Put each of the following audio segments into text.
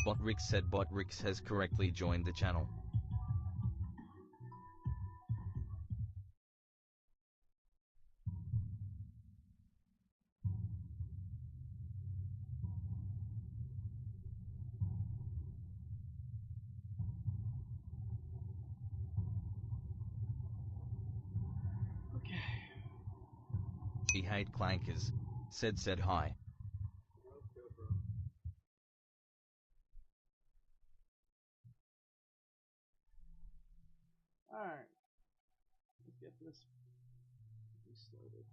Botrix said Botrix has correctly joined the channel. Okay. He hate clankers. Said hi. Let's go, bro. Alright. Let's get this restarted.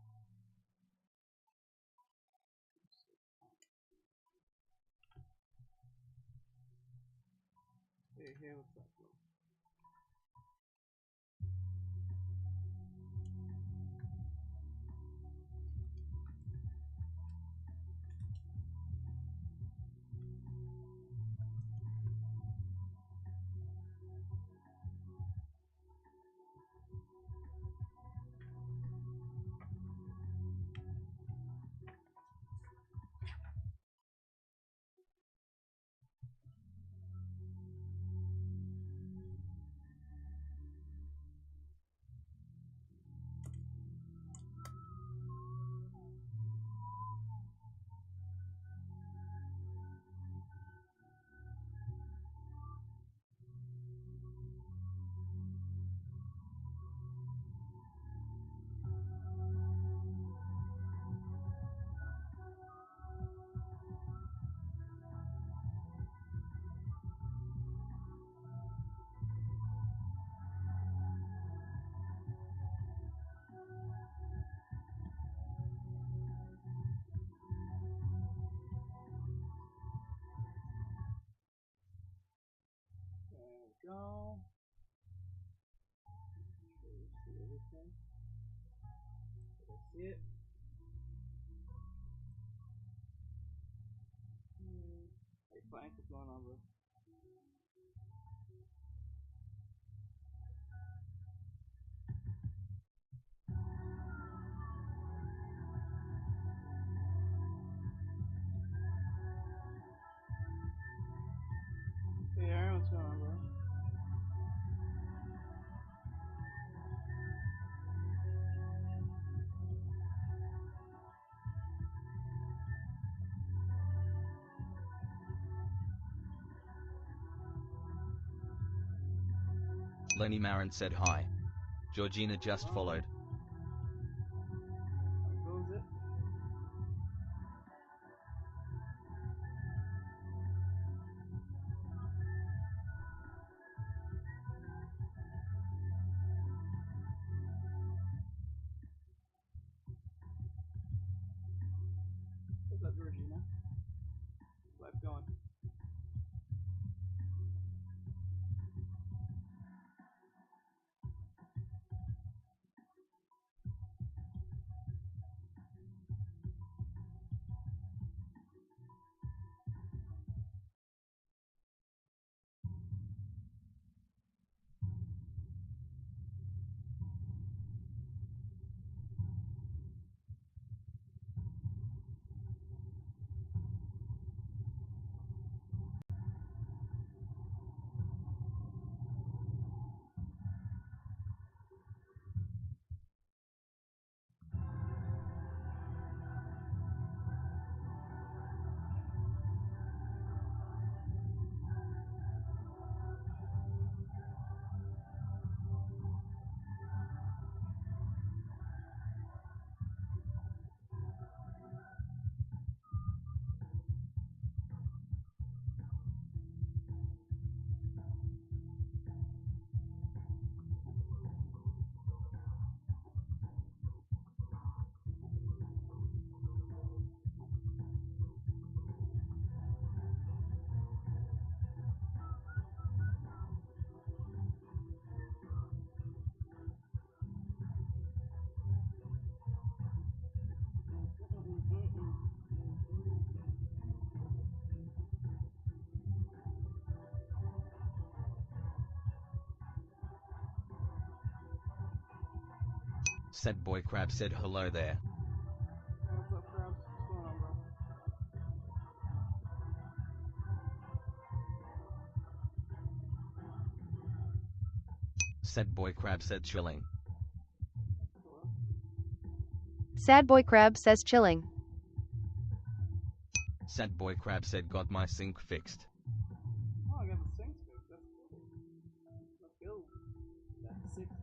Hey, what's up, bro? There we go. See everything. Did I see it? Hey, Frank, what's going on, bro? Hey, Aaron, what's going on, bro? Lenny Marin said hi. Georgina just followed. How goes it? What's up, Georgina? Life going? Said boy crab said hello there. Hey, what's up, Krabs? What's going on, bro? Sad boy crab said chilling. Hello? Sad boy crab says chilling. Sad boy crab said got my sink fixed. Oh, I got the sink fixed. That's cool. Let's go. That sink fix.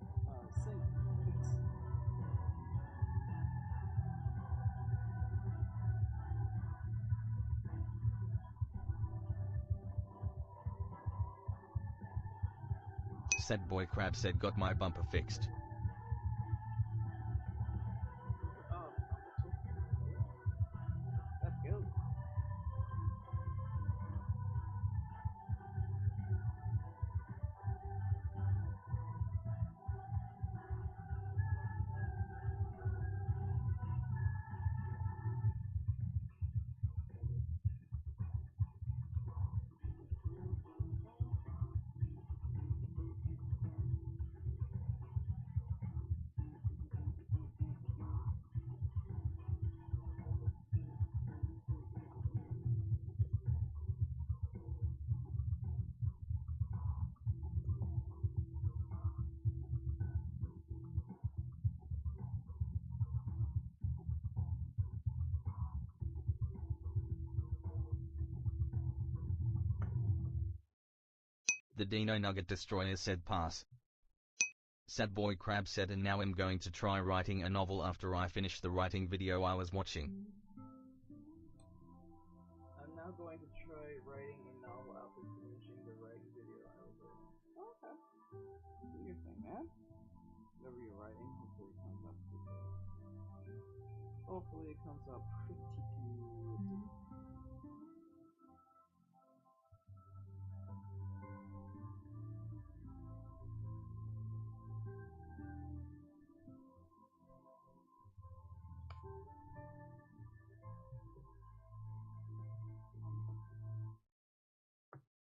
Sad boy crab said got my bumper fixed. Oh, let's go. The Dino Nugget Destroyer said pass. Sad boy crab said and now I'm going to try writing a novel after I finish the writing video I was watching. I'm now going to try writing a novel after finishing the writing video I was writing. Oh, okay. Do your thing, man. Whatever you're writing, hopefully it comes up pretty good. Hopefully it comes up pretty good.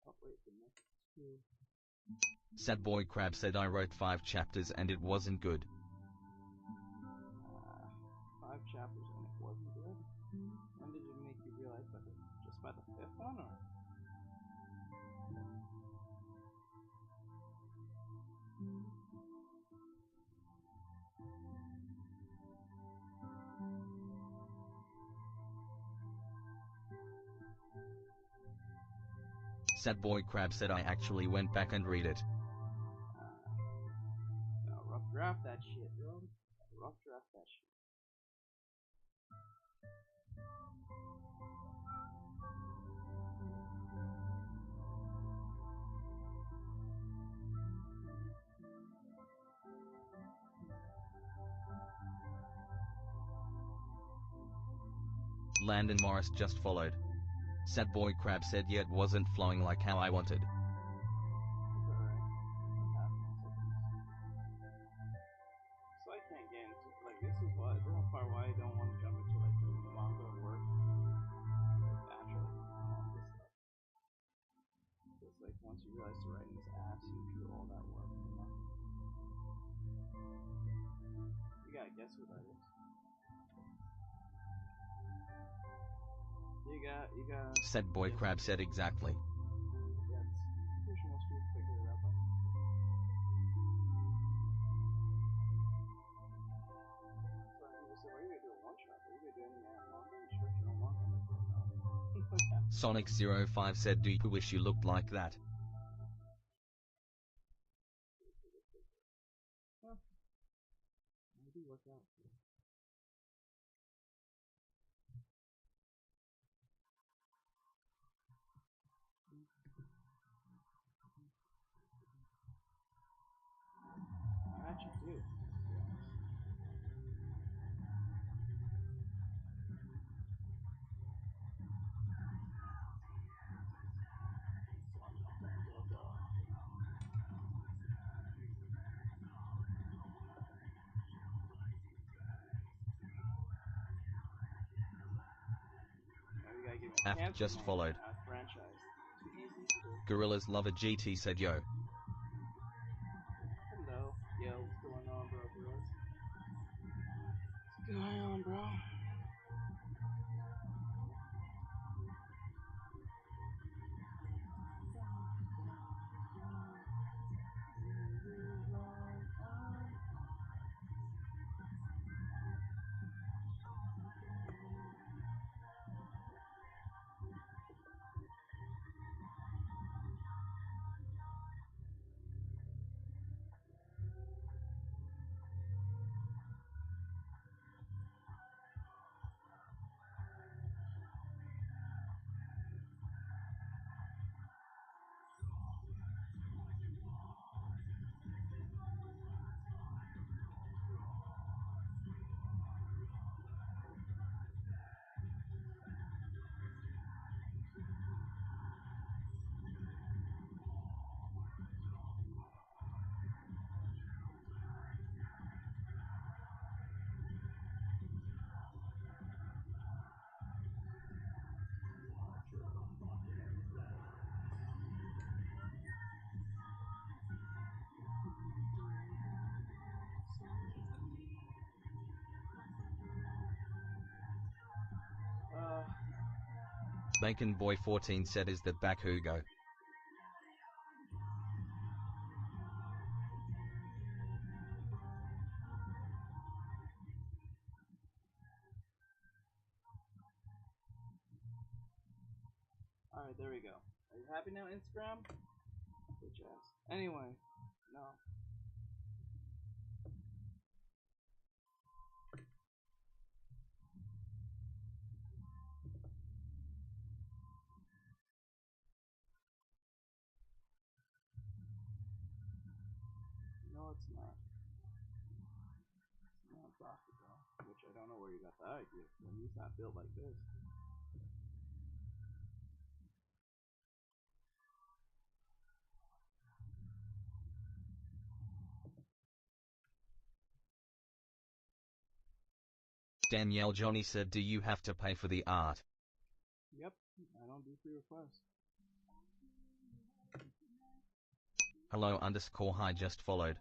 Oh, wait, the next two. Sad boy crab said I wrote 5 chapters and it wasn't good. 5 chapters and it wasn't good? When did it make you realize that just by the 5th one, or? Sad boy crab said I actually went back and read it. Rough draft that shit, bro. Rough draft that shit. Landon Morris just followed. Sad boy crab said yeah, it wasn't flowing like how I wanted. It's alright. It happens. So I can't get into, like, this is why, this is part why I don't want to jump into, like, the manga work, like, naturally, all this stuff. Because, like, once you realize the writing is ass, you do all that work, you know? You gotta guess who that is. You got. Sad boy crab said exactly. Yeah, I'm pretty sure most people figured it out by now. So people say, why are you gonna do a one shot? Are you gonna do any manga? You should write your own manga. I'm like, no. Sonic05 said do you wish you looked like that? Well, I do work out. I actually do, to be honest. Now you gotta give me a Af chance just for my, followed. franchise. Too easy to do. Gorillas Lover GT said yo. Hello. Yo, what's going on, bro? What's going on, bro? Bacon Boy 14 said, is that back Hugo? Alright, there we go. Are you happy now, Instagram? Bitch ass. Anyway, no. No, it's not. It's not profitable. Which I don't know where you got that idea from. He's not built like this. Danielle Johnny said, do you have to pay for the art? Yep, I don't do free requests. Hello underscore hi just followed.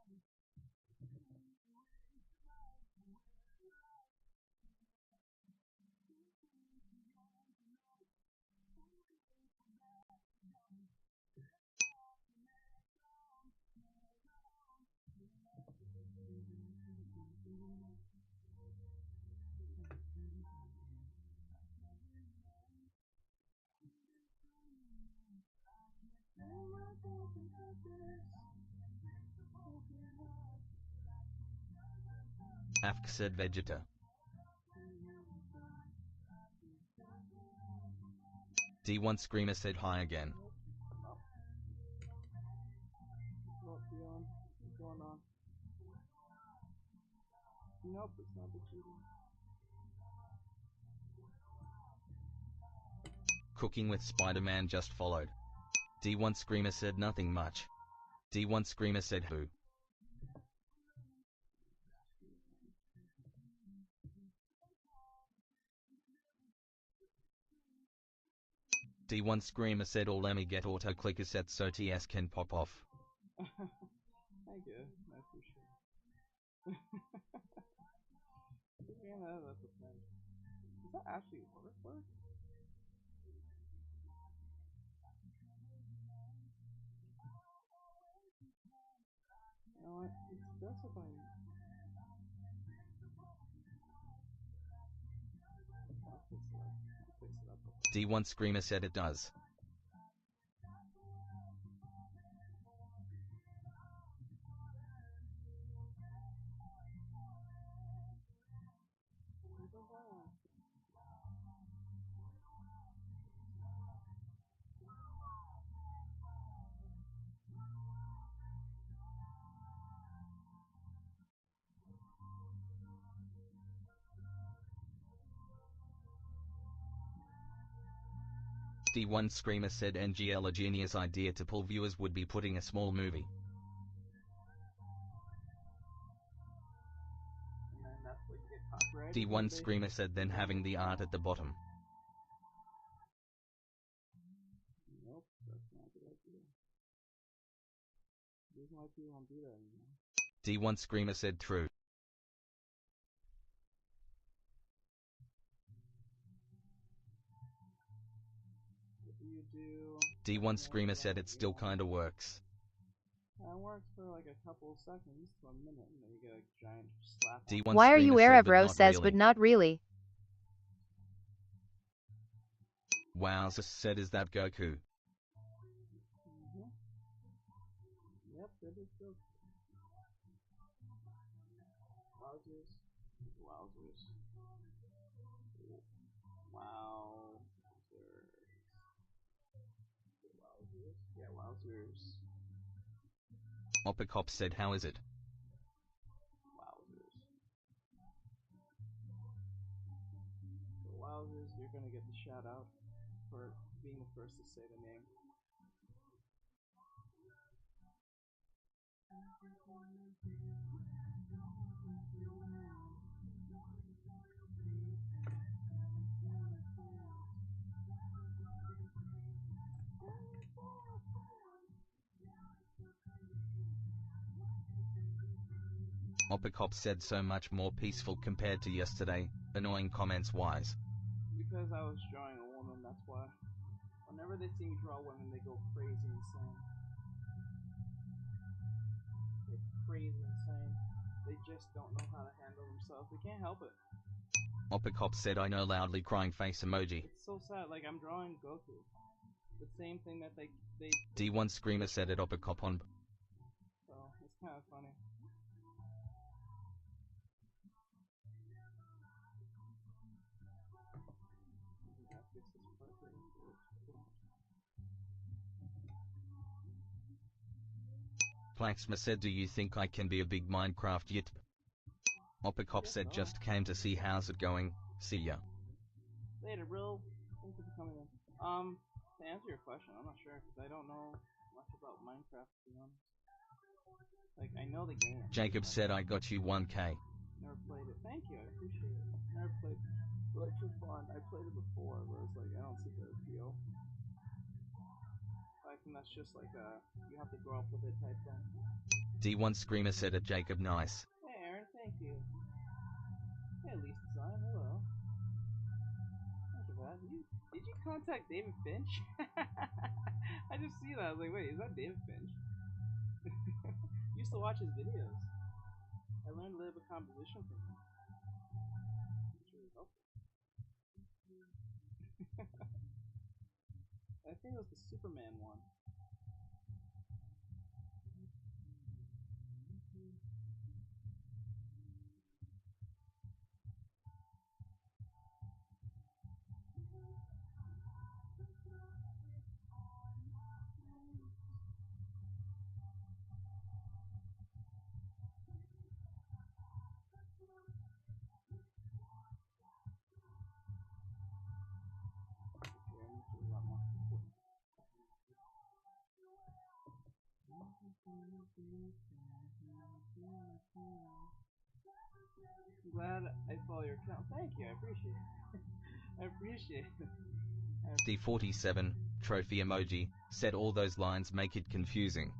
Afk said Vegeta. D1 Screamer said hi again. What's going on? Nope, it's not the cheating. Cooking with Spider-Man just followed. D1 Screamer said nothing much. D1 Screamer said who? D1 Screamer said, or let me get auto clicker set so TS can pop off. Thank you, I appreciate it. Does that actually work? You know what? It's best if I... I'll fix it up. D1 Screamer said it does. D1 Screamer said NGL a genius idea to pull viewers would be putting a small movie. And then that's what you get copyrighted. D1 Screamer said then having the art at the bottom. Nope, that's not a good idea. The reason why people don't do that anymore. D1 Screamer said true. D1 Screamer said it still kinda works. It works for like a couple seconds to a minute, and then you get a giant slap. D1 Why are you Screamer said, but Erebro not says really. but not really. Wowza said, is that Goku? Yep, that is Goku. Wowzers. Wowzers. Wowzers. Yeah, wowzers. Opacop said, how is it? Wowzers. So wowzers, you're gonna get the shout out for being the first to say the name. Opacop said so much more peaceful compared to yesterday, annoying comments wise. Because I was drawing a woman, that's why. Whenever they see me draw women, they go crazy insane. They're crazy insane. They just don't know how to handle themselves. They can't help it. Opacop said I know loudly crying face emoji. It's so sad. Like, I'm drawing Goku. The same thing that they D1 Screamer said at Opacop on. So, it's kind of funny. Plaxma said do you think I can be a big Minecraft yit? Opacop said so. just came to see how's it going, see ya. Later, bro. Thank you for coming in. To answer your question, I'm not sure because I don't know much about Minecraft, to be honest. Like, I know the game. Jacob said I got you 1k. Never played it. Thank you, I appreciate it. Never played it. But it's just fun. I played it before, where it's like, I don't see the appeal. I think that's just like you have to grow up with it type thing. D1 Screamer said at Jacob nice. Hey Aaron, thank you. Hey Lisa Design, hello. Thank you for that. Did you contact David Finch? I just see that. I was like, wait, is that David Finch? Used to watch his videos. I learned a little bit of composition from him. It's really helpful. I think it was the Superman one. I'm glad I follow your account. Thank you, I appreciate it. I appreciate it. D47, trophy emoji, said all those lines make it confusing.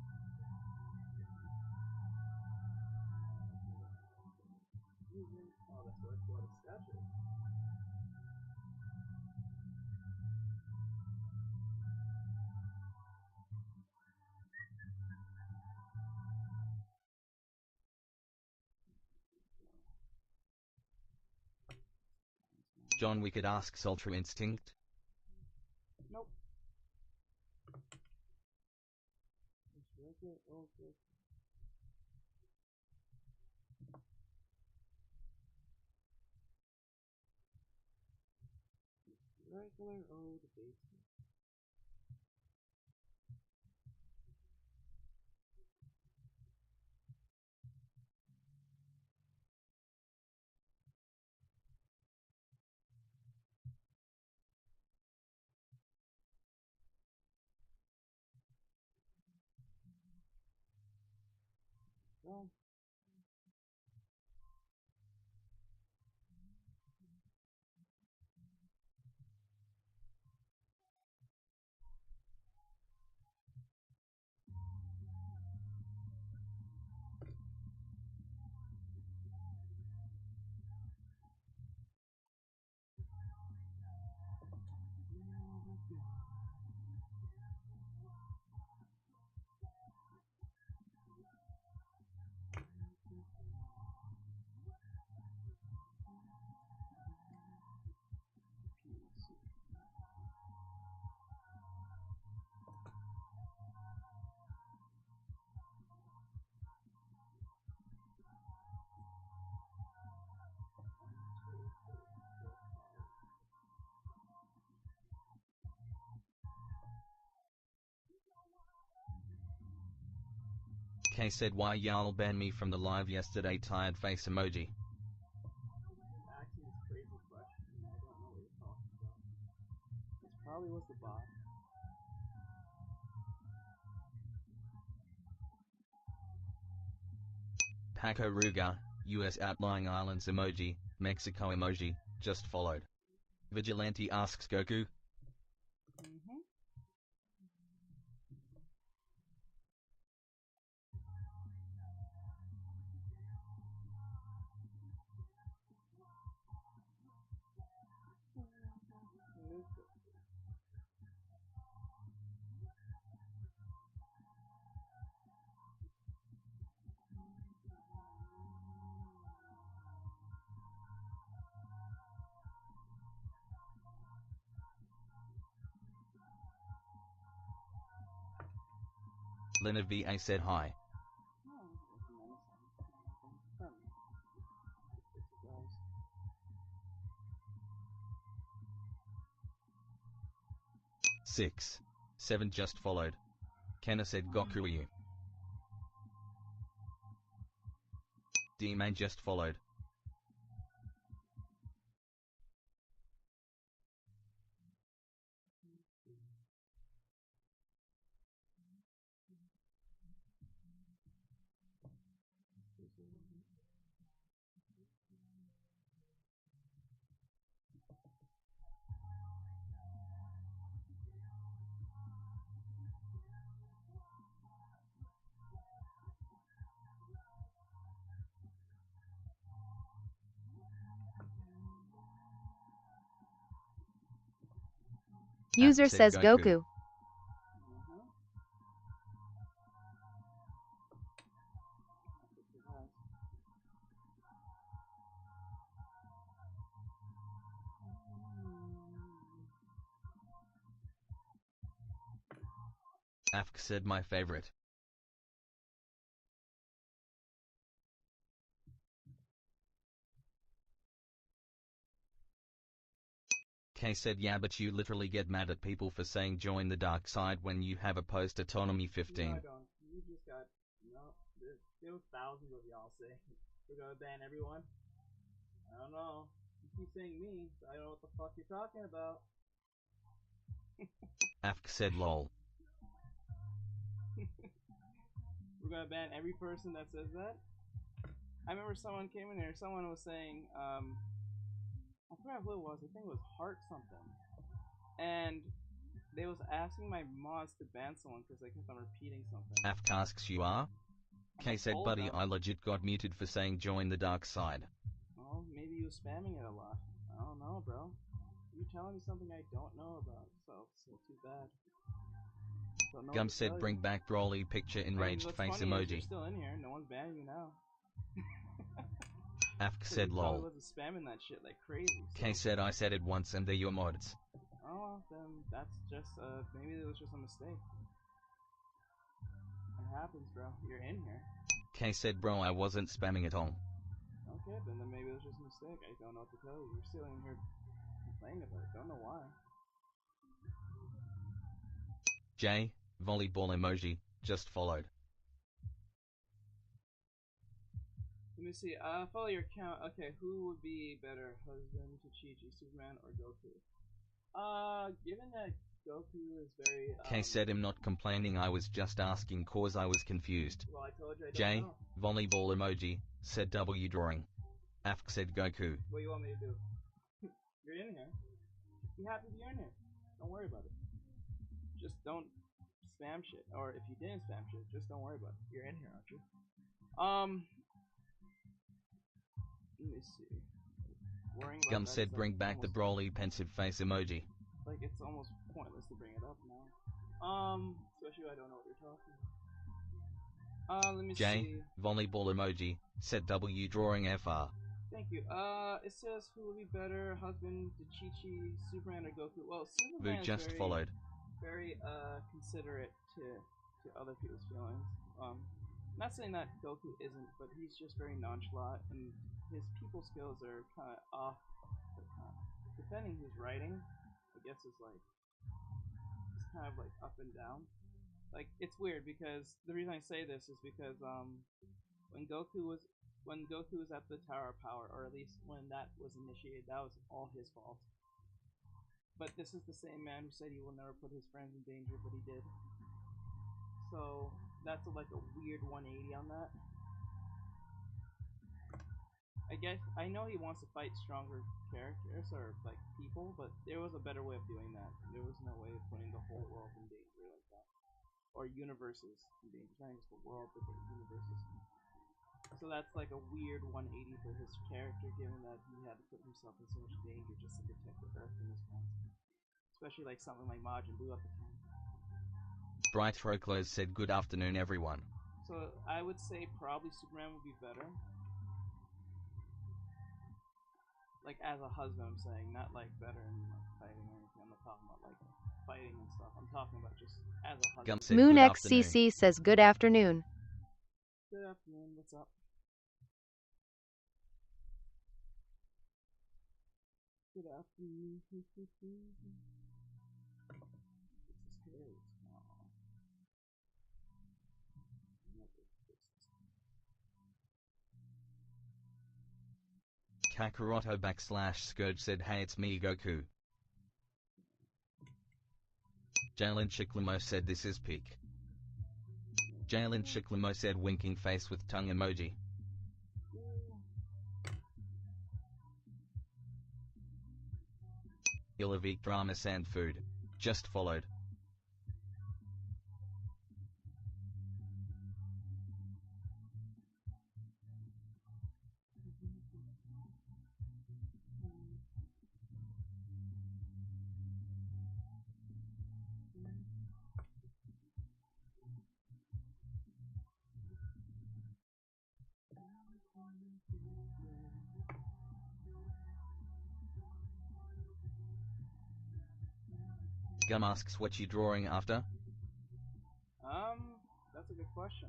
Oh, that's where I bought a statue. John Wicked asks Ultra Instinct. Nope. Regular old basic. Well, K said why y'all banned me from the live yesterday tired face emoji. asking this crazy question, and I don't know what you're talking about. This probably was the bot. Paco Ruga, US Outlying Islands emoji, Mexico emoji, just followed. Vigilante asks Goku. Mm-hmm. Lena VA said hi. Oh, that's a nice one. 6. 7 just followed. Kenna said Goku are you? D-Man just followed. User said says Goku. Goku. Afk said my favorite. K said yeah, but you literally get mad at people for saying join the dark side when you have a post autonomy 15. No, I don't. You just got there was thousands of y'all saying we're gonna ban everyone. I don't know. You keep saying me, so I don't know what the fuck you're talking about. Afk said lol. We're gonna ban every person that says that. I remember someone came in here. Someone was saying, I forgot who it was. I think it was Heart something, and they was asking my mods to ban someone because they kept on repeating something. Afk asks you are? K said told buddy them. I legit got muted for saying join the dark side. Well, maybe you was spamming it a lot. I don't know, bro. You're telling me something I don't know about, so too bad. Don't know Gum what to said tell bring you. back Broly picture enraged what's face funny is you're emoji. still in here. No one's banning you now. Afk So said you probably lol. wasn't spamming that shit like crazy. So. K said I said it once and they're your mods. Oh, then that's just maybe it was just a mistake. It happens, bro. You're in here. K said bro I wasn't spamming at all. Okay, then maybe it was just a mistake. I don't know what to tell you. You're still in here complaining about it. Don't know why. J, volleyball emoji, just followed. Let me see. Follow your account. Okay, who would be better, husband to Chi-Chi, Superman, or Goku? Given that Goku is very. K said I'm not complaining, I was just asking cause I was confused. Well, I told you I don't J, know. volleyball emoji, said W drawing. Afk said Goku. What do you want me to do? You're in here. Be happy you're in here. Don't worry about it. Just don't spam shit. Or if you didn't spam shit, just don't worry about it. You're in here, aren't you? Let me see. Worrying about Gum that said is, like, bring back the almost- Broly pensive face emoji. Like, it's almost pointless to bring it up now. Especially if I don't know what you're talking about. Let me J, see. volleyball emoji, said W drawing FR. Thank you. It says who will be better, husband to Chi-Chi, Superman, or Goku? Well, Vu Superman just is followed. very considerate to other people's feelings. Not saying that Goku isn't, but he's just very nonchalant, and his people skills are kind of off. Depending who's writing, I guess it's kind of like up and down. Like, it's weird because the reason I say this is because when Goku was at the Tower of Power, or at least when that was initiated, that was all his fault. But this is the same man who said he will never put his friends in danger, but he did. So that's like a weird 180 on that. I guess I know he wants to fight stronger characters or like people, but there was a better way of doing that. There was no way of putting the whole world in danger like that, or universes in danger. Not just the world, but the universes. So that's like a weird 180 for his character, given that he had to put himself in so much danger just to protect the Earth and his friends. Especially like something like Majin Buu at the time. Bright Roclos said good afternoon everyone. So I would say probably Superman would be better. Like as a husband, I'm saying, not like better in like fighting or anything. I'm not talking about like fighting and stuff. I'm talking about just as a husband. Gum said Moon good afternoon. XCC says good afternoon. Good afternoon, what's up? Good afternoon. This is scary. Kakaroto /Scourge said hey it's me Goku. Jalen Chiklimo said this is peak. Jalen Chiklimo said winking face with tongue emoji. Ilavik drama sand food. Just followed. Gum asks what you drawing after? That's a good question.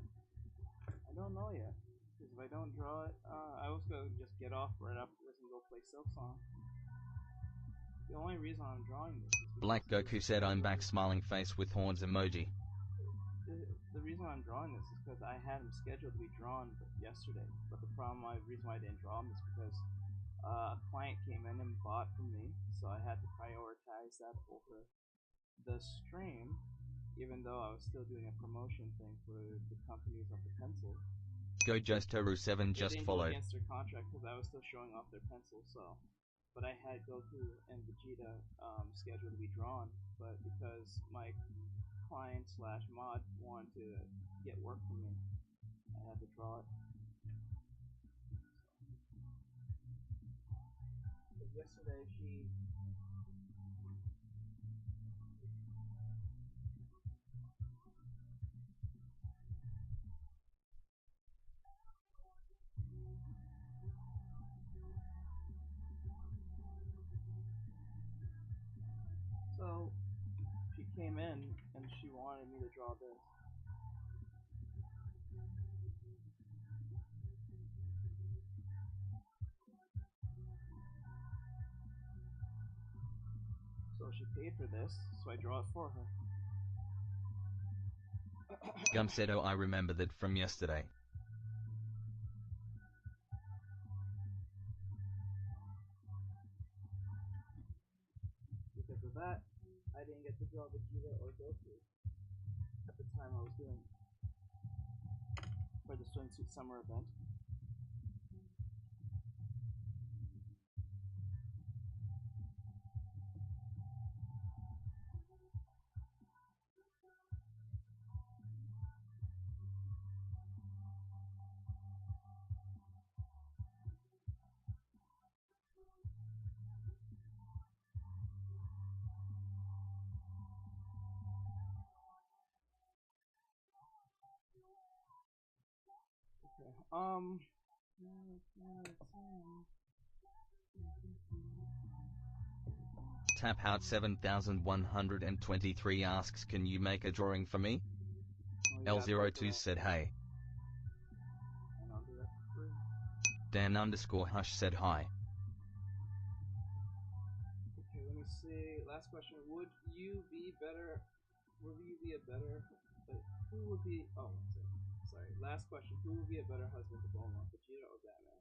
I don't know yet. Because if I don't draw it, I was gonna just get off right after this and go play Silk Song. The only reason I'm drawing this is Black Goku said I'm back smiling face with horns emoji. the reason I'm drawing this is because I had him scheduled to be drawn yesterday. But the reason why I didn't draw him is because a client came in and bought from me, so I had to prioritize that over the stream, even though I was still doing a promotion thing for the companies of the pencil. Gojostoru 7 just followed. Against their contract because I was still showing off their pencils, so. But I had Goku and Vegeta scheduled to be drawn, but because my client / mod wanted to get work from me, I had to draw it. But yesterday she. So she came in and she wanted me to draw this. So she paid for this, so I draw it for her. Gum said oh I remember that from yesterday. Because of that, I didn't get to draw Vegeta or Goku at the time I was doing for the swimsuit summer event. Okay, Tap out 7123 asks can you make a drawing for me? L02 said hey. And I'll do that for free. Dan_Hush said hi. Okay, let me see. Last question. Would you be a better? Who would be? Oh, sorry. Last question. Who would be a better husband to Bulma, Vegeta or Batman?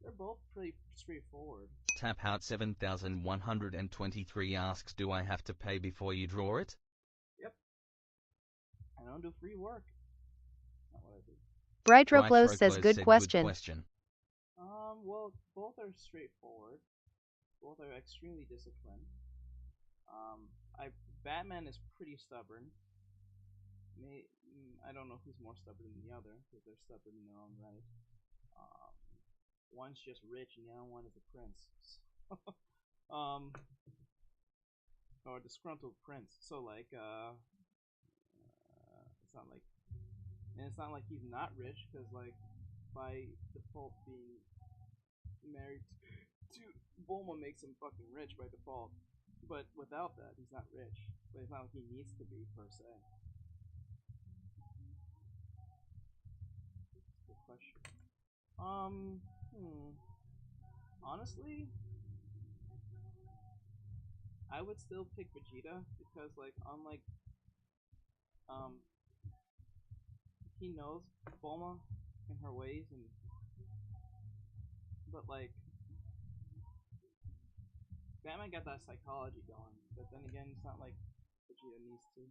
They're both pretty straightforward. Tap out 7123 asks do I have to pay before you draw it? Yep. I don't do free work. Not what I do. Brightroclo says good question. Well, both are straightforward. Both are extremely disciplined. Batman is pretty stubborn. I don't know who's more stubborn than the other, because they're stubborn in their own right. One's just rich, and the other one is a prince. Or a disgruntled prince. So like, it's not like he's not rich, because like, by default being married to Bulma makes him fucking rich by default. But without that, he's not rich. But it's not like he needs to be, per se. Good question. Honestly, I would still pick Vegeta because, like, unlike, he knows Bulma and her ways, but like, Batman got that psychology going. But then again, it's not like Vegeta needs to.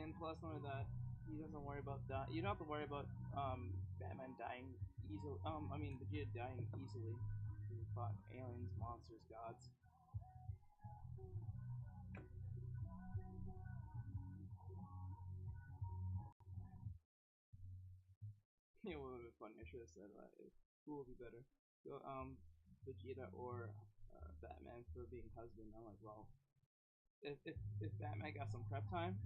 And plus, only that, he doesn't worry about dying. You don't have to worry about Batman dying easily. I mean Vegeta dying easily. He fought aliens, monsters, gods. It would have been funny. I should have said who would be better, Vegeta or Batman for being husband. I'm like, well, if Batman got some prep time,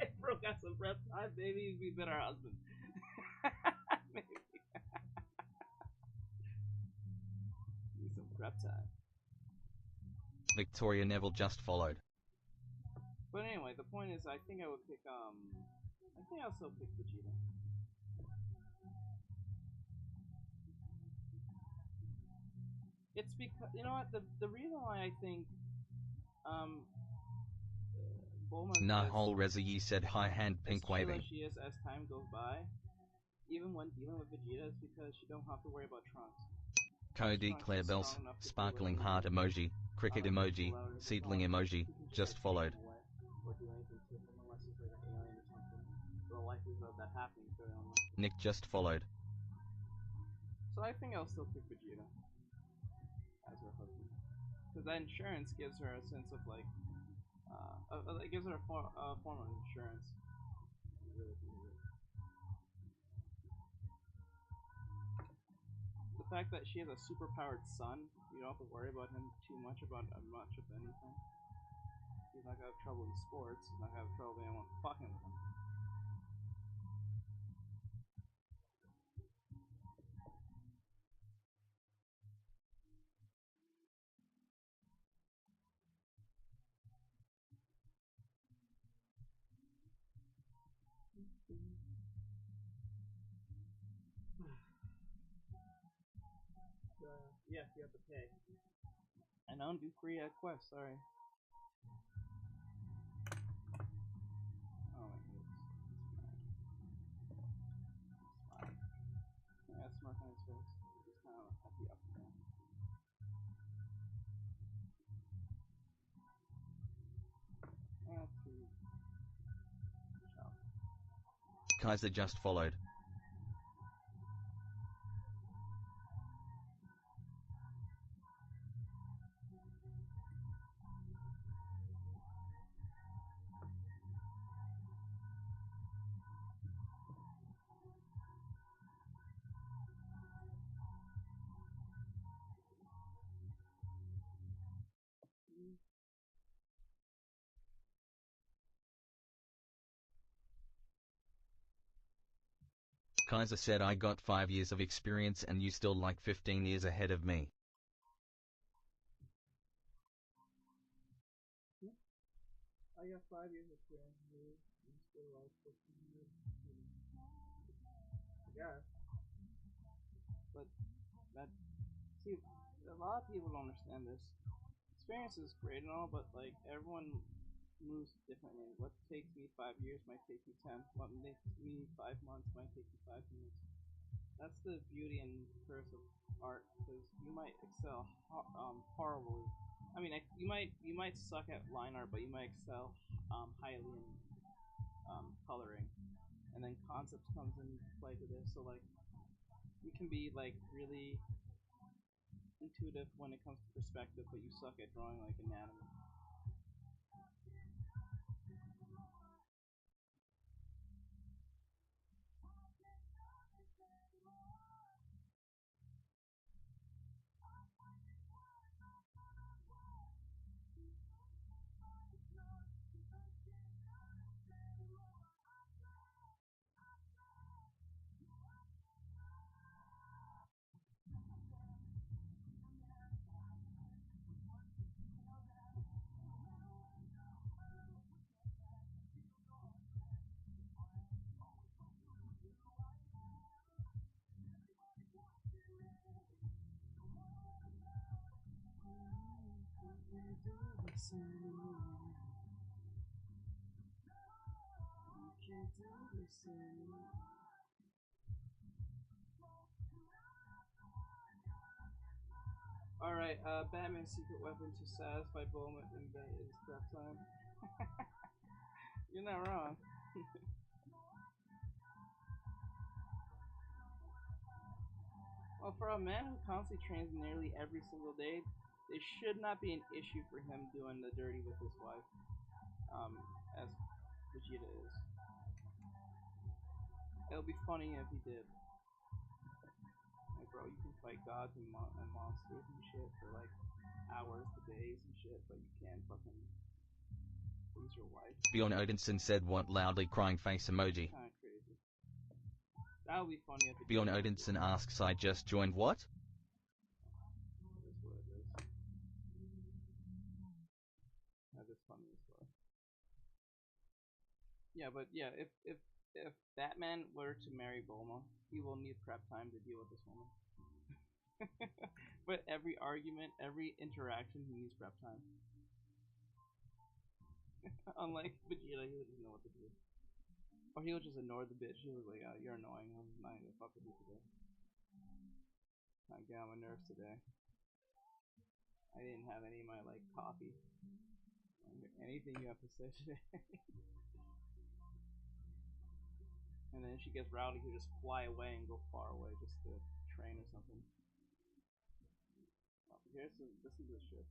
if Bro got some prep time, maybe he'd be better husband. Maybe. Need some prep time. Victoria Neville just followed. But anyway, the point is, I think I would pick, I think I'll still pick Vegeta. It's because, you know what, the reason why I think, Bulma Nahol Rezayi said hi hand pink waving. She is as time goes by, even when dealing with Vegeta, is because she don't have to worry about Trunks. Cody Claire Bells, sparkling heart emoji, cricket emoji, seedling emoji, just followed. Or do anything to him unless he's like an alien or something. The likelihood of that happening is very unlikely. Nick just followed. So I think I'll still pick Vegeta as her husband. Because that insurance gives her a sense of like, it gives her a form of insurance. Really, really. The fact that she has a super-powered son, you don't have to worry about him too much about much of anything. He's not gonna have trouble in sports. He's not gonna have trouble with anyone fucking with him. Yes, you have to pay. I don't do free quests, sorry. Oh my goodness. Smile. Yeah, smirk on his face. He's kind of happy up there. Kaiser just followed. Kaiser said I got 5 years of experience and you still like 15 years ahead of me. Yeah. I got 5 years of experience and you still like 15 years. I guess. But that, see, a lot of people don't understand this. Experience is great and all, but like everyone moves differently. What takes me 5 years might take you 10. What takes me 5 months might take you 5 minutes. That's the beauty and curse of art, because you might excel horribly. I mean, you might suck at line art, but you might excel highly in coloring. And then concepts comes into play to this. So like, you can be like really intuitive when it comes to perspective, but you suck at drawing like anatomy. this anymore. I can't do this anymore. Alright, Batman's secret weapon to satisfy Bulma in bed is prep time. You're not wrong. Well, for a man who constantly trains nearly every single day, it should not be an issue for him doing the dirty with his wife, as Vegeta is. It'll be funny if he did. Like, bro, you can fight gods and monsters and shit for like hours to days and shit, but you can't fucking please your wife. Bjorn Odinson said what loudly crying face emoji. Kinda crazy. That would be funny if it Bjorn did. Odinson asks I just joined what? It is what it is. That is funny as well. Yeah, but yeah, if Batman were to marry Bulma, he will need prep time to deal with this woman. But every argument, every interaction, he needs prep time. Unlike Vegeta, he would just know what to do. Or he would just ignore the bitch. He was like, oh, you're annoying. I'm not gonna fuck with you today. Not get on my nerves today. I didn't have any of my, like, coffee. Anything you have to say today. And then if she gets rowdy, he'll just fly away and go far away just to train or something. Oh, here's some, this is this shit.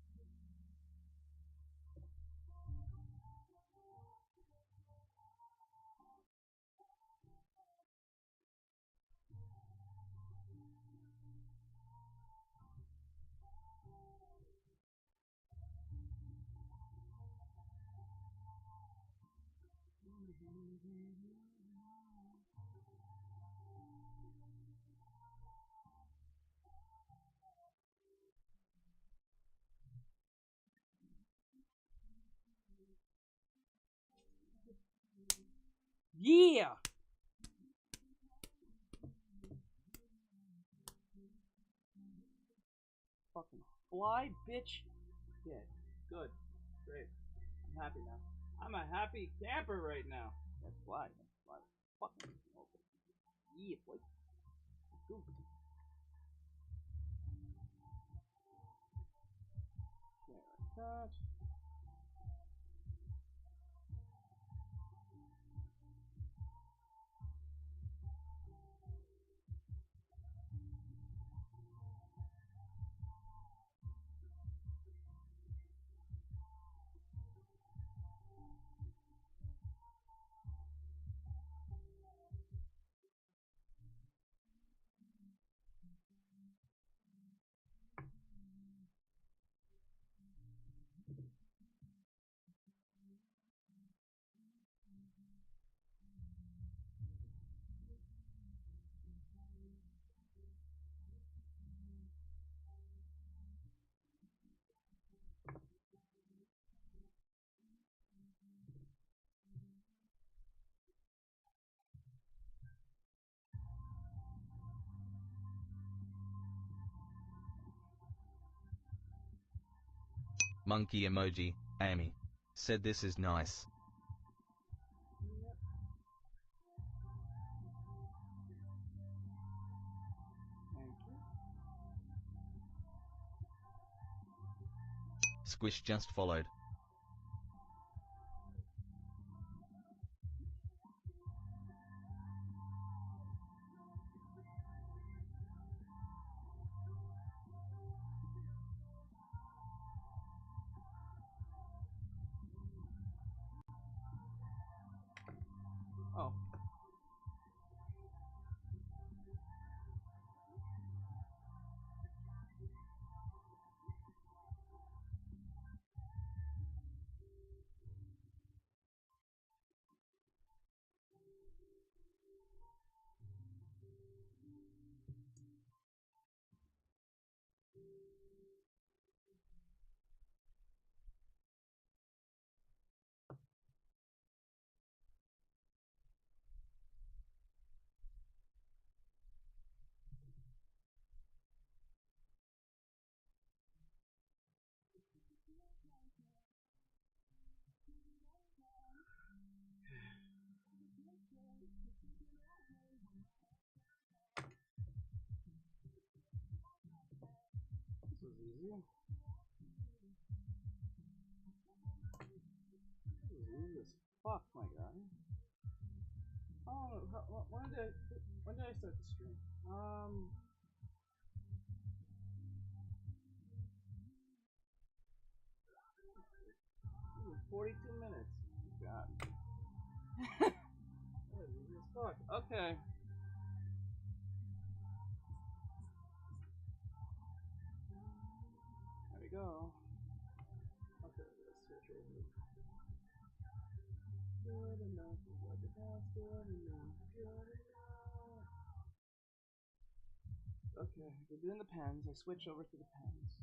Yeah! Fucking fly, bitch. Yeah, good. Great. I'm happy now. I'm a happy camper right now. That's fly. That's fly. Fucking open. Yeah, boy. Go. Okay, like that. Monkey emoji, Amy. Said this is nice. Yep. Thank you. Squish just followed. Oh. easy. This is easy as fuck, my guy. Oh, when did I start the stream? 42 minutes. God. That is easy as fuck. Okay. There we go. Okay, let's switch over. Good enough, good enough, good enough, good enough. Okay, we're doing the pens. I switch over to the pens.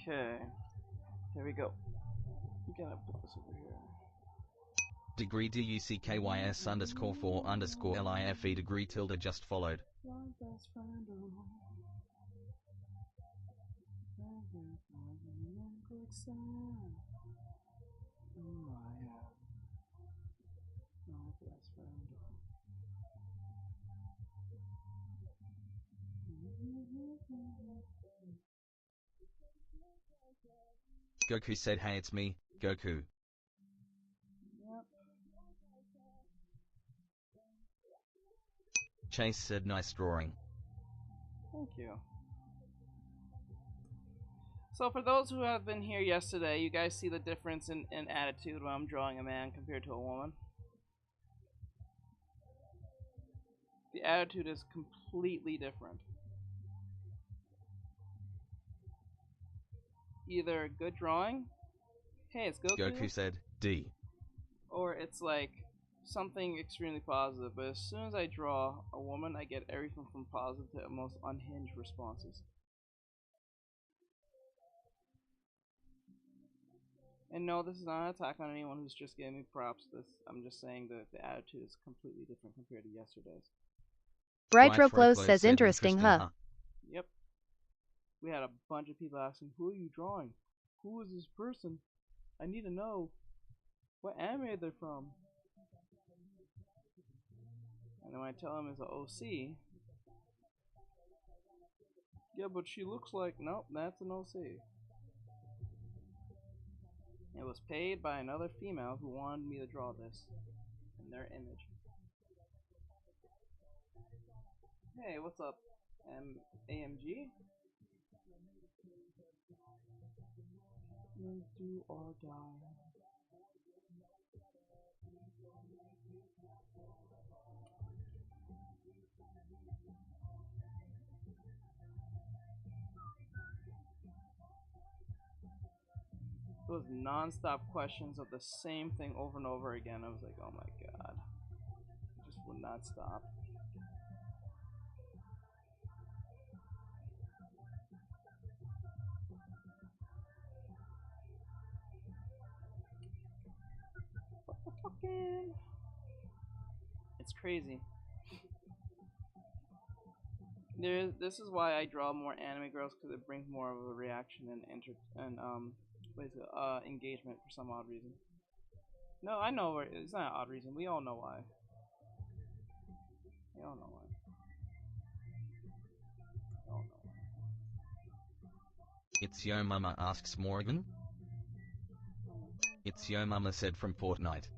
Okay, here we go. I'm gonna put this over here. Degree DUCKYS underscore 4 underscore LIFE degree tilde just followed. Goku said, hey, it's me, Goku. Yep. Chase said, nice drawing. Thank you. So for those who have been here yesterday, you guys see the difference in attitude when I'm drawing a man compared to a woman? The attitude is completely different. Either good drawing, hey, it's Goku. Goku said, D. Or it's like something extremely positive, but as soon as I draw a woman, I get everything from positive to most unhinged responses. And no, this is not an attack on anyone who's just giving me props. I'm just saying that the attitude is completely different compared to yesterday's. Brightroclose says interesting, huh? Yep. We had a bunch of people asking, who are you drawing? Who is this person? I need to know what anime they're from. And then when I tell them it's an OC, yeah, but she looks like, nope, that's an OC. It was paid by another female who wanted me to draw this in their image. Hey, what's up, AMG? Do or die. Those non-stop questions of the same thing over and over again. I was like, oh my god. It just would not stop. It's crazy. This is why I draw more anime girls, because it brings more of a reaction and engagement for some odd reason. No, I know it's not an odd reason. We all know why. We all know why. We all know why. It's Yo Mama asks Morgan. It's Yo Mama said from Fortnite.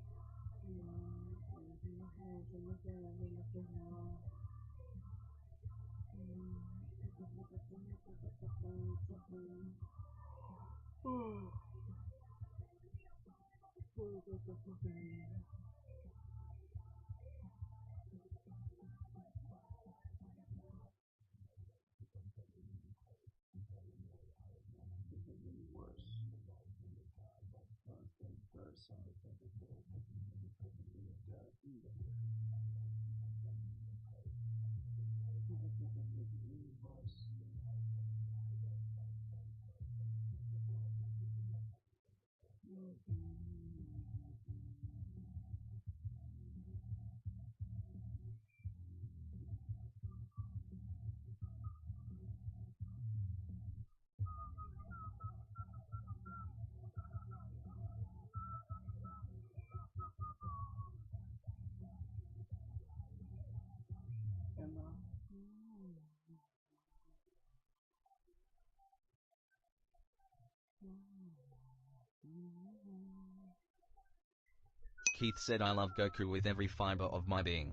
Keith said I love Goku with every fiber of my being.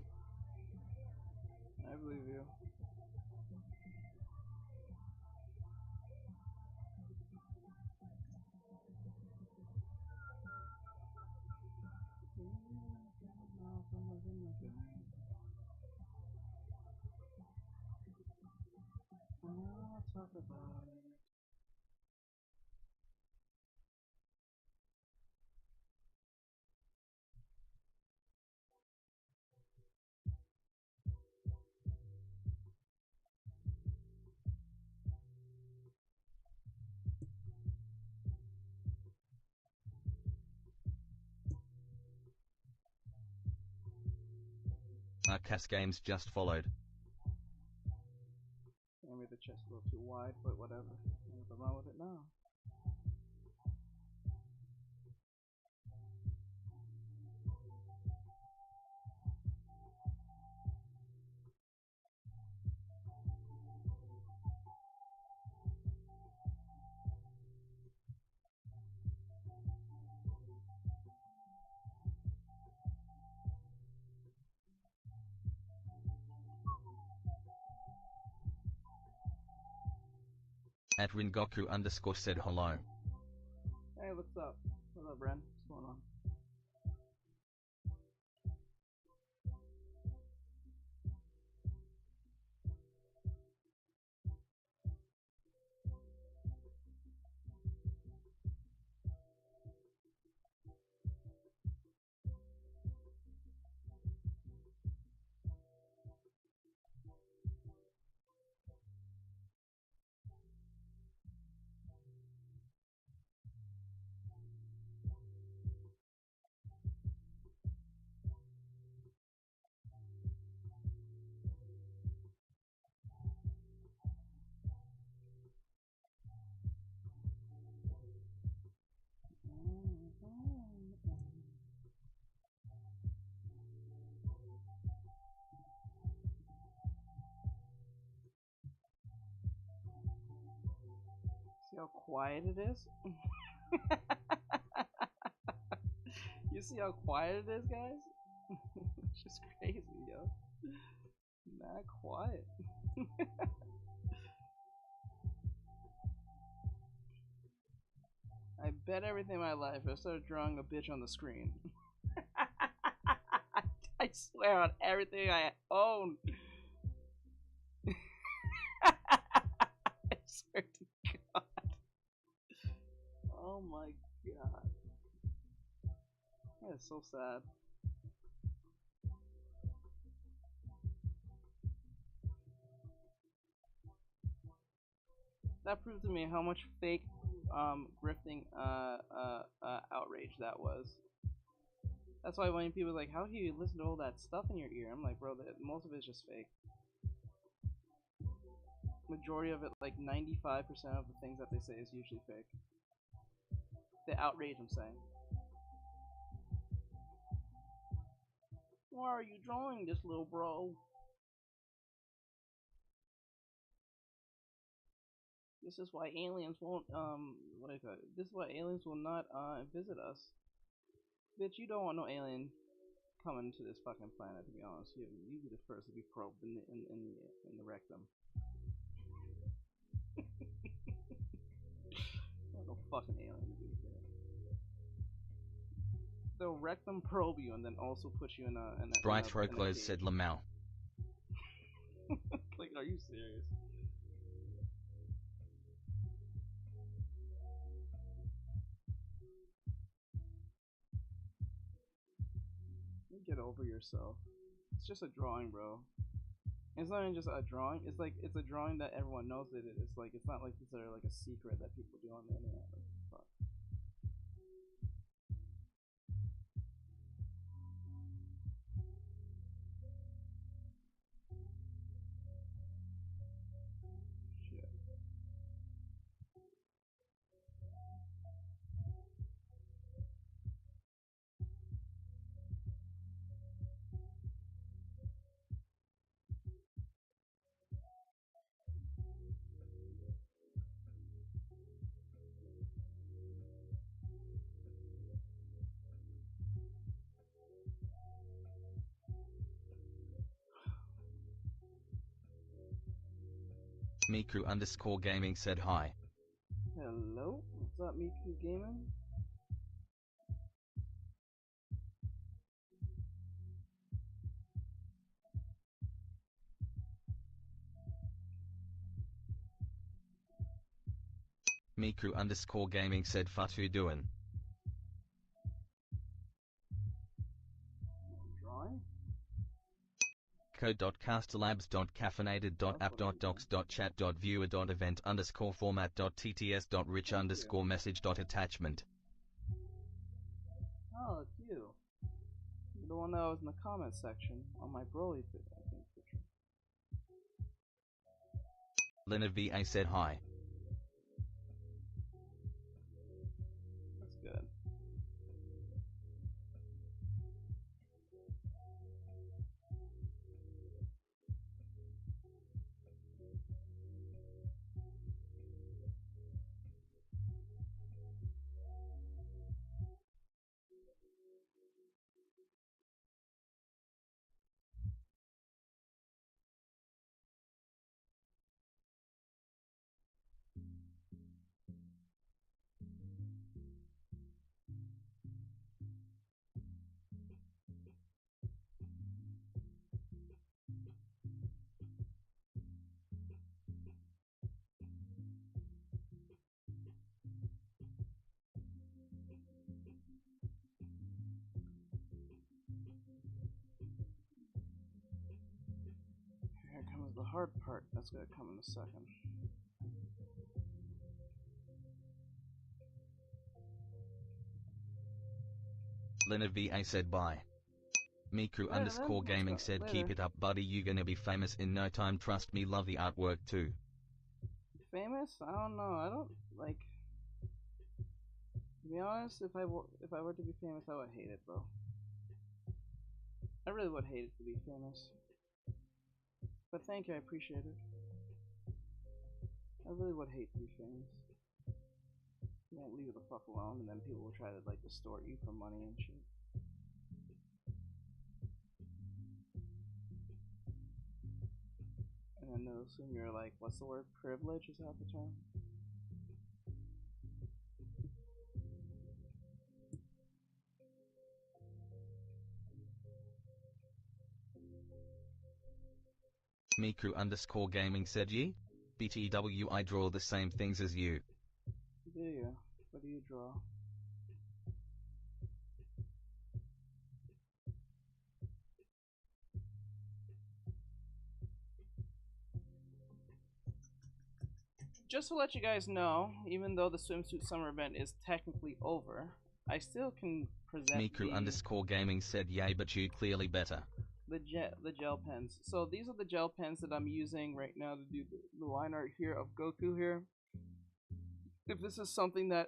I believe you. Talk about it. Cass Games just followed. Maybe the chest a little too wide, but whatever. Nothing wrong with it now. At Ringoku _ said hello. Hey, what's up? What's up, Bren? What's going on? See how quiet it is? You see how quiet it is, guys? It's just crazy, yo. Not quiet. I bet everything in my life I started drawing a bitch on the screen. I swear on everything I own. I swear to God. Oh my God. That is so sad. That proved to me how much fake grifting outrage that was. That's why when people are like, how do you listen to all that stuff in your ear? I'm like, bro, most of it's just fake. Majority of it, like 95% of the things that they say is usually fake. The outrage, I'm saying. Why are you drawing this, little bro? This is why aliens won't, what do you call it? This is why aliens will not, visit us. Bitch, you don't want no alien coming to this fucking planet, to be honest. You be the first to be probed in the rectum. No fucking alien to be here. They'll rectum probe you and then also put you in a Bright throw close, said Lamau. Like, are you serious? Get over yourself. It's just a drawing, bro. It's not even just a drawing. It's like it's a drawing that everyone knows it is. It's like it's not like it's like a secret that people do on the internet. Like, fuck. Shit. Miku_gaming said hi. Hello, what's up, Miku Gaming? Miku_gaming said Fatu doin'. Drawing? code.castlabs.caffeinated.app.docs.chat.viewer.event_message.attachment. Oh, it's you. You're the one that was in the comment section on my Broly picture. Lena VA said hi. That's good. Here comes the hard part. That's gonna come in a second. Lena VA said bye. Miku_gaming said keep it up buddy, you gonna be famous in no time, trust me, love the artwork too. Famous? I don't know. I don't like. To be honest, if I were to be famous, I would hate it, bro. I really would hate it to be famous. But thank you, I appreciate it. I really would hate to be famous. You won't leave it the fuck alone, and then people will try to like distort you for money and shit. And then they'll assume you're like, what's the word? Privilege? Is that the term? Miku_gaming said ye? BTW, I draw the same things as you. Do you? What do you draw? Just to let you guys know, even though the swimsuit summer event is technically over, I still can present Miku_gaming said yay, but you clearly better. the gel pens. So these are the gel pens that I'm using right now to do the line art here of Goku here. If this is something that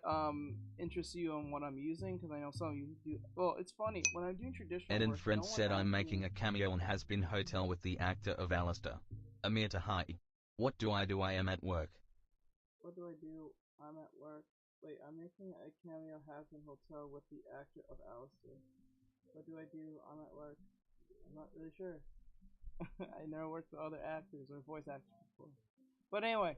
interests you on what I'm using, because I know some of you do. Well, it's funny when I'm doing traditional Eden work, Friend no one said I'm asks making me, a cameo on Has Been Hotel with the actor of Alistair. Amir Tahai. What do? I am at work. what do I do? I'm at work. Wait, I'm making a cameo Has Been Hotel with the actor of Alistair. What do I do? I'm at work. I'm not really sure. I never worked with other actors or voice actors before. But anyway,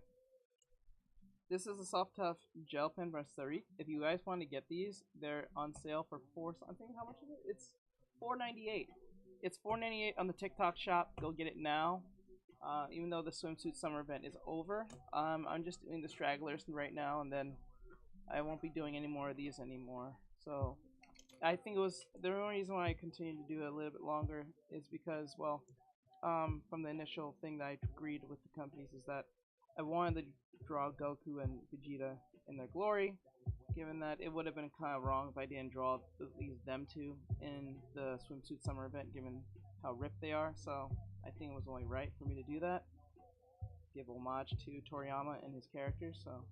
this is a Soft Tough gel pen by Sarik. If you guys want to get these, they're on sale for I think how much is it? It's $4.98. It's $4.98 on the TikTok shop. Go get it now. Even though the swimsuit summer event is over, I'm just doing the stragglers right now, and then I won't be doing any more of these anymore. So I think it was the only reason why I continue to do it a little bit longer is because, well, from the initial thing that I agreed with the companies is that I wanted to draw Goku and Vegeta in their glory, given that it would have been kind of wrong if I didn't draw at least them two in the swimsuit summer event, given how ripped they are. So I think it was only right for me to do that, give homage to Toriyama and his characters. So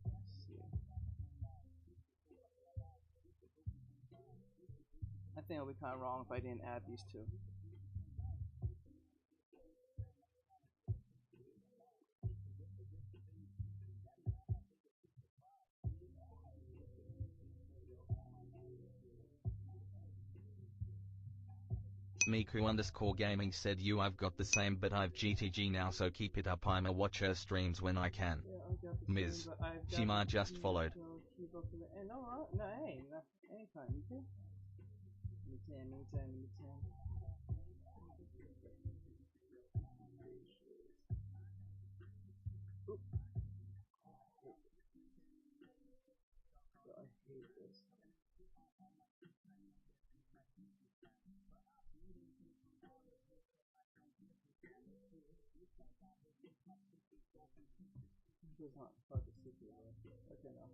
let's see. I think it would be kind of wrong if I didn't add these two. Miku_gaming said I've got the same but I've GTG now so keep it up, I'ma watch her streams when I can. Yeah, I've got the Ms. same, but I've got Shima the just same, followed. so keep up with it. And no, hey, no, anytime, you can. Anytime. Oop. So I hate this. This is not hard to see through though. Okay, no.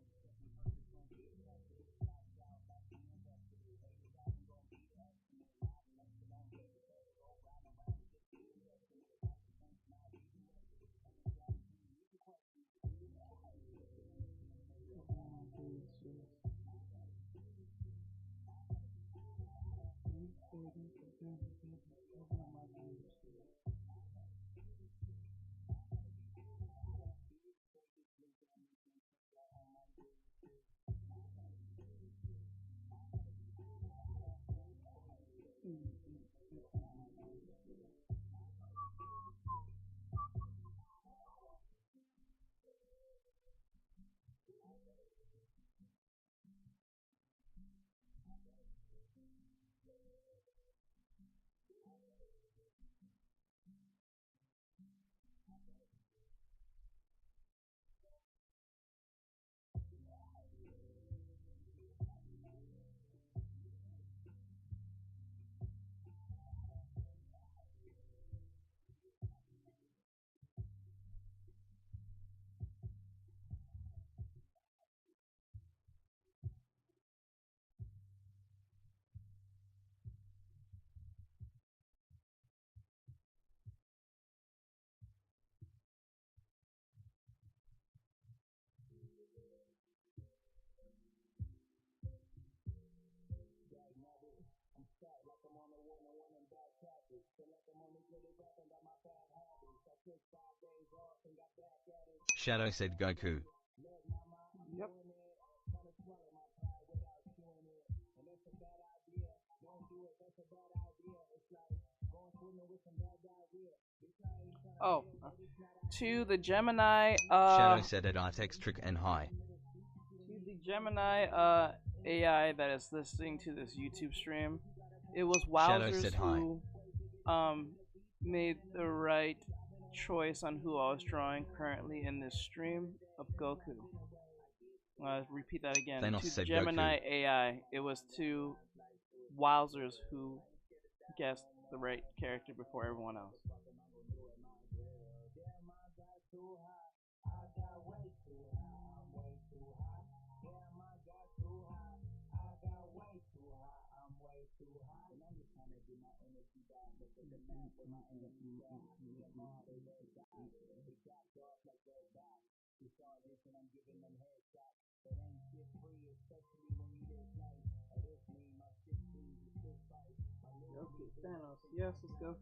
Shadow said Goku. Yep. Oh, to the Gemini, Shadow said at Artextric and hi. to the Gemini, AI that is listening to this YouTube stream, it was Shadow Wowzers said hi. who, made the right choice on who I was drawing currently in this stream of Goku. Repeat that again. Thanos To said Gemini Goku. AI, it was to Wowzers who guessed the right character before everyone else. Okay, Thanos. Yes, let's go.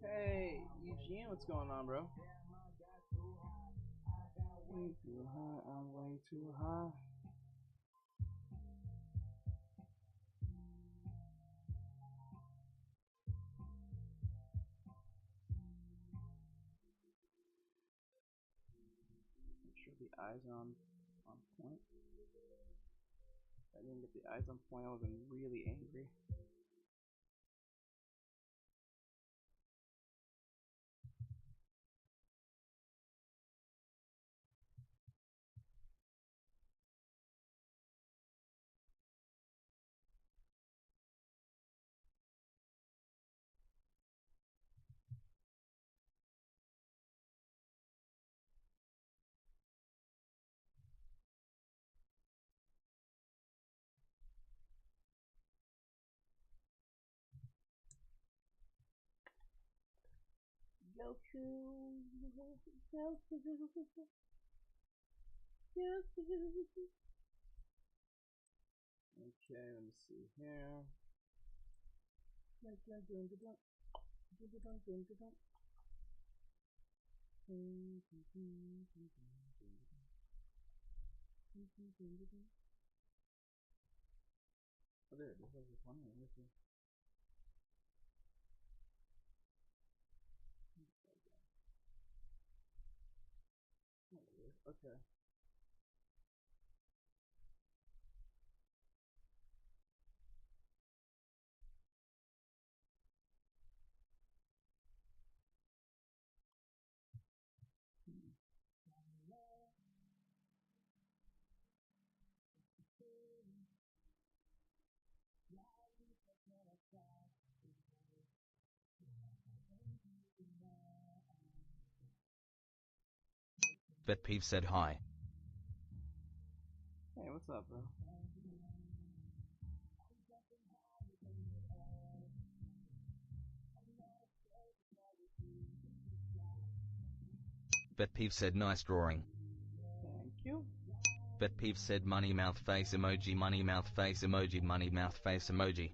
Hey, Eugene, what's going on, bro? Way too high, I'm way too high. Make sure the eyes are on point. If I didn't get the eyes on point, I would have been really angry. Okay, let me see here. Oh, there, this is funny. Okay. Vet Peeve said hi. Hey, what's up, bro? Vet Peeve said nice drawing. Thank you. Vet Peeve said money mouth face emoji, money mouth face emoji, money mouth face emoji.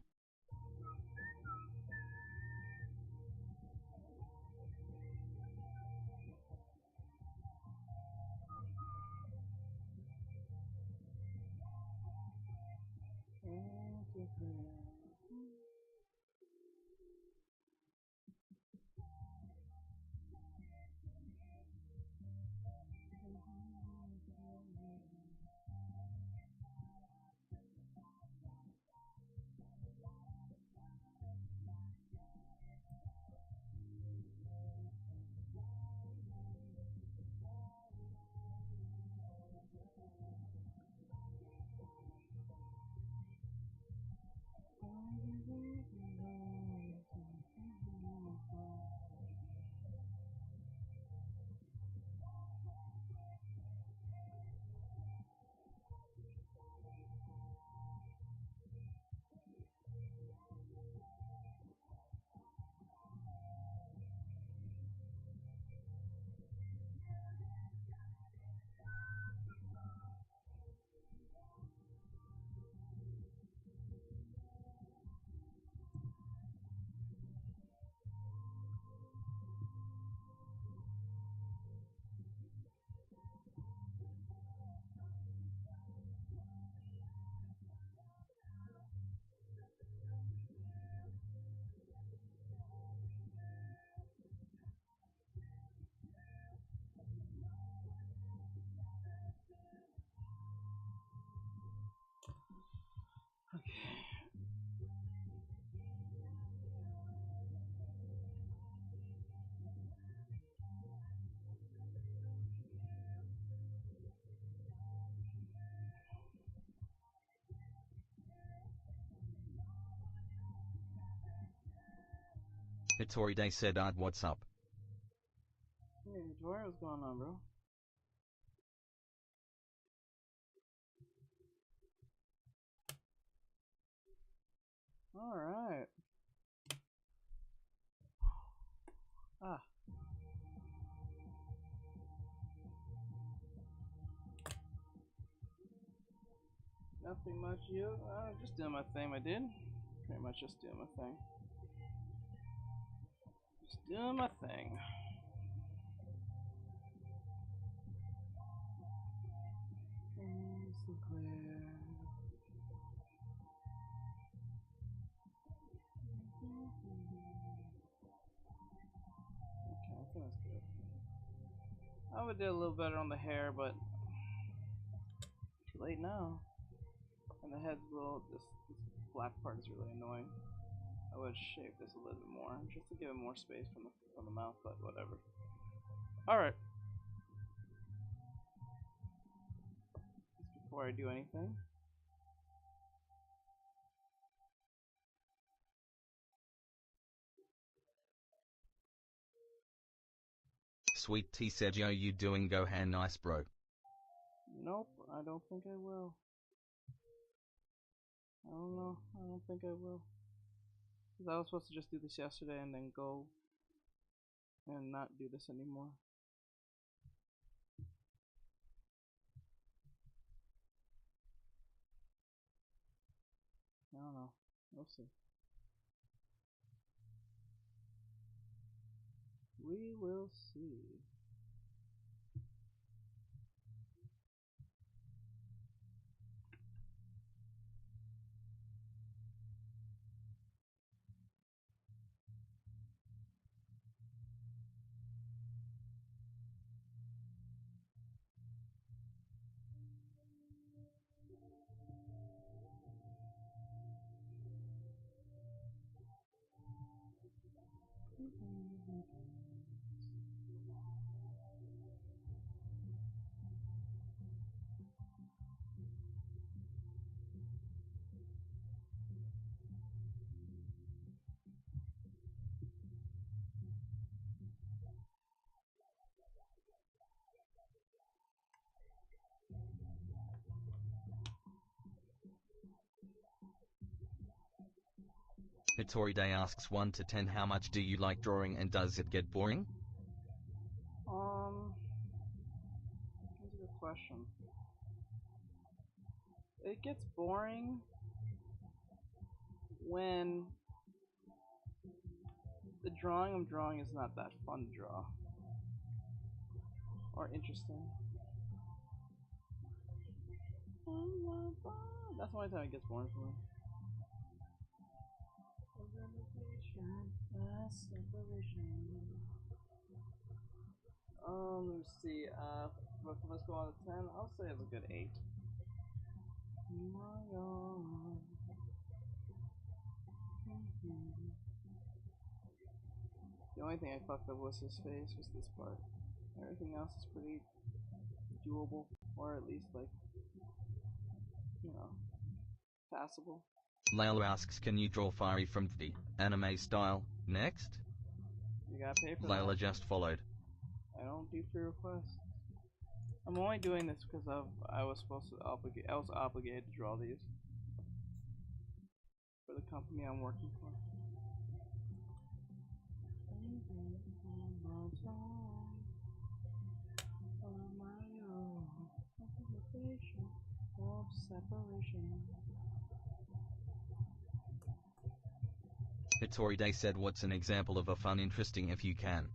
Hitori Day said what's up? Hey, Tori, what's going on, bro? Alright. Ah. Nothing much, you? Just doing my thing, my dude. Pretty much just doing my thing. Just doing my thing. Sinclair. Okay, I think that's good. I would do a little better on the hair, but too late now. And the head's a little, this black part is really annoying. I would shave this a little bit more, just to give it more space from the mouth, but whatever. Alright. Just before I do anything. Sweet Tea said yo you doing Gohan nice bro. Nope, I don't think I will. I don't know, I don't think I will. Because I was supposed to just do this yesterday and then go and not do this anymore. I don't know. We'll see. We will see. Hitori Day asks 1 to 10 how much do you like drawing and does it get boring? That's a good question. It gets boring when the drawing I'm drawing is not that fun to draw or interesting. That's the only time it gets boring for me. Let's see. Let's go on to 10. I'll say it's a good 8. The only thing I fucked up was his face, was this part. Everything else is pretty doable, or at least like, you know, passable. Layla asks can you draw Fiery from the anime style next? You gotta pay for Layla that. just followed. I don't do free requests. I'm only doing this because I was obligated to draw these for the company I'm working for. Hitori Day said what's an example of a fun interesting if you can?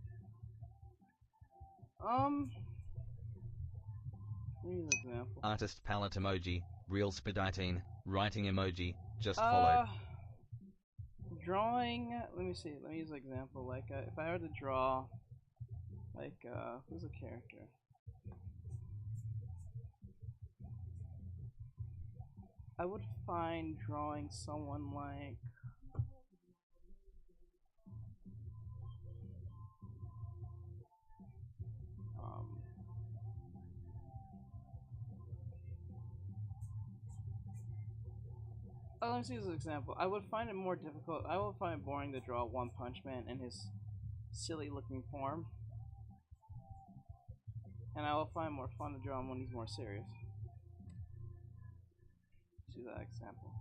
Here's an example. Artist palette emoji, real speed18, writing emoji, just followed. Drawing, let me see, let me use an example, like, if I were to draw, like, who's a character? I would find drawing someone like, let me see as an example. I would find it more difficult. I would find it boring to draw One Punch Man in his silly looking form. And I will find it more fun to draw him when he's more serious. See that example.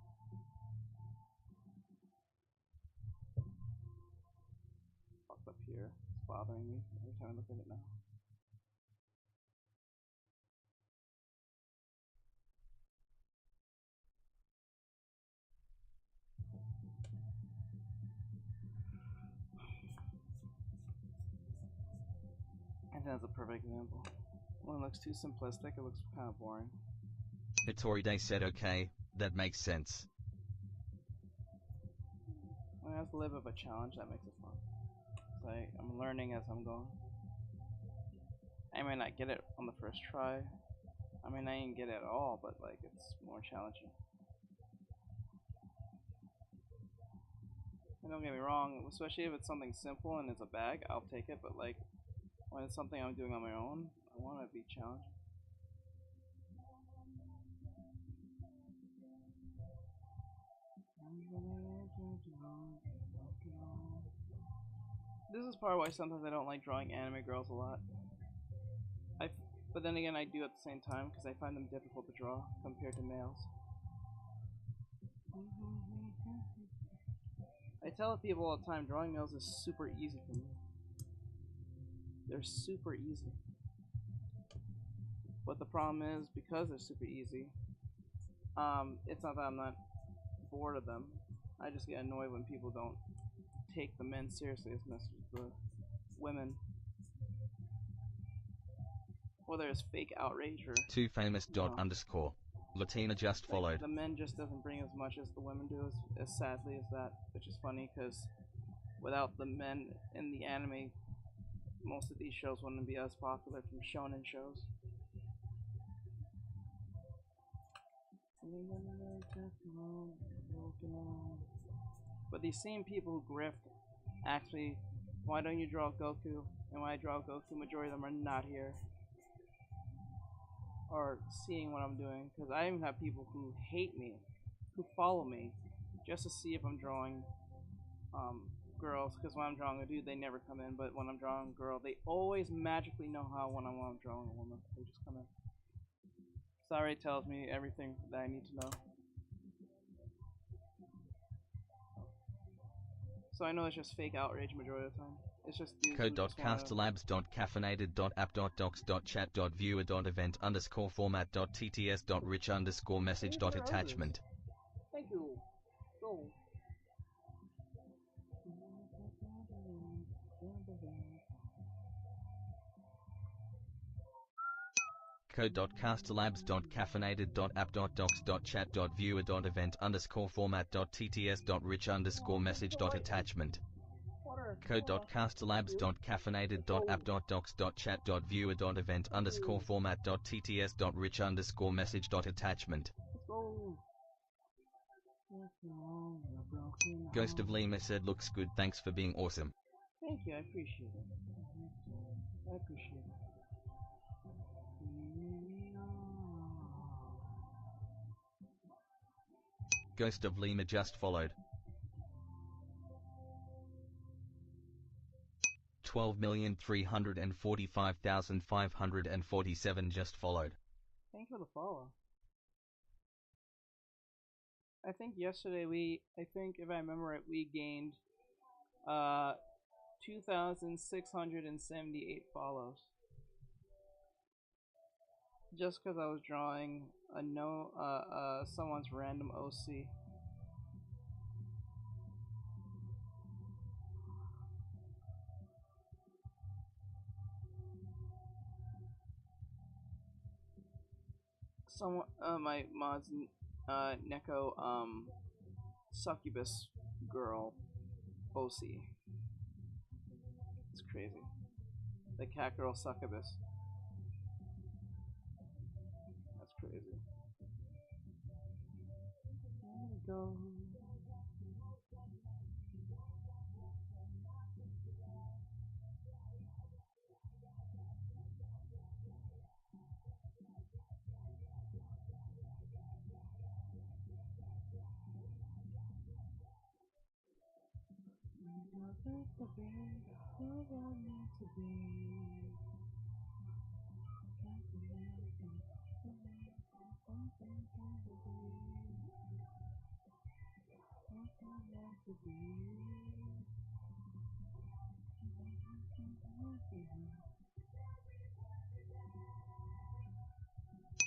Fucked up here. It's bothering me every time I look at it now. I think that's a perfect example. When it looks too simplistic, it looks kind of boring. Hitori Day said okay, that makes sense. When I have to live up a challenge, that makes it fun. It's like, I'm learning as I'm going. I may not get it on the first try. I mean, I didn't get it at all, but like, it's more challenging. And don't get me wrong, especially if it's something simple and it's a bag, I'll take it, but like, when it's something I'm doing on my own, I want to be challenged. This is part of why sometimes I don't like drawing anime girls a lot. But then again, I do at the same time because I find them difficult to draw compared to males. I tell people all the time, drawing males is super easy for me. They're super easy. But the problem is, because they're super easy, it's not that I'm not bored of them. I just get annoyed when people don't take the men seriously as much as the women. Whether it's fake outrage or Too famous dot No. underscore. Latina just like, followed. the men just doesn't bring as much as the women do, as sadly as that, which is funny because without the men in the anime, most of these shows wouldn't be as popular from shonen shows. But these same people who grift ask me, why don't you draw Goku? And when I draw Goku, majority of them are not here or seeing what I'm doing, because I even have people who hate me, who follow me, just to see if I'm drawing girls, because when I'm drawing a dude, they never come in, but when I'm drawing a girl, they always magically know how when I'm drawing a woman. They just come in. Sorry tells me everything that I need to know. So I know it's just fake outrage majority of the time. It's just dudes who just wanna... code.castlabs.caffeinated.app.docs.chat.viewer.event_format.tts.rich_message.attachment. Thank you. Go. code.castlabs.caffeinated.app.docs.chat.viewer.event_format.tts.rich_message.attachment. code.castlabs.caffeinated.app.docs.chat.viewer.event_format.tts.rich_message.attachment. Ghost of Lima said looks good, thanks for being awesome. Thank you, I appreciate it. I appreciate it. Ghost of Lima just followed. 12,345,547 just followed. Thank you for the follow. I think yesterday I think if I remember right, we gained 2,678 follows. Just because I was drawing someone's random OC. Someone, my mod's Neko succubus girl OC. It's crazy. The cat girl succubus. That's crazy. There we go.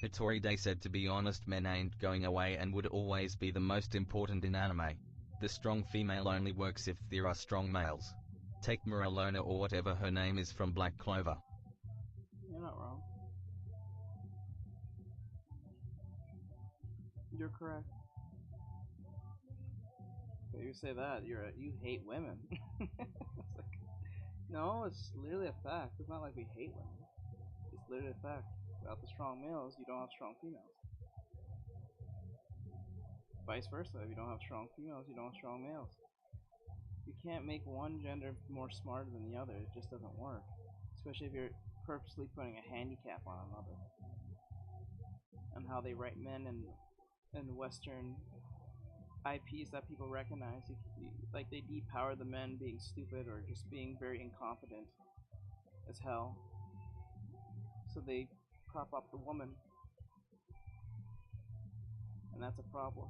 Hitori Day said, to be honest, men ain't going away and would always be the most important in anime. The strong female only works if there are strong males. Take Morellona or whatever her name is from Black Clover. You're not wrong. You're correct. But you say that, you hate women. It's like, no, it's literally a fact. It's not like we hate women. It's literally a fact. Without the strong males, you don't have strong females. Vice versa, if you don't have strong females, you don't have strong males. You can't make one gender more smarter than the other. It just doesn't work. Especially if you're purposely putting a handicap on another. And how they write men in Western IPs that people recognize. Like, they depower the men being stupid or just being very incompetent as hell. So they prop up the woman. And that's a problem.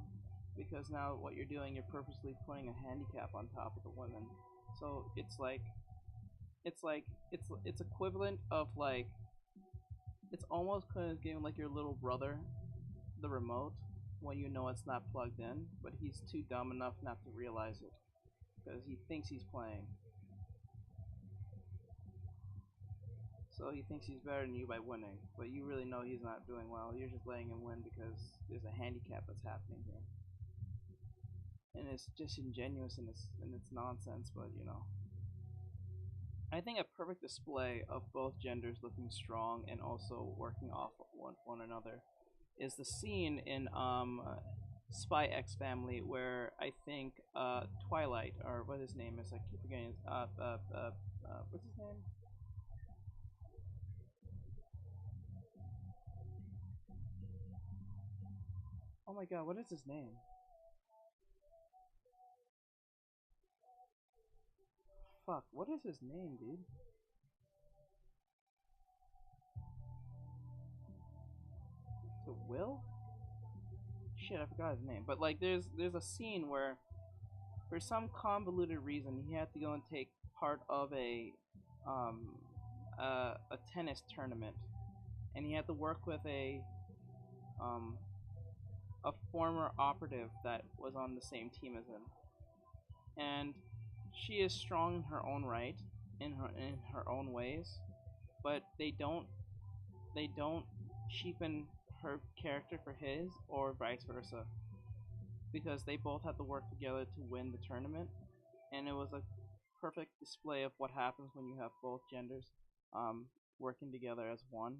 Because now what you're doing, you're purposely putting a handicap on top of the women. So it's like it's like it's equivalent of like it's almost kind of giving like your little brother the remote when you know it's not plugged in, but he's too dumb enough not to realize it because he thinks he's playing. So he thinks he's better than you by winning, but you really know he's not doing well. You're just letting him win because there's a handicap that's happening here. And it's just ingenuous in its nonsense, but you know. I think a perfect display of both genders looking strong and also working off of one another is the scene in Spy X Family where I think Twilight, or what his name is, I keep forgetting, what's his name? Oh my god, what is his name? Fuck, what is his name, dude? Is it Will? Shit, I forgot his name. But like, there's a scene where, for some convoluted reason, he had to go and take part of a tennis tournament, and he had to work with um a former operative that was on the same team as him, and she is strong in her own right, in her own ways, but they don't cheapen her character for his or vice versa, because they both have to work together to win the tournament, and it was a perfect display of what happens when you have both genders working together as one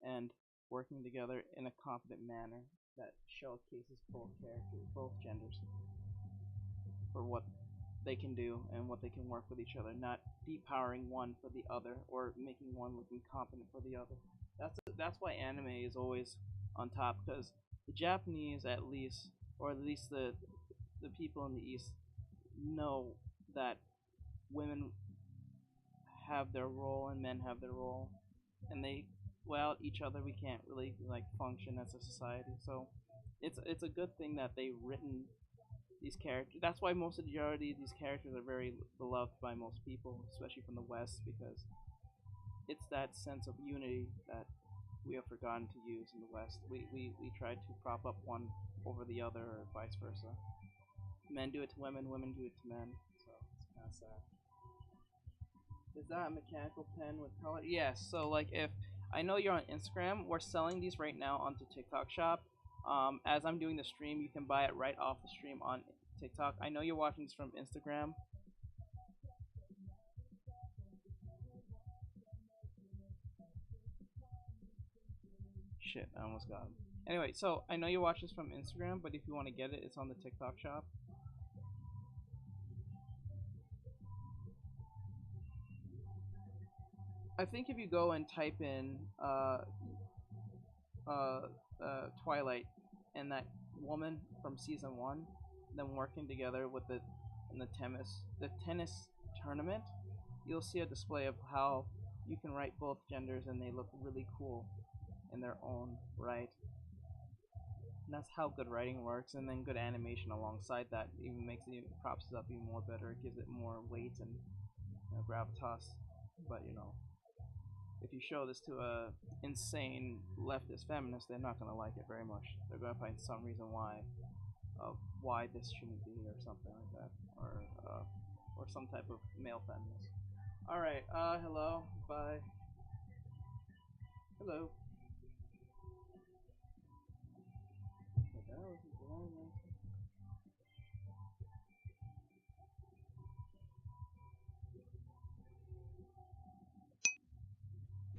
and working together in a competent manner that showcases both characters, both genders, for what they can do and what they can work with each other, not depowering one for the other or making one look incompetent for the other. That's why anime is always on top, because the Japanese, at least, or at least the people in the East, know that women have their role and men have their role, and they, without each other, we can't really like function as a society. So it's a good thing that they've written these characters. That's why most of the majority of these characters are very beloved by most people, especially from the West, because it's that sense of unity that we have forgotten to use in the West. We try to prop up one over the other, or vice versa. Men do it to women, women do it to men. So it's kind of sad. Is that a mechanical pen with color? Yes. So like, if I know you're on Instagram, we're selling these right now onto TikTok Shop. As I'm doing the stream, you can buy it right off the stream on TikTok. I know you're watching this from Instagram. Shit, I almost got him. Anyway, so I know you watch this from Instagram, but if you want to get it, it's on the TikTok Shop. I think if you go and type in Twilight and that woman from season 1, them working together with in the tennis tournament, you'll see a display of how you can write both genders and they look really cool in their own right. And that's how good writing works, and then good animation alongside that even makes it, props it up even more better. It gives it more weight and, you know, gravitas. But you know, if you show this to a insane leftist feminist, they're not gonna like it very much. They're gonna find some reason why this shouldn't be, or something like that, or some type of male feminist. All right. Hello. Bye. Hello.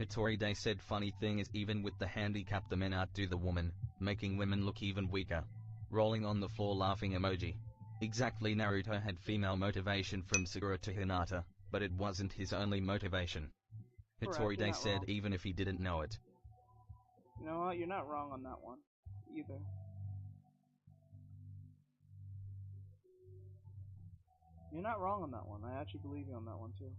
Hitori said funny thing is, even with the handicap, the men outdo the woman, making women look even weaker. Rolling on the floor laughing emoji. Exactly, Naruto had female motivation from Sakura to Hinata, but it wasn't his only motivation. Hitori said wrong. Even if he didn't know it. You know what? You're not wrong on that one, either. You're not wrong on that one. I actually believe you on that one, too.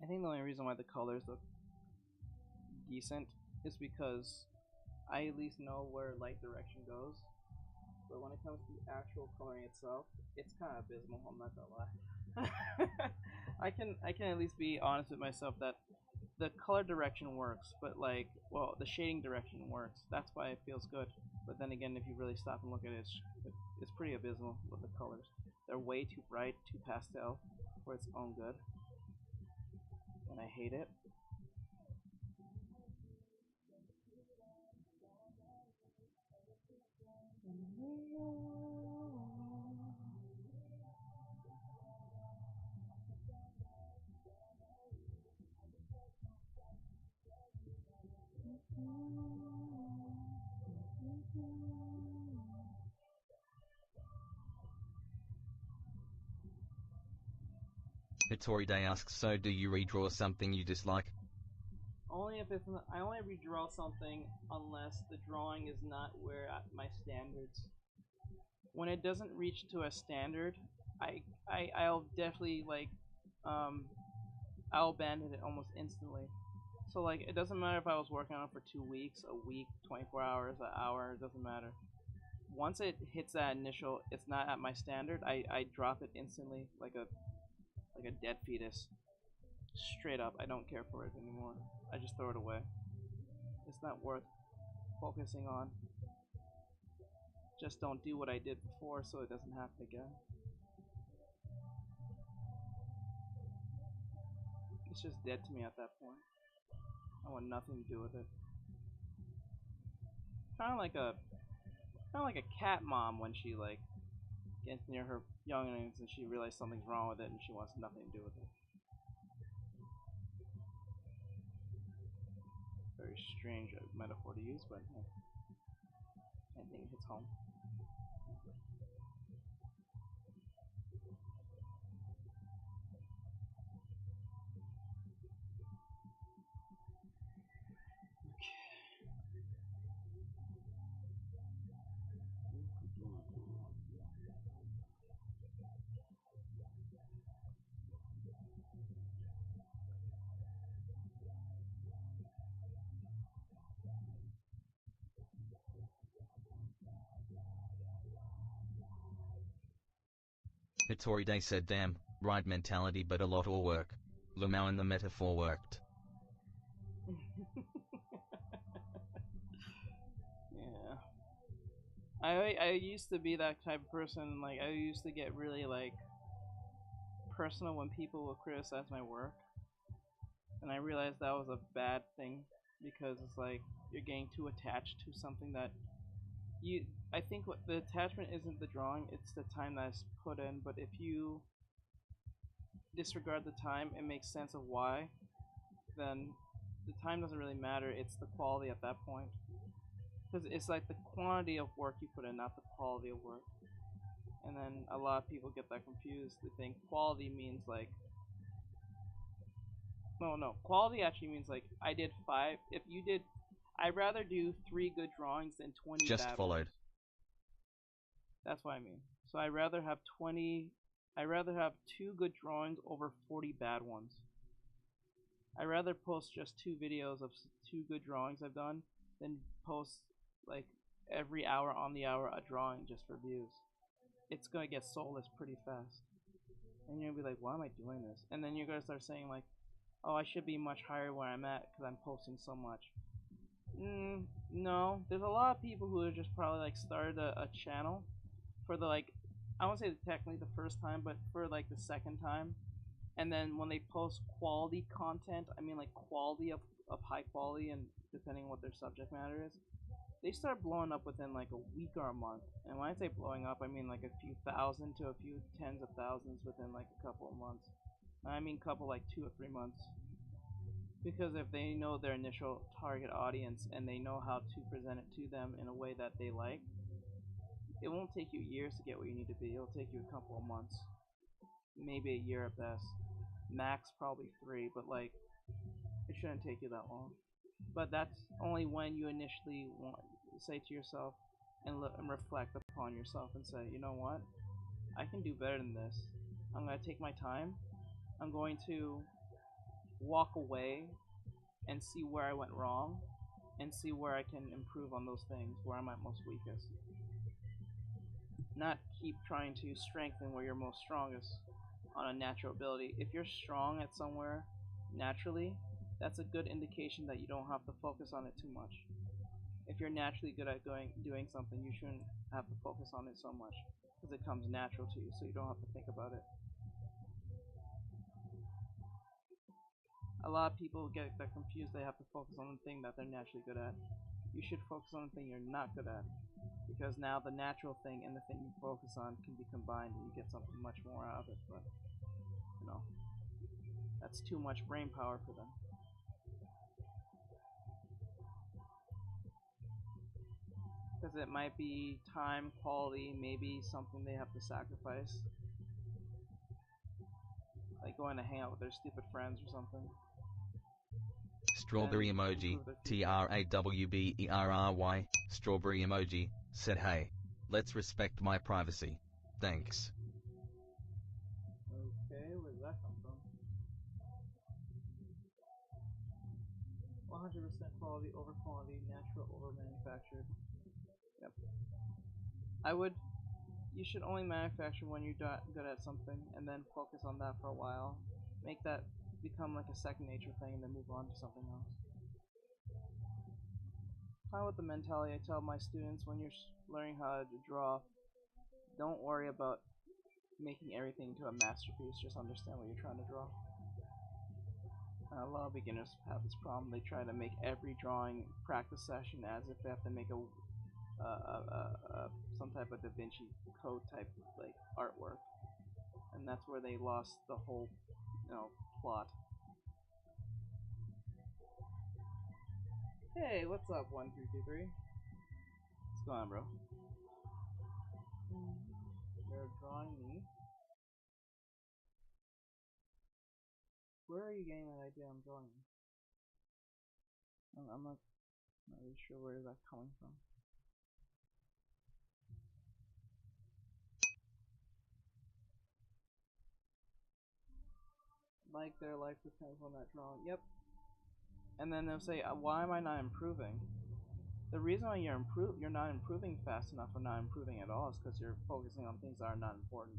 I think the only reason why the colors look decent is because I at least know where light direction goes. But when it comes to the actual coloring itself, it's kind of abysmal. I'm not gonna lie. I can at least be honest with myself that the color direction works, but like, well, the shading direction works. That's why it feels good. But then again, if you really stop and look at it, it's pretty abysmal with the colors. They're way too bright, too pastel for its own good, and I hate it. Hitori Day asks, so do you redraw something you dislike? Only if it's not, I only redraw something unless the drawing is not where at my standards. When it doesn't reach to a standard, I'll definitely like I'll abandon it almost instantly. So like it doesn't matter if I was working on it for 2 weeks, a week, 24 hours, an hour, it doesn't matter. Once it hits that initial, it's not at my standard, I drop it instantly like a dead fetus. Straight up, I don't care for it anymore. I just throw it away. It's not worth focusing on. Just don't do what I did before so it doesn't happen again. It's just dead to me at that point. I want nothing to do with it. Kind of like a cat mom when she like gets near her youngins and she realizes something's wrong with it and she wants nothing to do with it. Very strange metaphor to use, but I think it hits home. Hitori Day said, damn, right mentality but a lot of work. Lumao and the metaphor worked. Yeah. I used to be that type of person. Like I used to get really like personal when people would criticize my work, and I realized that was a bad thing because it's like you're getting too attached to something that you. I think what the attachment isn't the drawing; it's the time that's put in. But if you disregard the time and make sense of why, then the time doesn't really matter. It's the quality at that point. Because it's like the quantity of work you put in, not the quality of work. And then a lot of people get that confused. They think quality means like no, quality actually means like I did 5. If you did, I'd rather do 3 good drawings than 20 Just bad followed. ones. That's what I mean. So I'd rather have 20. I'd rather have 2 good drawings over 40 bad ones. I'd rather post just 2 videos of 2 good drawings I've done than post like every hour on the hour a drawing just for views. It's gonna get soulless pretty fast. And you're gonna be like, why am I doing this? And then you're gonna start saying like, oh, I should be much higher where I'm at because I'm posting so much. No. There's a lot of people who have just probably like started a channel for the like, I won't say technically the first time, but for like the second time. And then when they post quality content, I mean like quality of high quality, and depending on what their subject matter is, they start blowing up within like a week or a month. And when I say blowing up, I mean like a few thousand to a few tens of thousands within like a couple of months. I mean couple like 2 or 3 months. Because if they know their initial target audience and they know how to present it to them in a way that they like, it won't take you years to get where you need to be. It'll take you a couple of months, maybe a year at best, max probably 3, but like it shouldn't take you that long. But that's only when you initially say to yourself and reflect upon yourself and say, you know what, I can do better than this. I'm going to take my time. I'm going to walk away and see where I went wrong and see where I can improve on those things where I'm at most weakest. Not keep trying to strengthen where you're most strongest on a natural ability. If you're strong at somewhere naturally, that's a good indication that you don't have to focus on it too much. If you're naturally good at doing something, you shouldn't have to focus on it so much because it comes natural to you, so you don't have to think about it. A lot of people get that confused. They have to focus on the thing that they're naturally good at. You should focus on the thing you're not good at, because now the natural thing and the thing you focus on can be combined and you get something much more out of it. But you know, that's too much brain power for them. Because it might be time, quality, maybe something they have to sacrifice, like going to hang out with their stupid friends or something. Strawberry emoji, TRAWBERRY, strawberry emoji, said hey. Let's respect my privacy. Thanks. Okay, where did that come from? 100% quality over quantity, natural over manufactured. Yep. You should only manufacture when you're good at something, and then focus on that for a while. Make that become like a second nature thing, and then move on to something else. Kind of with the mentality I tell my students when you're learning how to draw, don't worry about making everything into a masterpiece, just understand what you're trying to draw. A lot of beginners have this problem. They try to make every drawing practice session as if they have to make some type of Da Vinci Code type like artwork, and that's where they lost the whole, plot. Hey, what's up, 1323? What's going on, bro? You're drawing me. Where are you getting that idea I'm drawing? I'm not really sure where that's coming from. Like their life depends on that drawing. Yep. And then they'll say, why am I not improving? The reason why you're not improving fast enough or not improving at all is because you're focusing on things that are not important.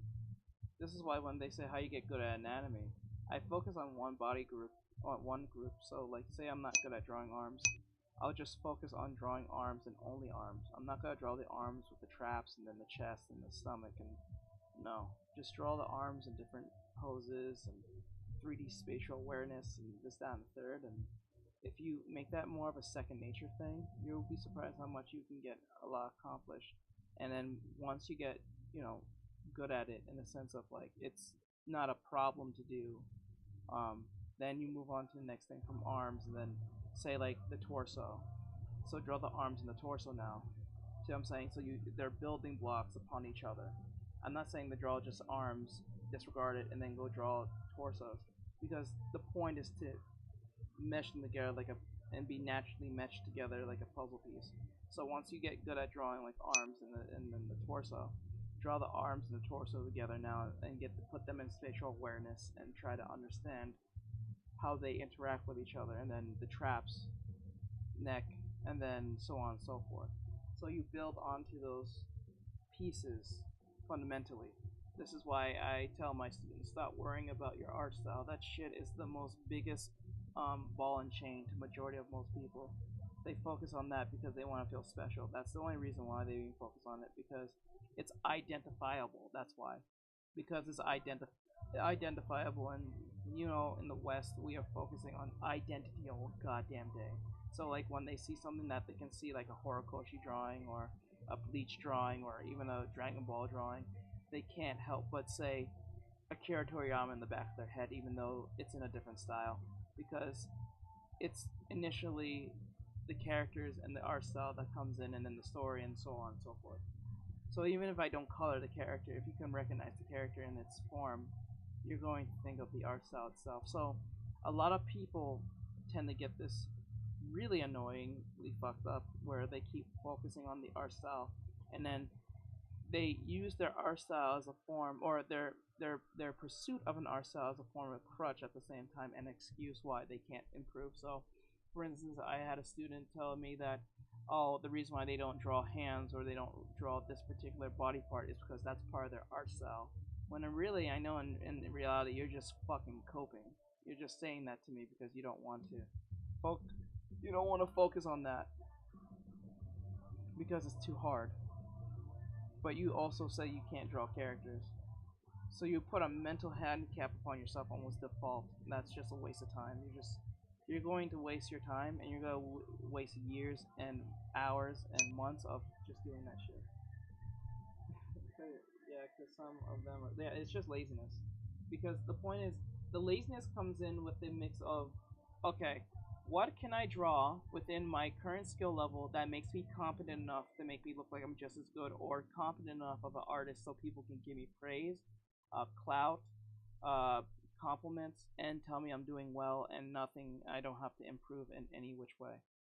This is why when they say how you get good at anatomy, I focus on one body group, or one group. So like, say I'm not good at drawing arms, I'll just focus on drawing arms and only arms. I'm not gonna draw the arms with the traps and then the chest and the stomach, and no, just draw the arms in different poses and 3D spatial awareness and this, that, and the third. And if you make that more of a second nature thing, you'll be surprised how much you can get a lot accomplished. And then once you get, good at it in the sense of like it's not a problem to do, then you move on to the next thing from arms, and then say like the torso. So draw the arms and the torso now. See what I'm saying? So they're building blocks upon each other. I'm not saying to draw just arms, disregard it, and then go draw torsos, because the point is to mesh them together and be naturally meshed together like a puzzle piece. So once you get good at drawing like arms and then the torso, draw the arms and the torso together now and put them in spatial awareness and try to understand how they interact with each other, and then the traps, neck, and then so on and so forth. So you build onto those pieces fundamentally. This is why I tell my students, stop worrying about your art style. That shit is the most biggest ball and chain to majority of most people. they focus on that because they want to feel special. That's the only reason why they even focus on it, because it's identifiable. That's why. Because it's identifiable, and you know, in the West, we are focusing on identity all goddamn day. So like when they see something that they can see, like a Horikoshi drawing or a Bleach drawing or even a Dragon Ball drawing, they can't help but say Akira Toriyama in the back of their head, even though it's in a different style, because it's initially the characters and the art style that comes in, and then the story and so on and so forth. So even if I don't color the character, if you can recognize the character in its form, you're going to think of the art style itself. So a lot of people tend to get this really annoyingly fucked up, where they keep focusing on the art style, and then they use their art style as a form, or their pursuit of an art style as a form of crutch at the same time, and excuse why they can't improve. So, for instance, I had a student tell me that, oh, the reason why they don't draw hands or they don't draw this particular body part is because that's part of their art style. When really, I know in reality, you're just fucking coping. You're just saying that to me because you don't want to focus on that because it's too hard. But you also say you can't draw characters. So you put a mental handicap upon yourself almost default. And that's just a waste of time. You're going to waste your time, and you're going to waste years and hours and months of just doing that shit. Yeah, because some of them are, yeah, it's just laziness. Because the point is, the laziness comes in with the mix of, okay, what can I draw within my current skill level that makes me competent enough to make me look like I'm just as good, or competent enough of an artist so people can give me praise, clout, compliments, and tell me I'm doing well and nothing, I don't have to improve in any which way.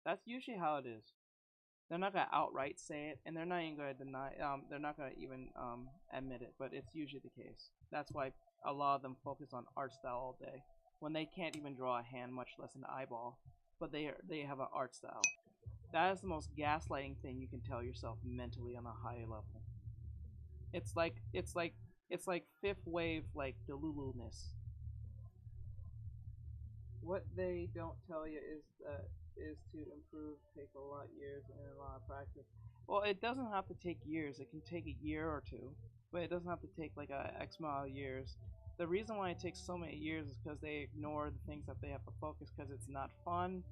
That's usually how it is. They're not gonna outright say it, and they're not even gonna deny. They're not gonna even admit it, but it's usually the case. That's why a lot of them focus on art style all day, when they can't even draw a hand, much less an eyeball. But they have an art style. That is the most gaslighting thing you can tell yourself mentally on a higher level. It's like fifth wave, like Delulu-ness. What they don't tell you is to improve take a lot of years and a lot of practice. Well, it doesn't have to take years. It can take a year or two, but it doesn't have to take like a X amount of years. The reason why it takes so many years is because they ignore the things that they have to focus, because it's not fun.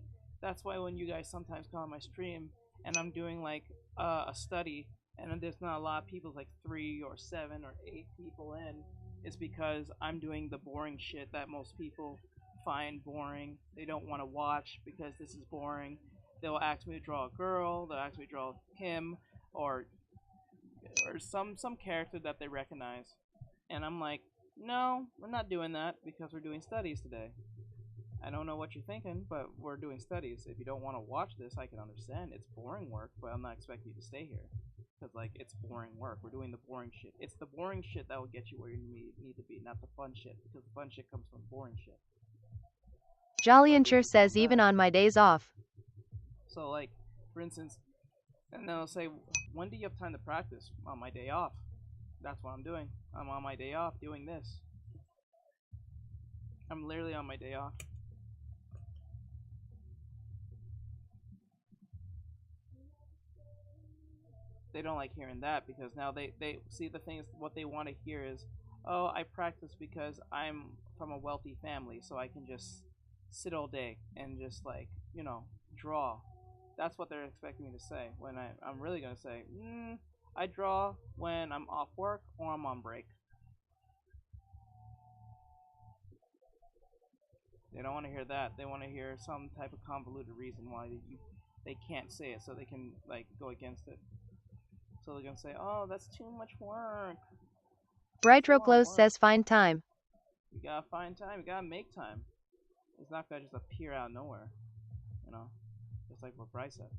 That's why when you guys sometimes come on my stream and I'm doing like a study, and there's not a lot of people, like 3 or 7 or 8 people in, is because I'm doing the boring shit that most people find boring. They don't want to watch because this is boring. They'll ask me to draw a girl, they'll ask me to draw him, or some character that they recognize. And I'm like, no, we're not doing that because we're doing studies today. I don't know what you're thinking, but we're doing studies. If you don't want to watch this, I can understand. It's boring work, but I'm not expecting you to stay here. Because, like, it's boring work. We're doing the boring shit. It's the boring shit that will get you where you need to be, not the fun shit. Because the fun shit comes from boring shit. Jolliancher says even on my days off. So, like, for instance, and then I'll say, when do you have time to practice? On my day off. That's what I'm doing. I'm on my day off doing this. I'm literally on my day off. They don't like hearing that, because now they see, the thing is, what they want to hear is, oh, I practice because I'm from a wealthy family, so I can just sit all day and just, like, you know, draw. That's what they're expecting me to say, when I'm really going to say, I draw when I'm off work or I'm on break. They don't want to hear that. They want to hear some type of convoluted reason why they can't say it, so they can, like, go against it. So they're gonna say, oh, that's too much work. Brightro Close says find time. You gotta find time, you gotta make time. It's not gonna just appear out of nowhere. You know? Just like what Bryce said.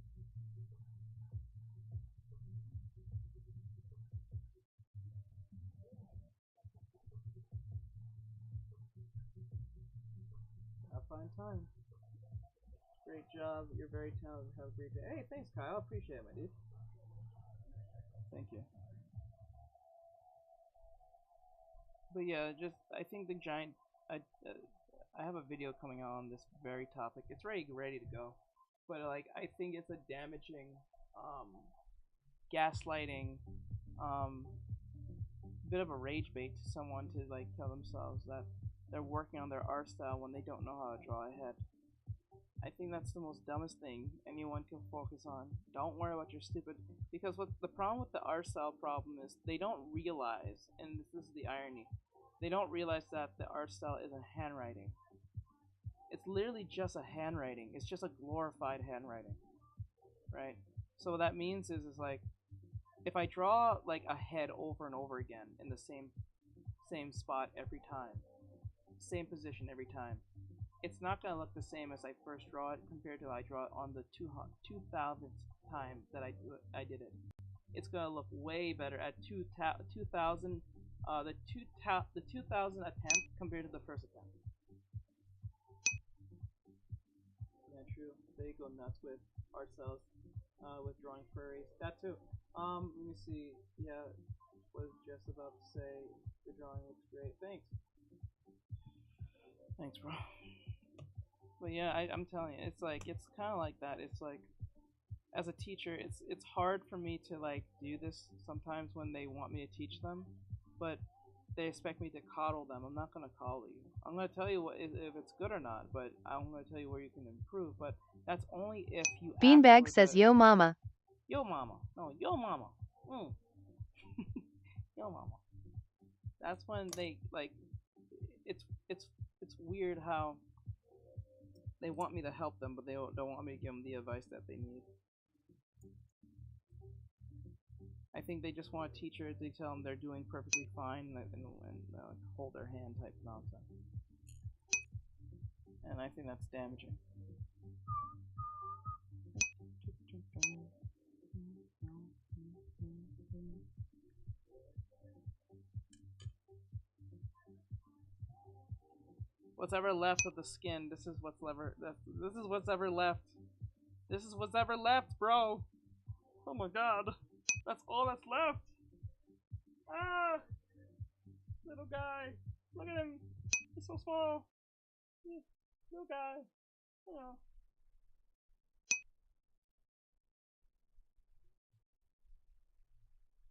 Gotta find time. Great job, you're very talented, have a great day. Hey, thanks Kyle, I appreciate it, my dude. Thank you. But yeah, just, I think the giant, I have a video coming out on this very topic. It's ready to go. but like I think it's a damaging, gaslighting, bit of a rage bait to someone to like tell themselves that they're working on their art style when they don't know how to draw ahead. I think that's the most dumbest thing anyone can focus on. Don't worry about your stupid, because what the problem with the art style problem is they don't realize, and this is the irony, they don't realize that the art style isn't handwriting. It's literally just a handwriting. It's just a glorified handwriting, right? So what that means is like if I draw like a head over and over again in the same spot every time, same position every time, it's not gonna look the same as I first draw it compared to I draw it on the 2000th time that I did it. It's gonna look way better at 2000 the 2000 attempt compared to the first attempt. Yeah, true. They go nuts with art styles, with drawing furries. That too. Let me see. Yeah, was just about to say the drawing looks great. Thanks. Thanks, bro. But yeah, I'm telling you, it's like it's kind of like that. It's like as a teacher, it's hard for me to like do this sometimes when they want me to teach them, but they expect me to coddle them. I'm not gonna coddle you. I'm gonna tell you if it's good or not, but I'm gonna tell you where you can improve. But that's only if you. Beanbag says, "Yo, mama." Yo, mama. No, yo, mama. Yo, mama. That's when they like. It's weird how they want me to help them, but they don't want me to give them the advice that they need. I think they just want a teacher to tell them they're doing perfectly fine and hold their hand type nonsense. And I think that's damaging. What's ever left of the skin? This is what's ever left. This is what's ever left. This is what's ever left, bro. Oh my god. That's all that's left. Ah, little guy. Look at him. He's so small. Little guy. Oh.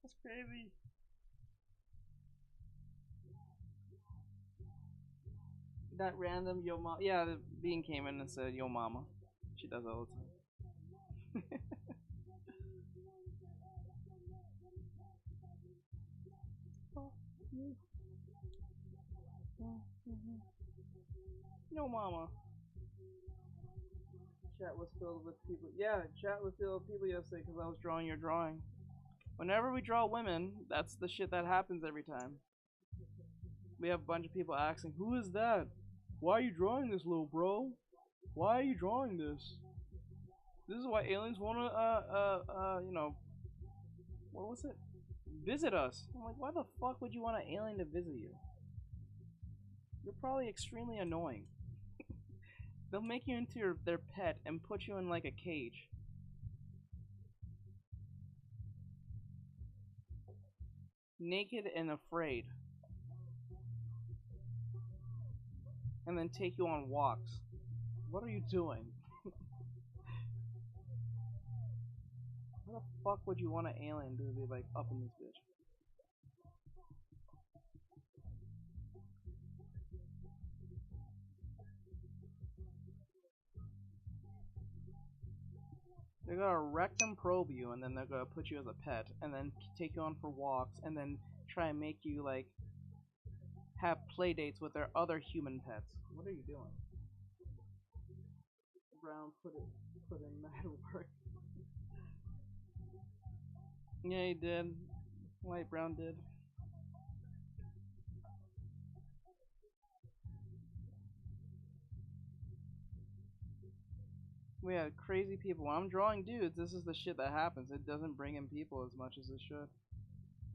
That's crazy. That random yo mama. Yeah, the bean came in and said yo mama. She does all the time. Yo mama. Chat was filled with people. Yeah, chat was filled with people yesterday because I was drawing your drawing. Whenever we draw women, that's the shit that happens every time. We have a bunch of people asking, who is that? Why are you drawing this, little bro? Why are you drawing this? This is why aliens wanna, you know, what was it? Visit us. I'm like, why the fuck would you want an alien to visit you? You're probably extremely annoying. They'll make you into their pet and put you in like a cage. Naked and afraid. And then take you on walks. What are you doing? How the fuck would you want an alien to be like up in this bitch? They're gonna rectum probe you, and then they're gonna put you as a pet, and then take you on for walks, and then try and make you like have play dates with their other human pets. What are you doing? Brown put in mad work. Yeah, he did. Light Brown did. We had crazy people. When I'm drawing dudes, this is the shit that happens. It doesn't bring in people as much as it should.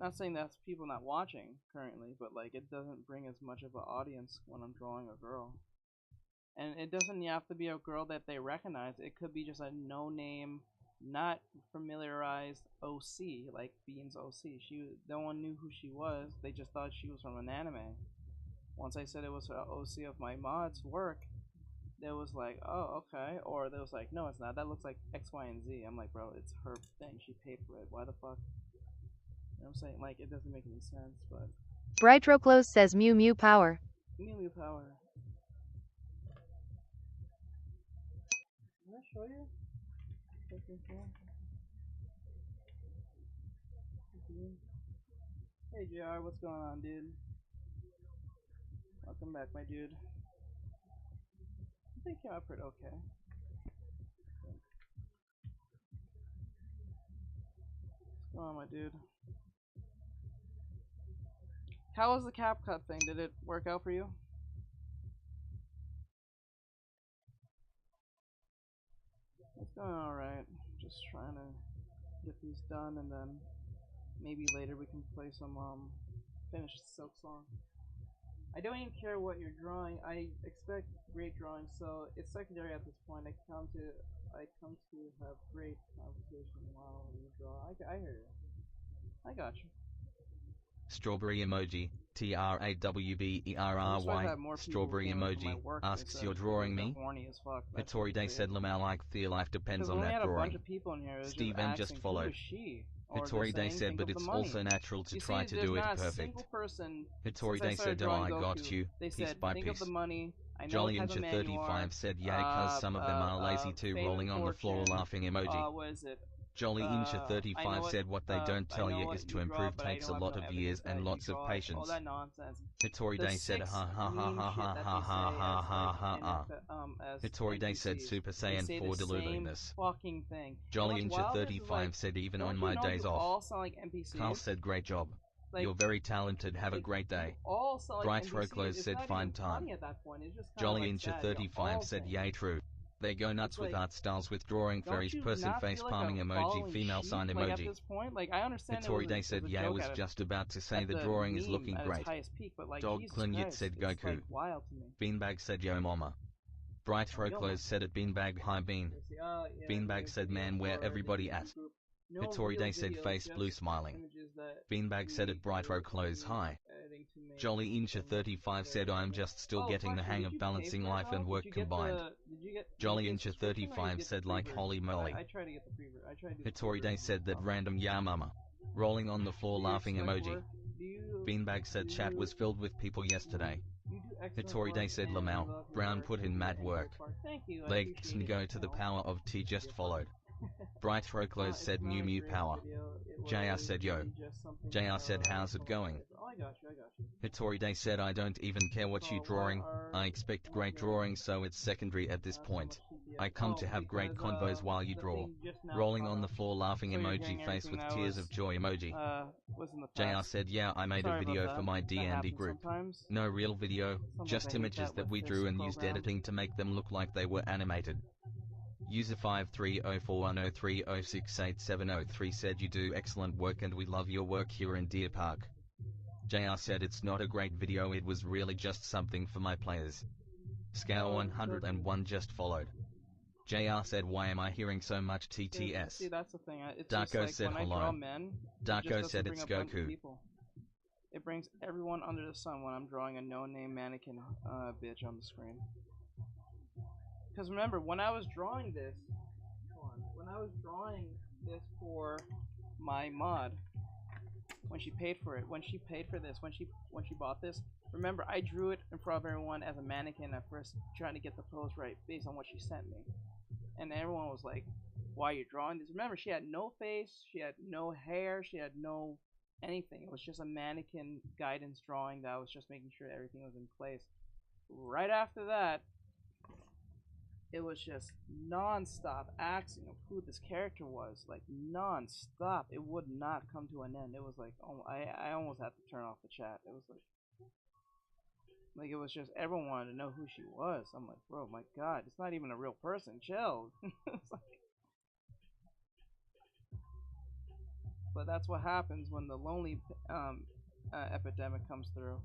Not saying that's people not watching currently, but like it doesn't bring as much of an audience when I'm drawing a girl. And it doesn't have to be a girl that they recognize. It could be just a no-name, not familiarized OC, like Bean's OC. No one knew who she was. They just thought she was from an anime. Once I said it was an OC of my mod's work, there was like, oh, okay, or there was like, no, it's not. That looks like X, Y, and Z. I'm like, bro, it's her thing. She paid for it. Why the fuck? You know what I'm saying? Like, it doesn't make any sense, but. Brightroclose says Mew Mew Power. Mew Mew Power. Can I show you? Hey JR, what's going on, dude? Welcome back, my dude. I think it came out pretty okay. What's going on, my dude? How was the CapCut thing? Did it work out for you? It's going alright. Just trying to get these done, and then maybe later we can play some finished Silk Song. I don't even care what you're drawing. I expect great drawing, so it's secondary at this point. I come to have great conversation while you draw. I hear you. I got you. Strawberry emoji. TRAWBERRY. Strawberry emoji. Asks you're drawing me. Hitori Day said Lamau like Thea life depends on that drawing. Steve M just followed. Hitori Day said but it's also natural to try to do it perfect. Hitori Day said oh I got you, piece by piece. Jolly Incha 35 said yay cuz some of them are lazy too, rolling on the floor laughing emoji. Jolly Incha 35 said what they don't tell you is to improve takes a lot of years and lots of patience. Hitori Day said ha ha ha ha ha ha ha ha ha ha ha. Hitori Day said Super Saiyan 4 deludingness. Jolly Incha 35 said even on my days off. Carl said great job. You're very talented, have a great day. Bright Roclos said fine time. Jolly Incha 35 said yay true. They go nuts with art styles with drawing fairies, person face palming emoji, female sign emoji. Hitori Day said yeah, I was just about to say the drawing is looking great. Dog Clinyit said Goku. Beanbag said yo mama. Bright Roclos said it Beanbag hi bean. Beanbag said man where everybody at. Hitori Day said face blue smiling. Beanbag said it Bright Roclos hi. Jolly Incha 35 said I'm just still getting the hang of balancing life and work combined. Jolly Incha 35 said like holy moly. Hitori Day said that random yeah mama. Rolling on the floor laughing emoji. Beanbag said chat was filled with people yesterday. Hitori Day said Lamau, Brown put in mad work. Legs and go to the power of T just followed. Bright Roclos said Mew Mew Power. JR said yo. JR said how's it going? Hitori Day said I don't even care what you drawing, I expect great drawing so it's secondary at this point. I come to have great convos while you draw. Rolling on the floor laughing emoji face with tears of joy emoji. JR said yeah I made a video for my D&D group. No real video, just images that we drew and used editing to make them look like they were animated. User 5304103068703 said you do excellent work and we love your work here in Deer Park. JR said it's not a great video, it was really just something for my players. Scale 101 just followed. JR said why am I hearing so much TTS? See, that's the thing. Darko said hello. Darko said it's Goku. It brings everyone under the sun when I'm drawing a no-name mannequin bitch on the screen. Because remember, when I was drawing this, for my mod, when she paid for it, when she bought this, remember I drew it in front of everyone as a mannequin at first, trying to get the pose right based on what she sent me, and everyone was like, "Why are you drawing this?" Remember, she had no face, she had no hair, she had no anything. It was just a mannequin guidance drawing that was just making sure everything was in place. Right after that, it was just non-stop axing of who this character was, like non-stop. It would not come to an end. It was like, oh, I almost had to turn off the chat. It was like it was just everyone wanted to know who she was. I'm like, bro, my God, it's not even a real person. Chill. It's like, but that's what happens when the lonely epidemic comes through.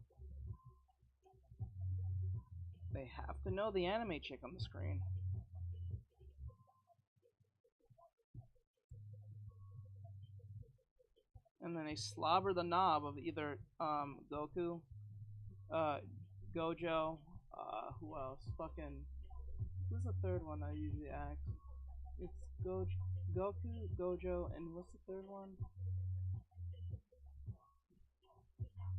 They have to know the anime chick on the screen. And then they slobber the knob of either Goku, Gojo, who else? Fucking Who's the third one I usually ask? It's Goku, Gojo, and what's the third one?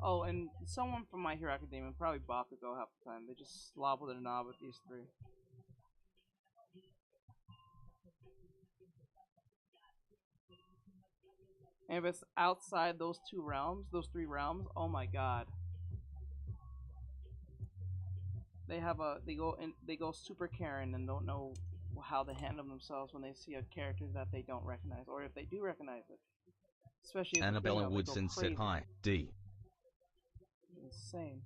Oh, and someone from My Hero Academia, probably Bakugo half the time. They just slobber their knob with these three. And if it's outside those two realms, those three realms, oh my god. They go super Karen and don't know how to handle themselves when they see a character that they don't recognize, or if they do recognize it. Especially Annabella Woodson said hi, D. Insane.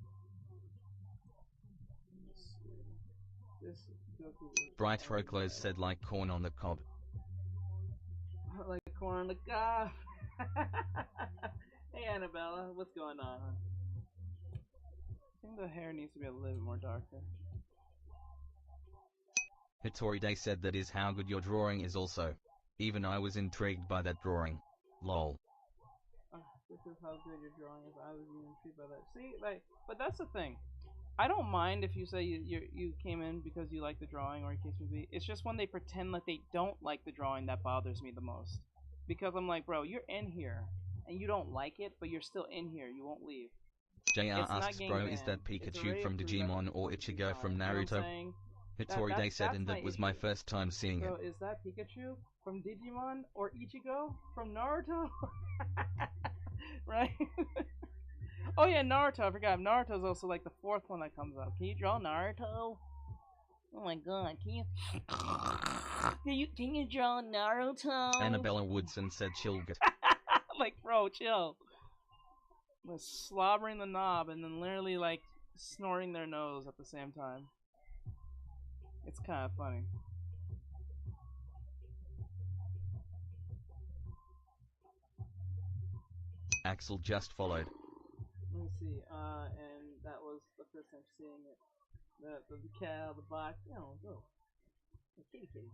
This Goku. Bright Roclos said like corn on the cob. Like corn on the cob. Hey Annabella, what's going on? I think the hair needs to be a little bit more darker. Hitori Day said that is how good your drawing is also. Even I was intrigued by that drawing. Lol. This is how good your drawing is. I was even intrigued by that. See, like, but that's the thing. I don't mind if you say you came in because you like the drawing or case may be. It's just when they pretend like they don't like the drawing that bothers me the most. Because I'm like, bro, you're in here and you don't like it, but you're still in here. You won't leave. JR asks, bro, is that Pikachu from Digimon or Ichigo from Naruto? Hitori Day said, and that was my first time seeing it. So is that Pikachu from Digimon or Ichigo from Naruto? Right? Oh yeah, Naruto. I forgot. Naruto's also like the fourth one that comes up. Can you draw Naruto? Oh my god, can you draw Naruto? Annabella Woodson said chill. Like, bro, chill. Like slobbering the knob and then literally like snorting their nose at the same time. It's kind of funny. Axel just followed. Let me see. And that was the first time seeing it. The cow, the box. No, go. The kitty kitty.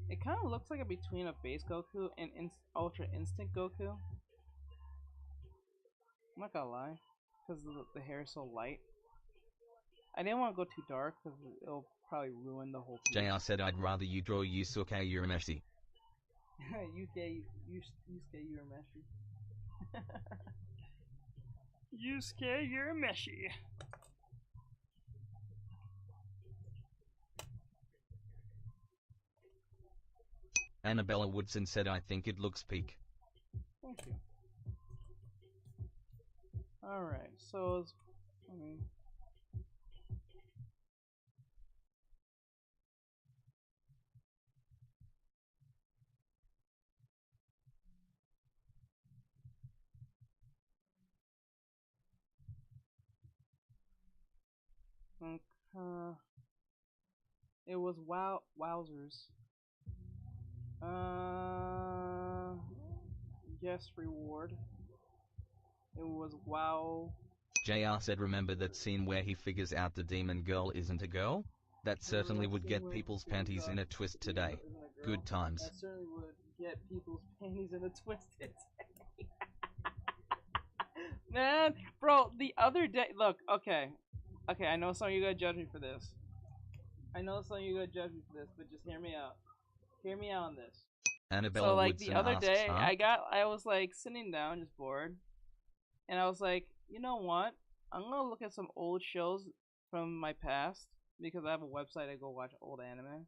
It kind of looks like a between a base Goku and Ultra Instinct Goku. I'm not gonna lie, because the hair is so light. I didn't want to go too dark because it'll probably ruin the whole piece. JR said, I'd rather you draw Yusuke Urameshi. Yusuke Urameshi. Yusuke Urameshi. Annabella Woodson said, I think it looks peak. Thank you. Alright, so it was wowzers. Yes, reward. It was wow. JR said, remember that scene where he figures out the demon girl isn't a girl? That certainly would get people's panties in a twist today. Good times. That certainly would get people's panties in a twist today. Man, bro, the other day, look, okay, I know some of you gonna judge me for this. But just hear me out. Hear me out on this. Annabella so, like, Woodson the other asks, day, huh? I was, like, sitting down, just bored. And I was like, you know what? I'm gonna look at some old shows from my past. Because I have a website I go watch old anime.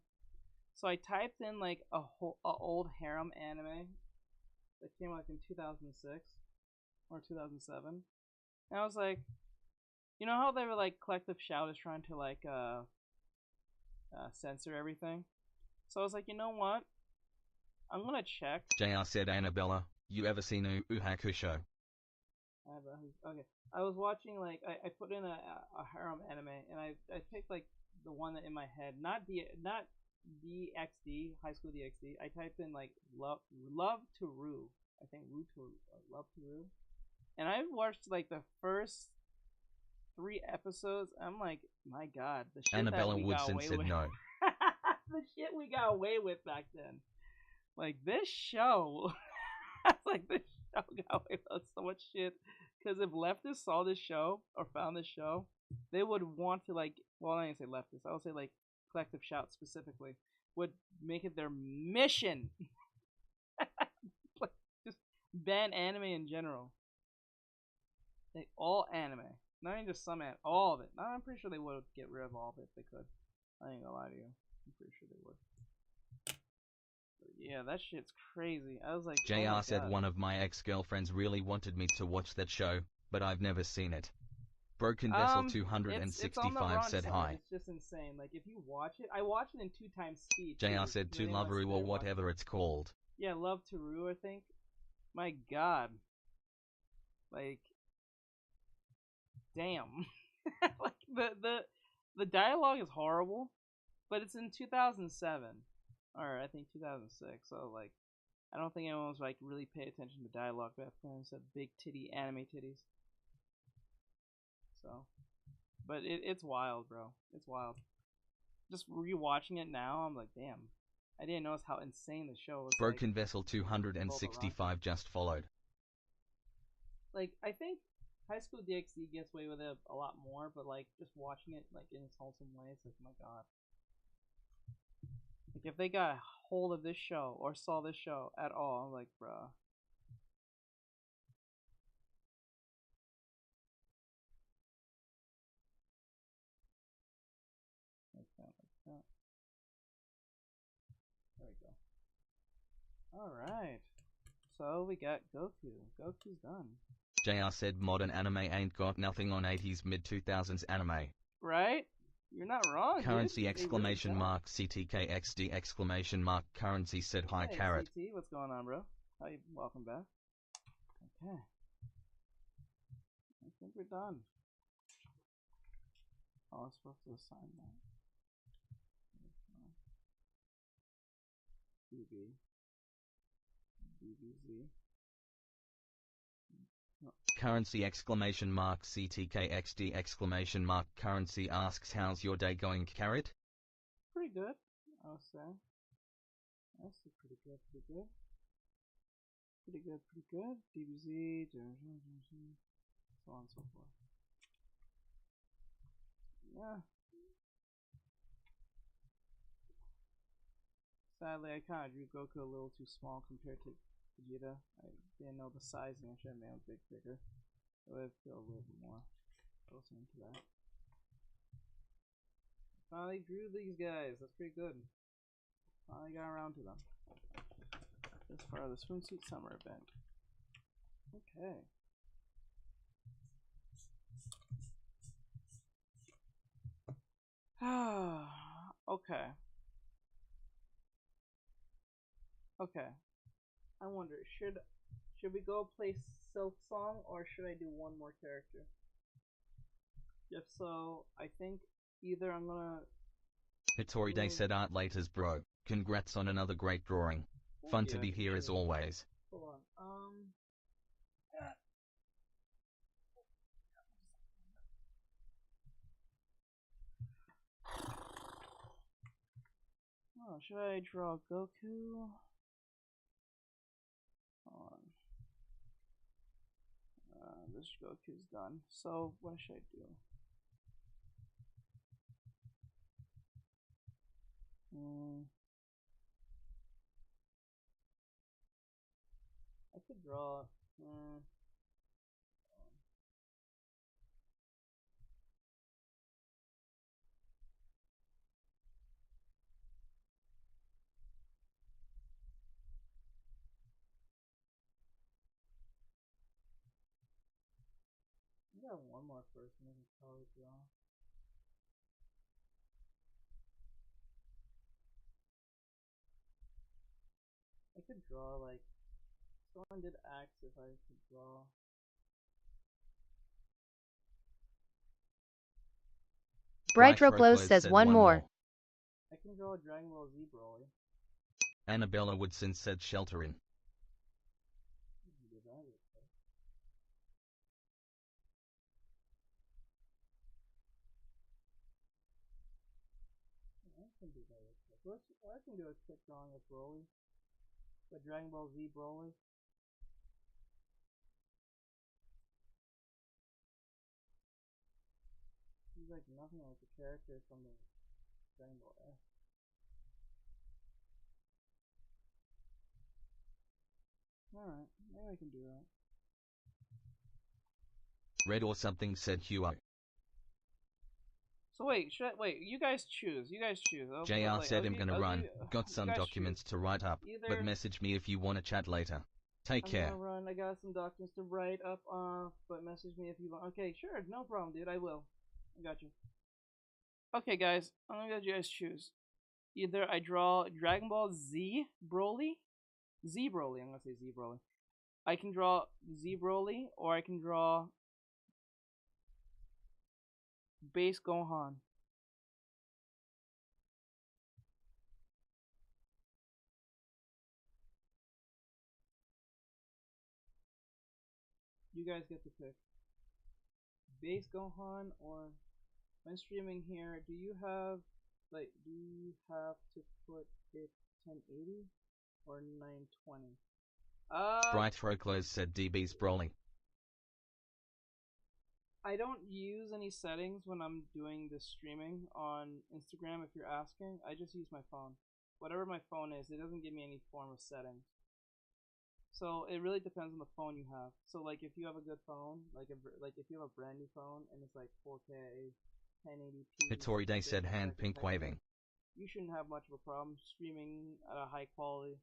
So I typed in, like, a old harem anime. That came out, like, in 2006. Or 2007. And I was like, you know how they were, like, Collective Shout is trying to, like, censor everything? So I was like, you know what? I'm gonna check. JR said, Annabella, you ever seen Yu Hakusho? Okay. I was watching, like, I put in a harem anime, and I picked, like, the one that in my head, not DXD, High School DXD. I typed in, like, Love to Rue. I think Love to Rue. And I watched, like, the first 3 episodes. I'm like, my god, the shit Annabella that we Woodson got away said with. no. The shit we got away with back then. Like this show, like this show got away with so much shit. Because if leftists saw this show or found this show, they would want to like. Well, I didn't say leftists. I would say like Collective Shout specifically would make it their mission. Like, just ban anime in general. Like all anime, not even just some anime, all of it. No, I'm pretty sure they would get rid of all of it if they could. I ain't gonna lie to you. I'm pretty sure they would. But yeah, that shit's crazy. I was like, JR oh said one of my ex-girlfriends really wanted me to watch that show, but I've never seen it. Broken Vessel 265 said hi. It's just insane. Like if you watch it, I watched it in 2 times speed. JR said to Loveru or whatever it's called. Yeah, Love to Rue, I think. My God. Like, damn. Like the dialogue is horrible, but it's in 2007, or I think 2006. So like, I don't think anyone was like really pay attention to dialogue back then. It said big titty anime titties. So, but it's wild, bro. It's wild. Just rewatching it now, I'm like, damn. I didn't notice how insane the show was. Broken Vessel 265 just followed. Like, I think High School DxD gets away with it a lot more, but like just watching it like in its wholesome way, it's like, oh my God. Like if they got a hold of this show or saw this show at all, I'm like, bruh. Like that, like that. There we go. Alright. So we got Goku. Goku's done. JR said modern anime ain't got nothing on 80s mid-2000s anime. Right? You're not wrong. Currency dude. exclamation Really mark CTKXD exclamation mark currency said hi hey, carrot. CT, what's going on, bro? How you? Welcome back. Okay. I think we're done. Oh, I was supposed to assign that. BB. BBZ. Currency exclamation mark CTKXD exclamation mark currency asks how's your day going carrot? Pretty good, I would say. That's pretty good, pretty good. Pretty good, pretty good. DBZ, so on and so forth. Yeah. Sadly, I kind of drew Goku a little too small compared to Vegeta. I didn't know the sizing. I should have made him bigger. I would feel a little bit more closer into that. Finally drew these guys. That's pretty good. Finally got around to them. As far as the swimsuit summer event. Okay. Okay. Okay. I wonder, should we go play Silk Song or should I do one more character? If so, I think either I'm gonna. Hitori Day said art laters bro. Congrats on another great drawing. Fun to be here as always. Hold on. Oh, should I draw Goku? Hold on. This Goku's done. So what should I do? I could draw. I got one more person I can probably draw. I could draw like someone did ask if I could draw. Bright Roclos says one more. I can draw a Dragon Ball Z Broly. Annabella Woodson said sheltering. I can do that real quick. I can do a quick drawing of Broly. The Dragon Ball Z Broly. He's like nothing like the character from the Dragon Ball S. Alright, maybe I can do that. Red or something, said Hugo. So wait, you guys choose. You guys choose. JR said I'm gonna run. Got some documents to write up, but message me if you wanna chat later. Take care. I'm gonna run. I got some documents to write up, but message me if you want. Okay, sure, no problem, dude. I will. I got you. Okay, guys, I'm gonna let you guys choose. Either I draw Dragon Ball Z Broly, I'm gonna say Z Broly. I can draw Z Broly, or I can draw Base Gohan. You guys get to pick. Base Gohan, or when streaming here, do you have to put it 1080 or 920? Bright Froclos said DB's Broly. I don't use any settings when I'm doing the streaming on Instagram, if you're asking. I just use my phone. Whatever my phone is, it doesn't give me any form of settings. So it really depends on the phone you have. So like if you have a good phone, like if you have a brand new phone and it's like 4K, 1080p. Hitori Day said hand pink waving. You shouldn't have much of a problem streaming at a high quality.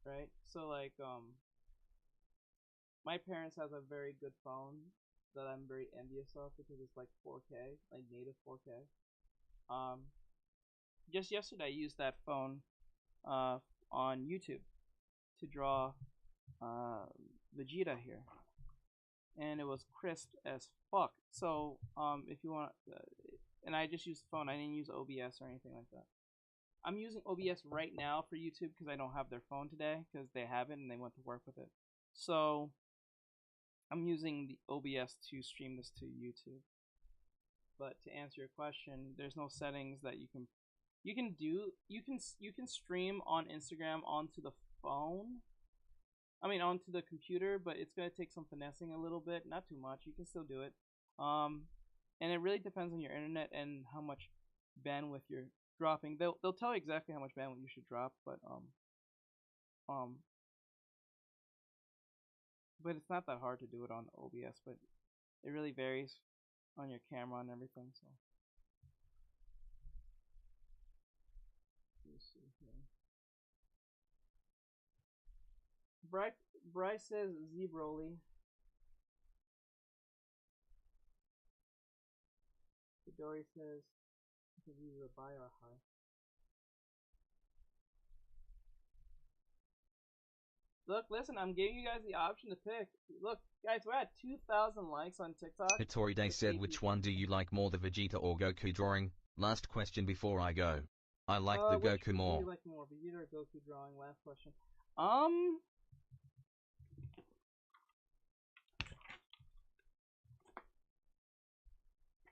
Right? So like my parents have a very good phone that I'm very envious of because it's like 4K, like native 4K. Just yesterday I used that phone on YouTube to draw Vegeta here, and it was crisp as fuck. So if you want, and I just used the phone. I didn't use OBS or anything like that. I'm using OBS right now for YouTube because I don't have their phone today because they have it and they went to work with it. So I'm using the OBS to stream this to YouTube. But to answer your question, there's no settings that you can do. You can stream on Instagram onto the phone. I mean onto the computer, but it's gonna take some finessing a little bit. Not too much. You can still do it. And it really depends on your internet and how much bandwidth you're dropping. They'll tell you exactly how much bandwidth you should drop, but it's not that hard to do it on OBS, but it really varies on your camera and everything. So let's see here. Bryce says Z Broly. Dory says because he's a buy or high. Look, listen, I'm giving you guys the option to pick. Look, guys, we're at 2,000 likes on TikTok. Hitori Day said, which one do you like more, the Vegeta or Goku drawing? Last question before I go. I like the Goku more. Do you like more, Vegeta or Goku drawing? Last question.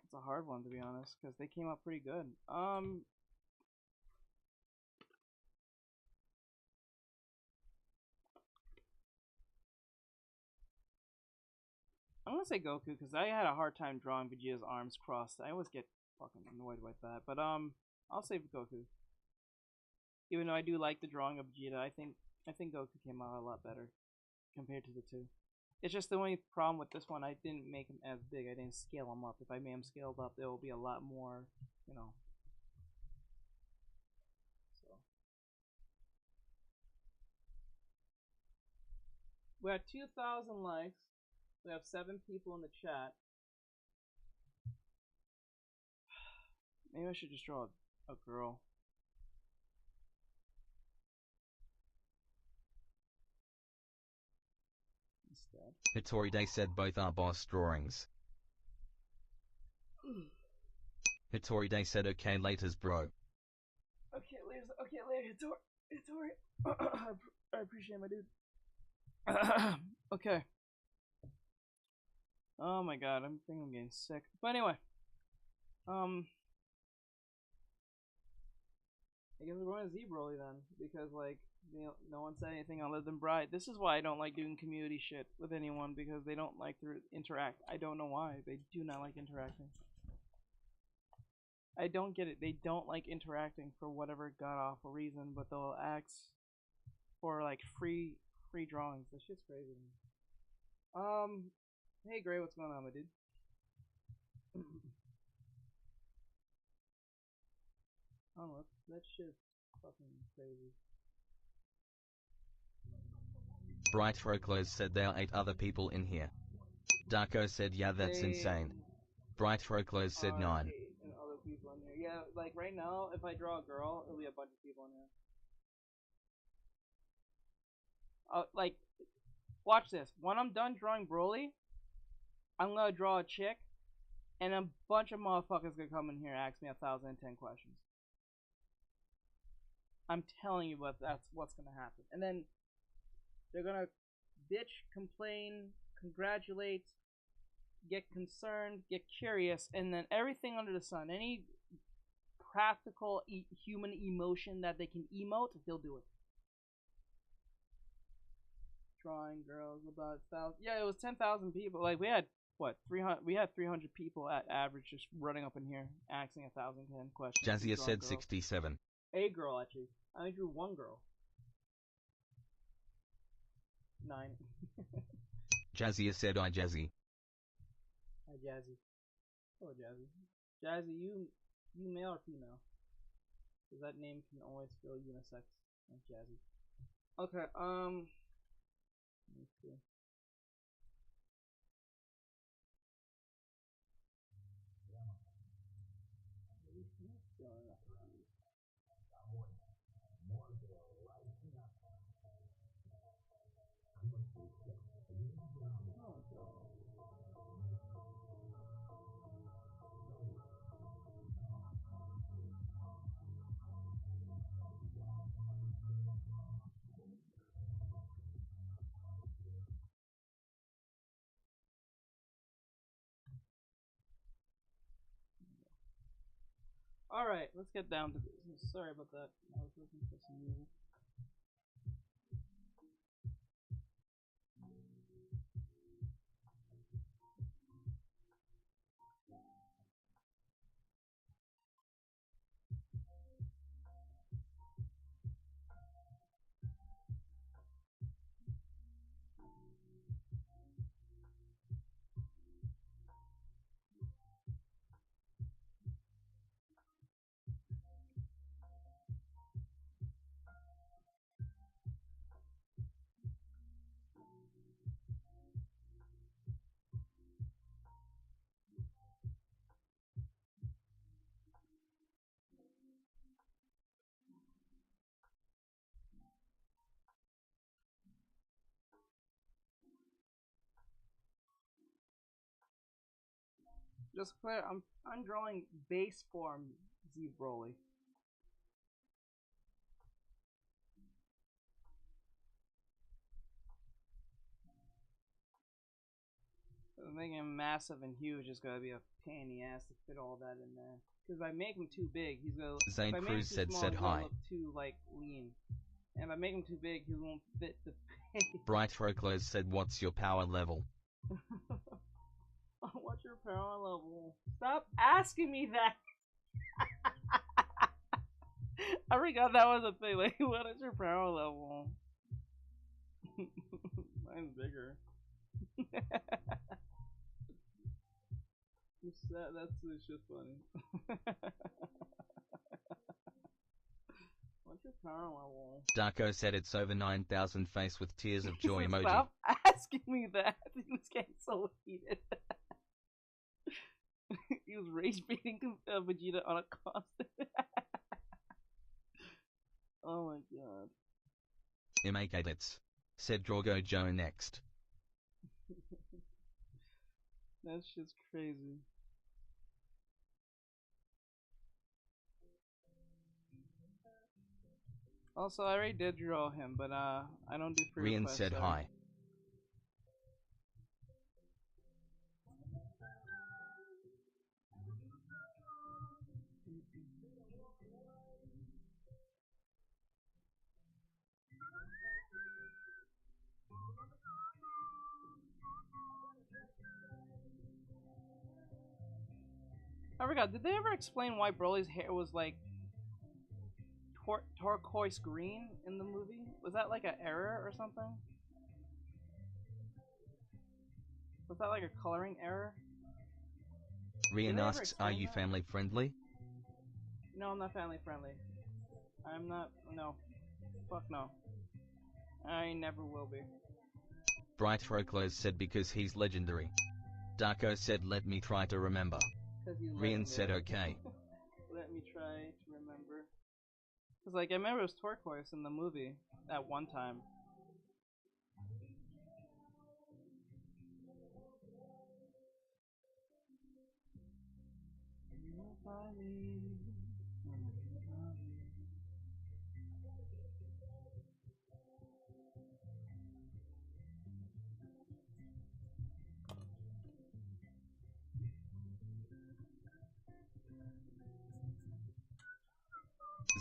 It's a hard one, to be honest, because they came out pretty good. I'm gonna say Goku because I had a hard time drawing Vegeta's arms crossed. I always get fucking annoyed with that. But I'll say Goku. Even though I do like the drawing of Vegeta, I think Goku came out a lot better compared to the two. It's just the only problem with this one, I didn't make him as big. I didn't scale him up. If I made him scaled up, there will be a lot more, you know. So we have 2,000 likes. We have 7 people in the chat. Maybe I should just draw a girl. Instead. Hitori Day said both are boss drawings. Hitori Day said okay laters bro. Okay later Hitori. I appreciate my dude. Okay. Oh my god, I think I'm getting sick. But anyway, I guess we're going to Z Broly then, because like no one said anything other than Bride. This is why I don't like doing community shit with anyone, because they don't like to interact. I don't know why. They do not like interacting. I don't get it. They don't like interacting for whatever god awful reason, but they'll ask for like free drawings. That shit's crazy. Hey Gray, what's going on, my dude? Oh, that shit's fucking crazy. Bright Roclos said there are 8 other people in here. Darko said yeah, that's insane. Bright Roclos said 9. 8 and other people in here. Yeah, like right now, if I draw a girl, it'll be a bunch of people in here. Like, watch this. When I'm done drawing Broly, I'm gonna draw a chick, and a bunch of motherfuckers gonna come in here and ask me 1,010 questions. I'm telling you, but that's what's gonna happen. And then they're gonna bitch, complain, congratulate, get concerned, get curious, and then everything under the sun, any practical human emotion that they can emote, they'll do it. Drawing girls about 1,000. Yeah, it was 10,000 people. Like we had what 300? We had 300 people at average just running up in here asking 1,010 questions. Jazia said girls. 67. A girl actually. I only drew one girl. 9. Jazia said I Jazzy. Hi Jazzy. Hello Jazzy. Jazzy, you male or female? Because that name can always feel unisex. Like Jazzy. Okay, let me see. Alright, let's get down to business. Sorry about that. I was looking for some music. Just clear. I'm drawing base form Z Broly. Making him massive and huge is gonna be a pain in the ass to fit all that in there. Because if I make him too big, he's gonna. Zane Cruz said hi. Look too like lean. And if I make him too big, he won't fit the face. Bright Roclos said what's your power level? What's your power level? Stop asking me that. I forgot that was a thing. Like, what is your power level? Mine's bigger. That's just funny. What's your power level? Darko said it's over 9,000 face with tears of joy emoji. Stop asking me that. He was getting so heated. He was rage baiting Vegeta on a constant. Oh my god. Immaculate. Said Drogo Joe next. That's just crazy. Also, I already did draw him, but I don't do free Rian requests. said hi. I forgot, did they ever explain why Broly's hair was like turquoise green in the movie? Was that like an error or something? Was that like a coloring error? Rian asks, are you family friendly? No, I'm not family friendly. I'm not, no. Fuck no. I never will be. Bright Roclos said because he's legendary. Darko said let me try to remember. Rian said okay. Let me try to remember. Cause like I remember it was turquoise in the movie at one time.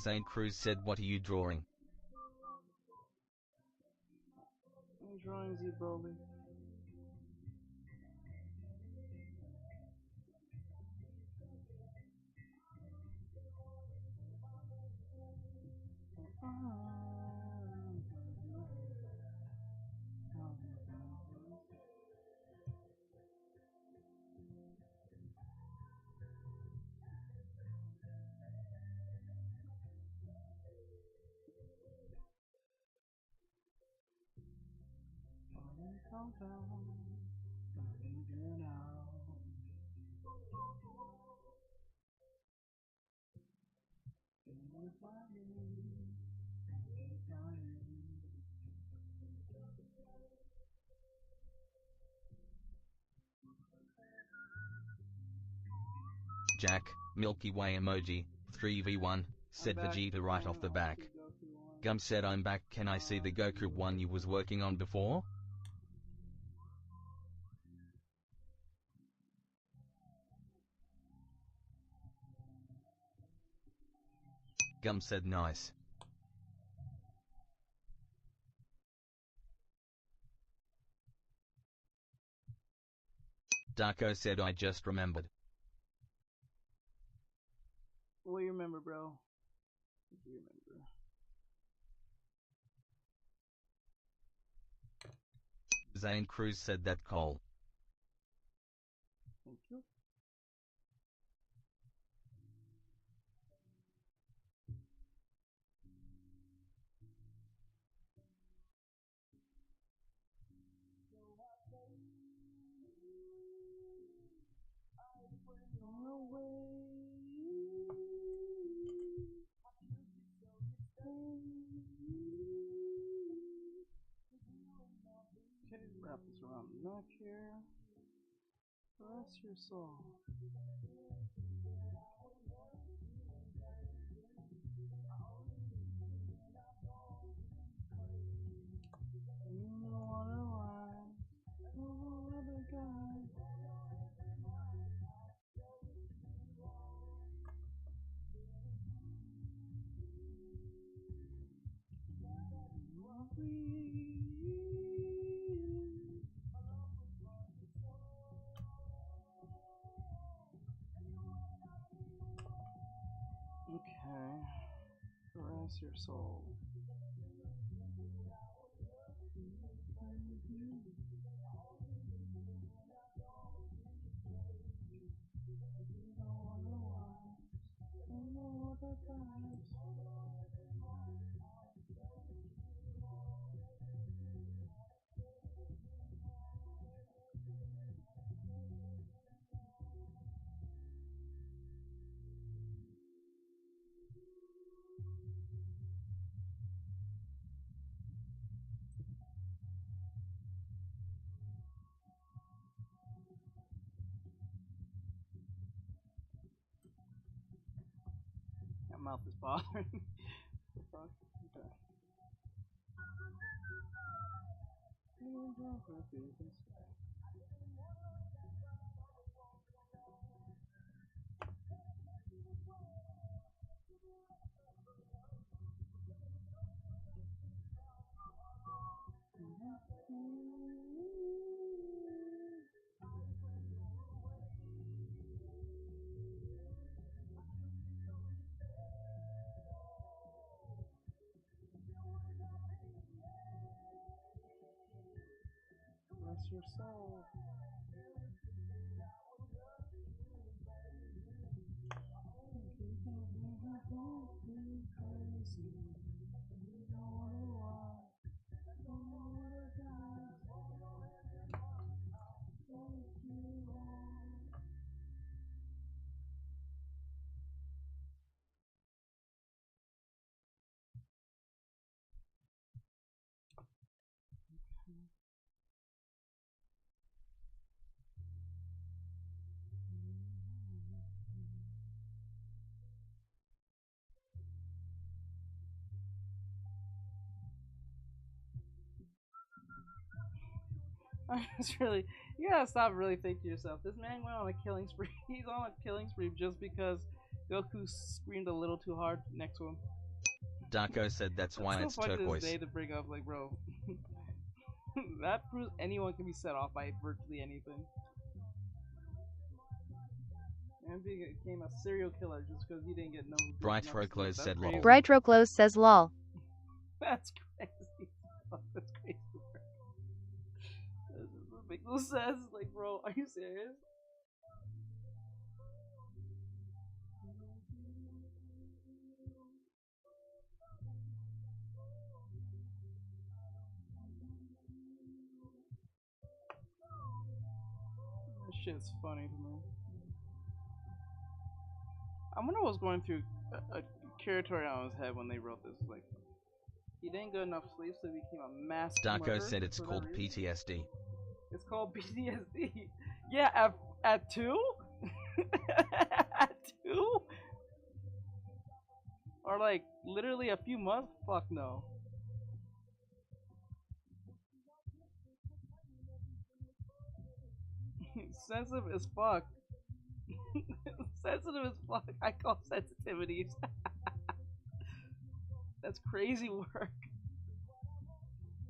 Zane Cruz said what are you drawing? I'm drawing Z Broly. Jack, Milky Way emoji, 3v1, said Vegeta right off the back. Gum said I'm back, can I see the Goku one you was working on before? Gum said nice. Darko said I just remembered. What do you remember, bro? What do you remember? Zane Cruz said that Cole. Thank you. Okay, wrap this around the neck here. Rest your soul. You don't wanna lie. No other guy. Okay. Rest your soul. My mouth is bothering. The fuck? Okay. your soul. It's really, you gotta stop really thinking to yourself. This man went on a killing spree. He's on a killing spree just because Goku screamed a little too hard next to him. Darko said that's why so it's funny turquoise. To this day to bring up, like, bro. That proves anyone can be set off by virtually anything. And became a serial killer just because he didn't get no. Bright Roclose said lol. Bright Roclose says lol. That's crazy. That's crazy. That doesn't make no sense. Like, bro, are you serious? This shit's funny to me. I wonder what's going through a territory on his head when they wrote this. Like, he didn't get enough sleep, so he became a mass Darko said it's called PTSD. It's called PTSD. Yeah, at 2? At 2? Or like literally a few months? Fuck no. Sensitive as fuck. Sensitive as fuck. I call sensitivities. That's crazy work.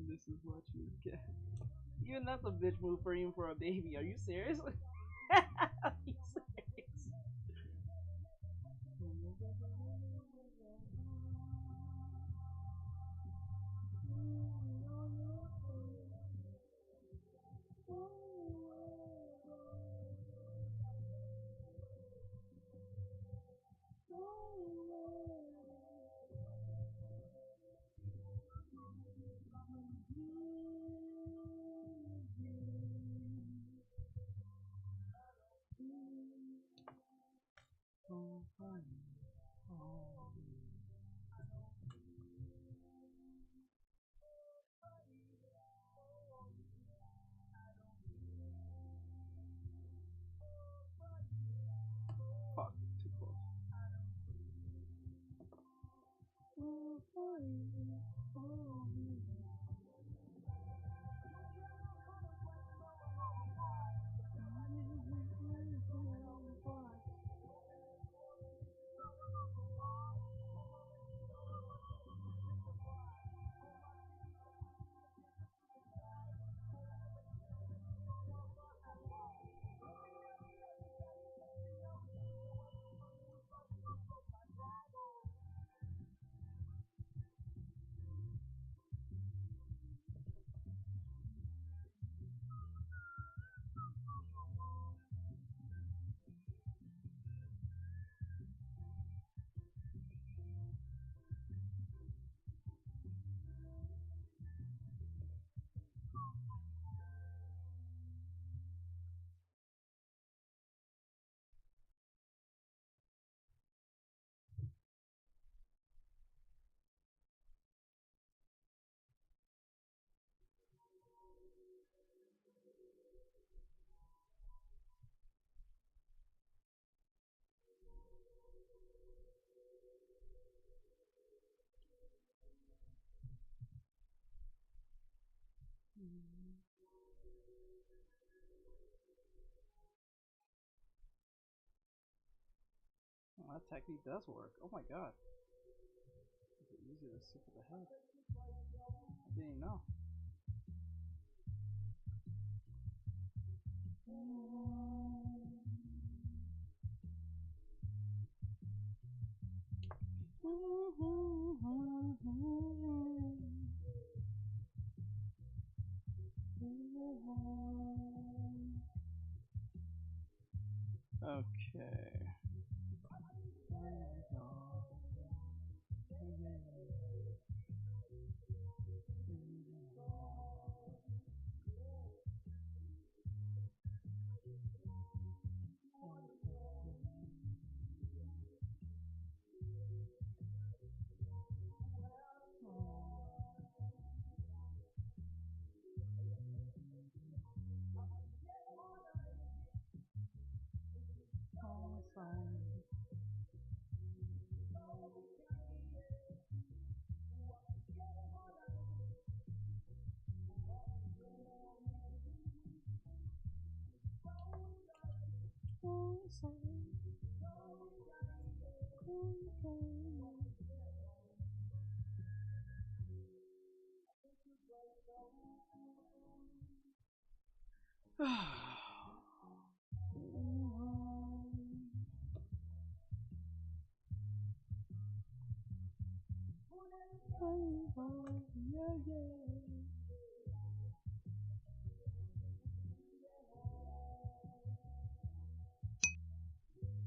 This is what you get. Even that's a bitch move for even for a baby. Are you serious? Are you serious? Fuck, too close. Well, that technique does work. Oh my god. Is it easier to stick to the head? I didn't know. Okay.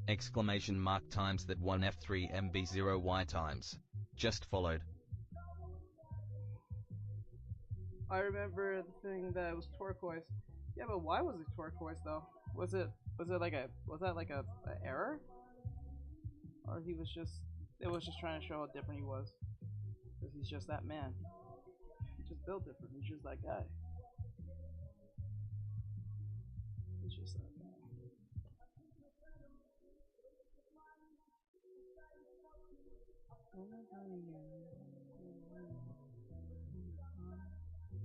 Exclamation mark times that 1 F3 MB0 Y times. Just followed. I remember the thing that was turquoise. Yeah, but why was it turquoise though? Was that like a error? Or it was just trying to show how different he was. Because he's just that man. He just built different, he's just that guy. He's just that guy.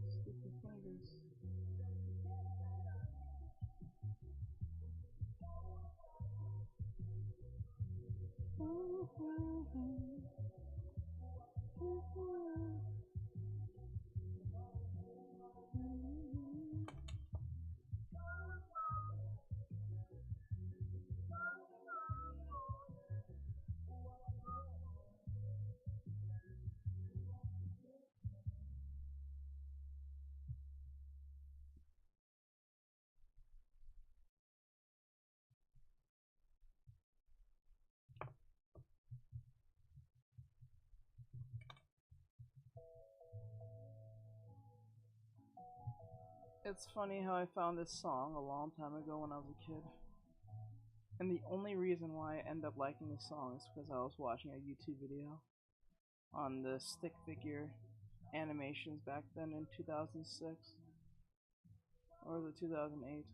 Sticky fingers. It's funny how I found this song a long time ago when I was a kid. And the only reason why I end up liking this song is because I was watching a YouTube video on the stick figure animations back then in 2006 or the 2008.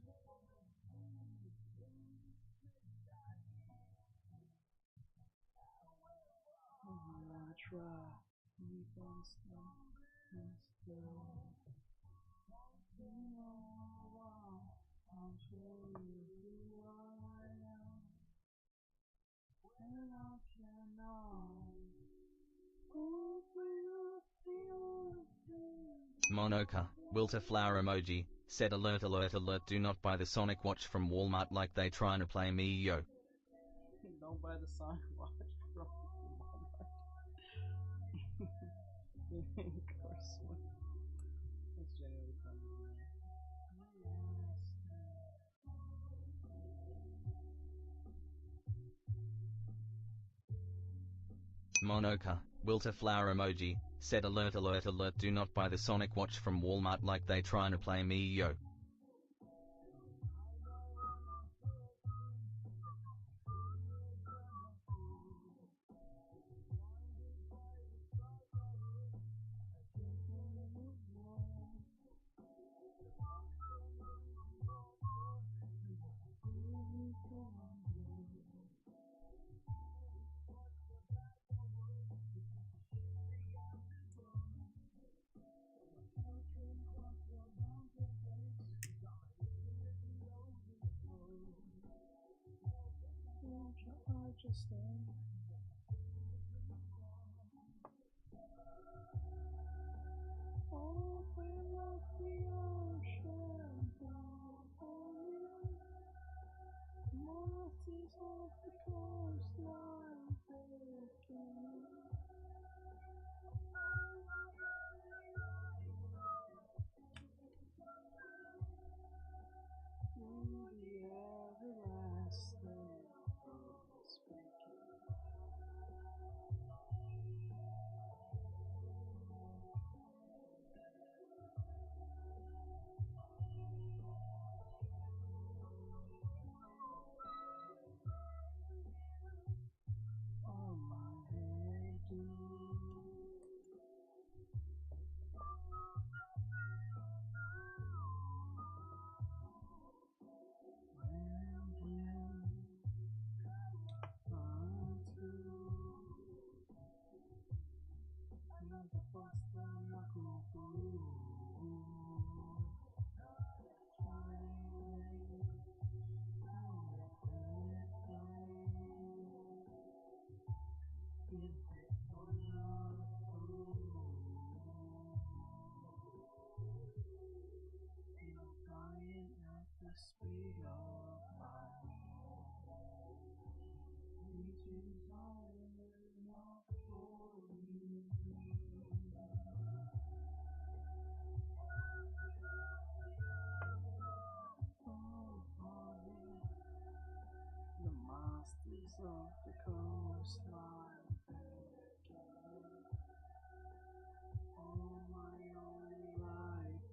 Monoka, wilt a flower emoji, said alert alert alert, do not buy the Sonic watch from Walmart like they trying to play me yo. Don't buy the Sonic watch from Walmart. Of course. That's genuinely funny. Monoka, wilt a flower emoji, said alert alert alert, do not buy the Sonic watch from Walmart like they trying to play me yo. off the coastline again. All my own life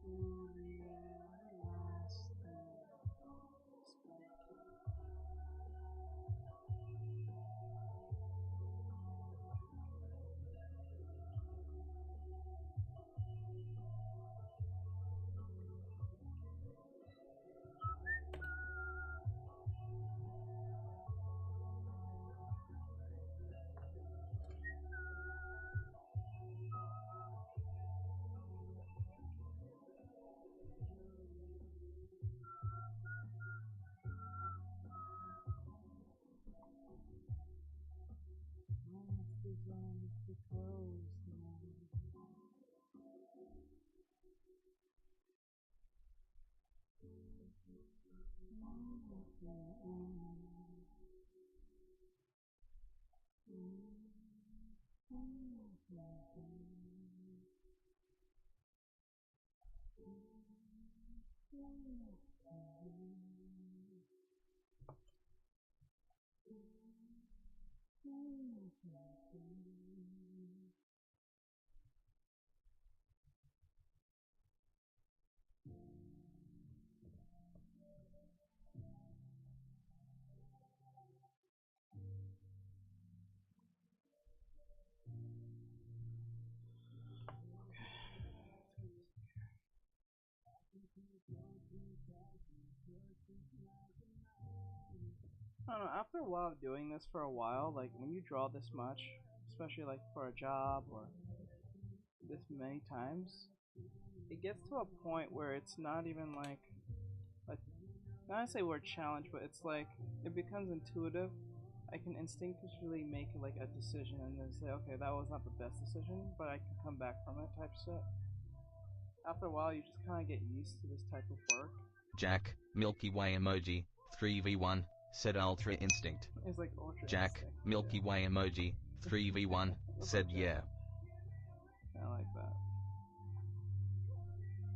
through the everlasting speaking. Monsters off the coastline. I don't know, after a while of doing this for a while, like when you draw this much, especially like for a job or this many times, it gets to a point where it's not even like not to say we're challenged, but it's like it becomes intuitive. I can instinctively make like a decision and then say, okay, that was not the best decision, but I can come back from it type shit. After a while, you just kind of get used to this type of work. Jack, Milky Way emoji, 3v1, said Ultra Instinct. It's like ultra Jack, instinct. Milky Yeah. Way emoji, 3v1, said yeah. I like that.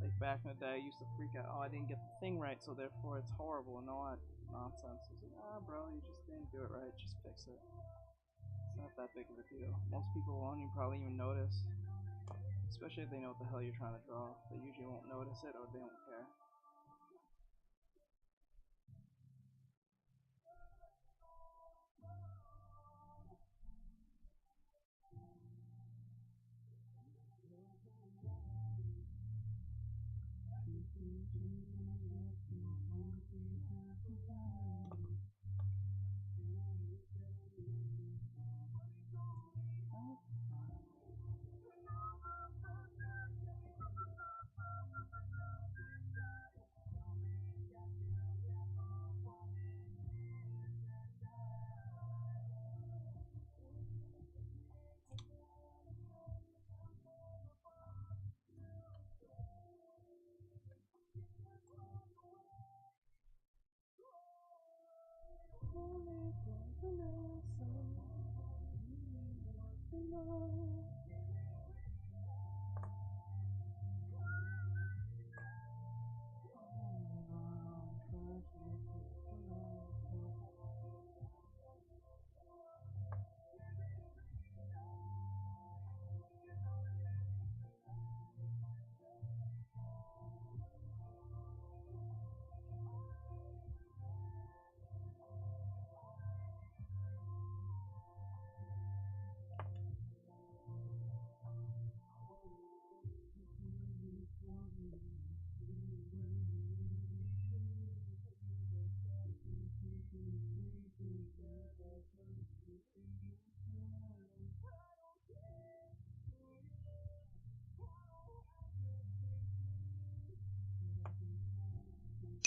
Like back in the day, I used to freak out. Oh, I didn't get the thing right, so therefore it's horrible and all that nonsense. It's like, ah, bro, you just didn't do it right. Just fix it. It's not that big of a deal. Most people won't even probably even notice, especially if they know what the hell you're trying to draw. They usually won't notice it or they don't care.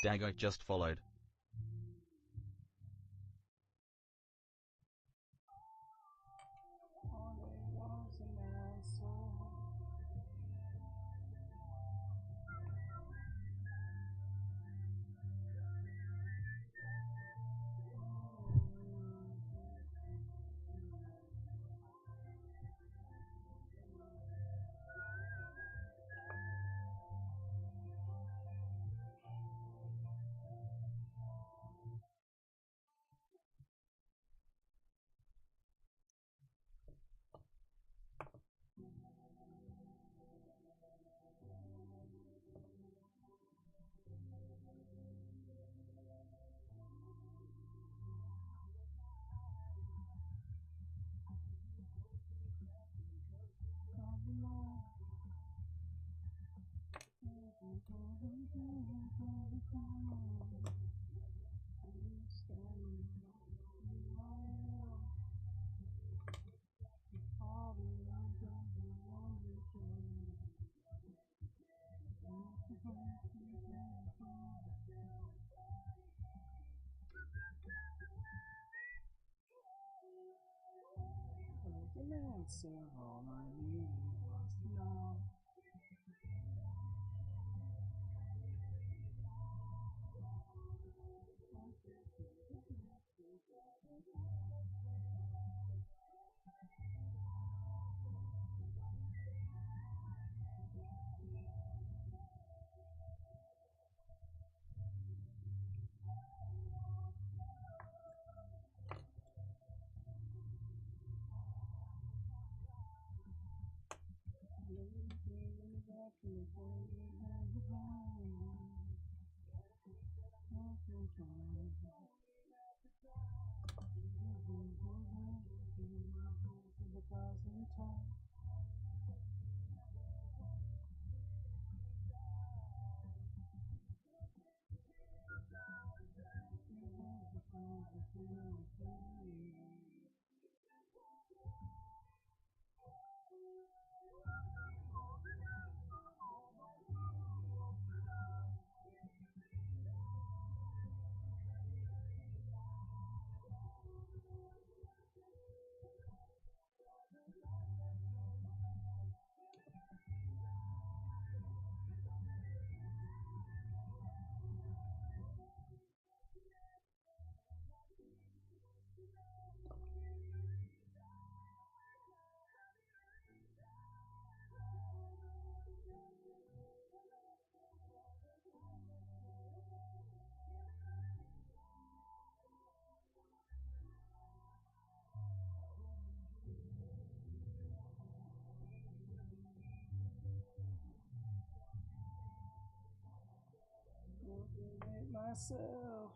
Dago just followed. Answer all I need was to know. Motivate myself.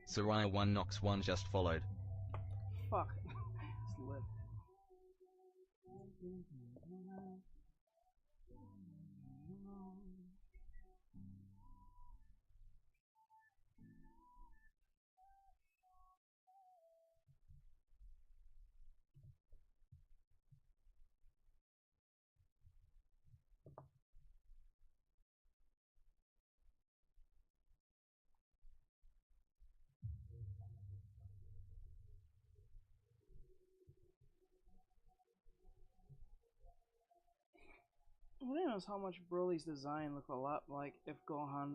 Soraya 1 Nox 1 just followed. Fuck. Slip. Who knows how much Broly's design looked a lot like if Gohan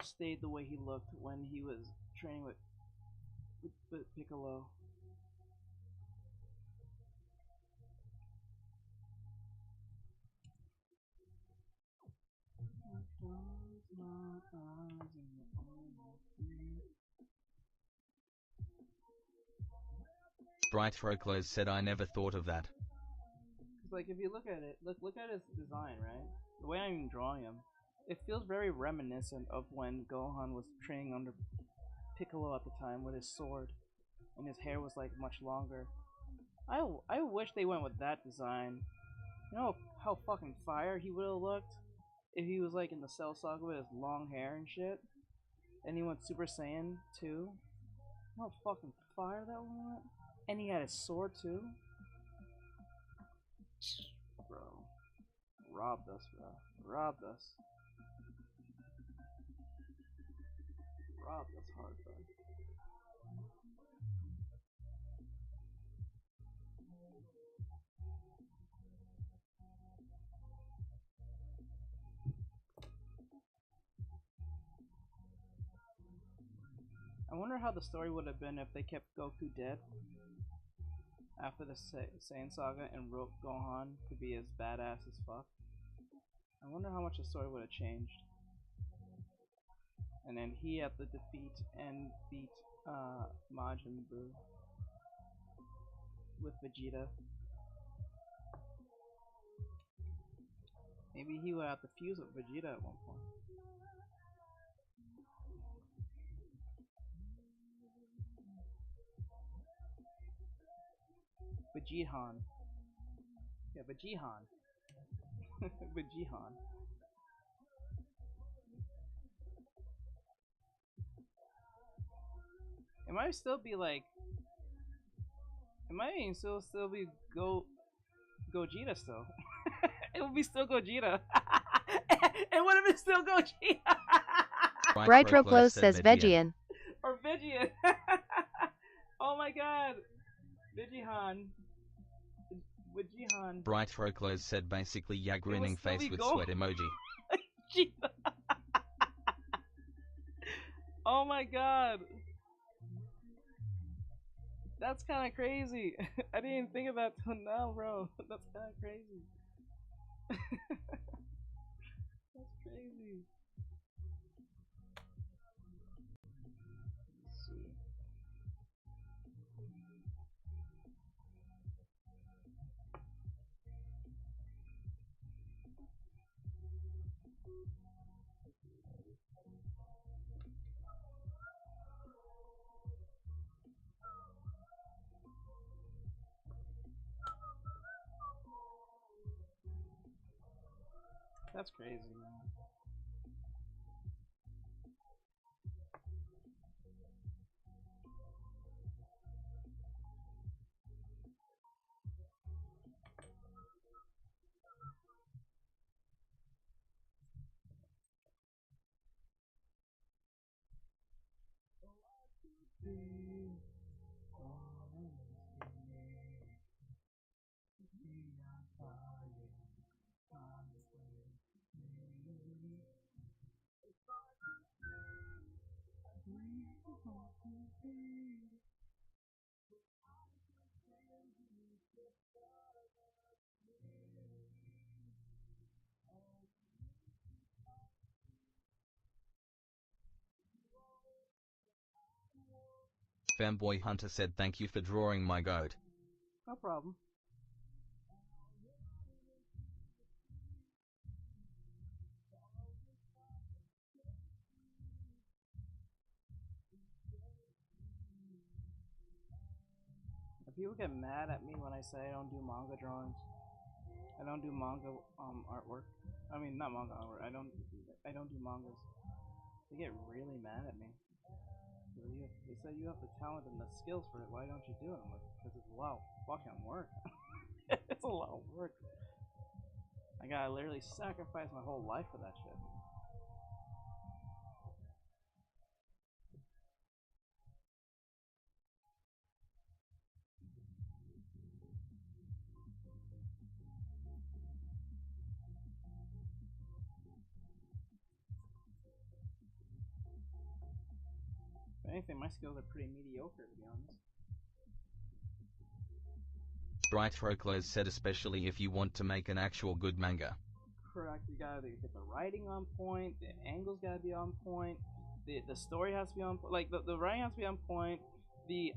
stayed the way he looked when he was training with Piccolo. Bright Froclose said I never thought of that. Cause like if you look at it, look at his design, right? The way I'm drawing him, it feels very reminiscent of when Gohan was training under Piccolo at the time with his sword, and his hair was like much longer. I wish they went with that design. You know how fucking fire he would have looked if he was like in the Cell Saga with his long hair and shit, and he went Super Saiyan 2. You know how fucking fire that one went? And he had his sword too. Bro, robbed us, bro. Robbed us. Robbed us hard, bro. I wonder how the story would have been if they kept Goku dead after the Saiyan Saga and wrote Gohan to be as badass as fuck. I wonder how much the story would have changed. And then he had to defeat and beat Majin Buu with Vegeta. Maybe he would have to fuse with Vegeta at one point. Vegehan. Yeah, Vegehan. Vegehan. It might still be like. It might still be Gogeta still. It would be still Gogeta. It would have been still Gogeta. Brightroclose says Vegian. Or Vegian. Oh my god. Vegihan. Vegihan. Brightroclose said basically yeah, grinning face with sweat emoji. Oh my god. That's kind of crazy. I didn't even think of that till now, bro. That's kind of crazy. That's crazy. Let's see. That's crazy, man. Fanboy Hunter said thank you for drawing my goat. No problem. People get mad at me when I say I don't do manga drawings. I don't do manga artwork. I mean, not manga artwork. I don't do mangas. They get really mad at me. They say you have the talent and the skills for it. Why don't you do it? Because it's a lot of fucking work. It's a lot of work. I gotta literally sacrifice my whole life for that shit. If anything, my skills are pretty mediocre, to be honest. Brightroclose said especially if you want to make an actual good manga. Correct, you gotta get the writing on point, the angles gotta be on point, the story has to be on point, like the writing has to be on point, the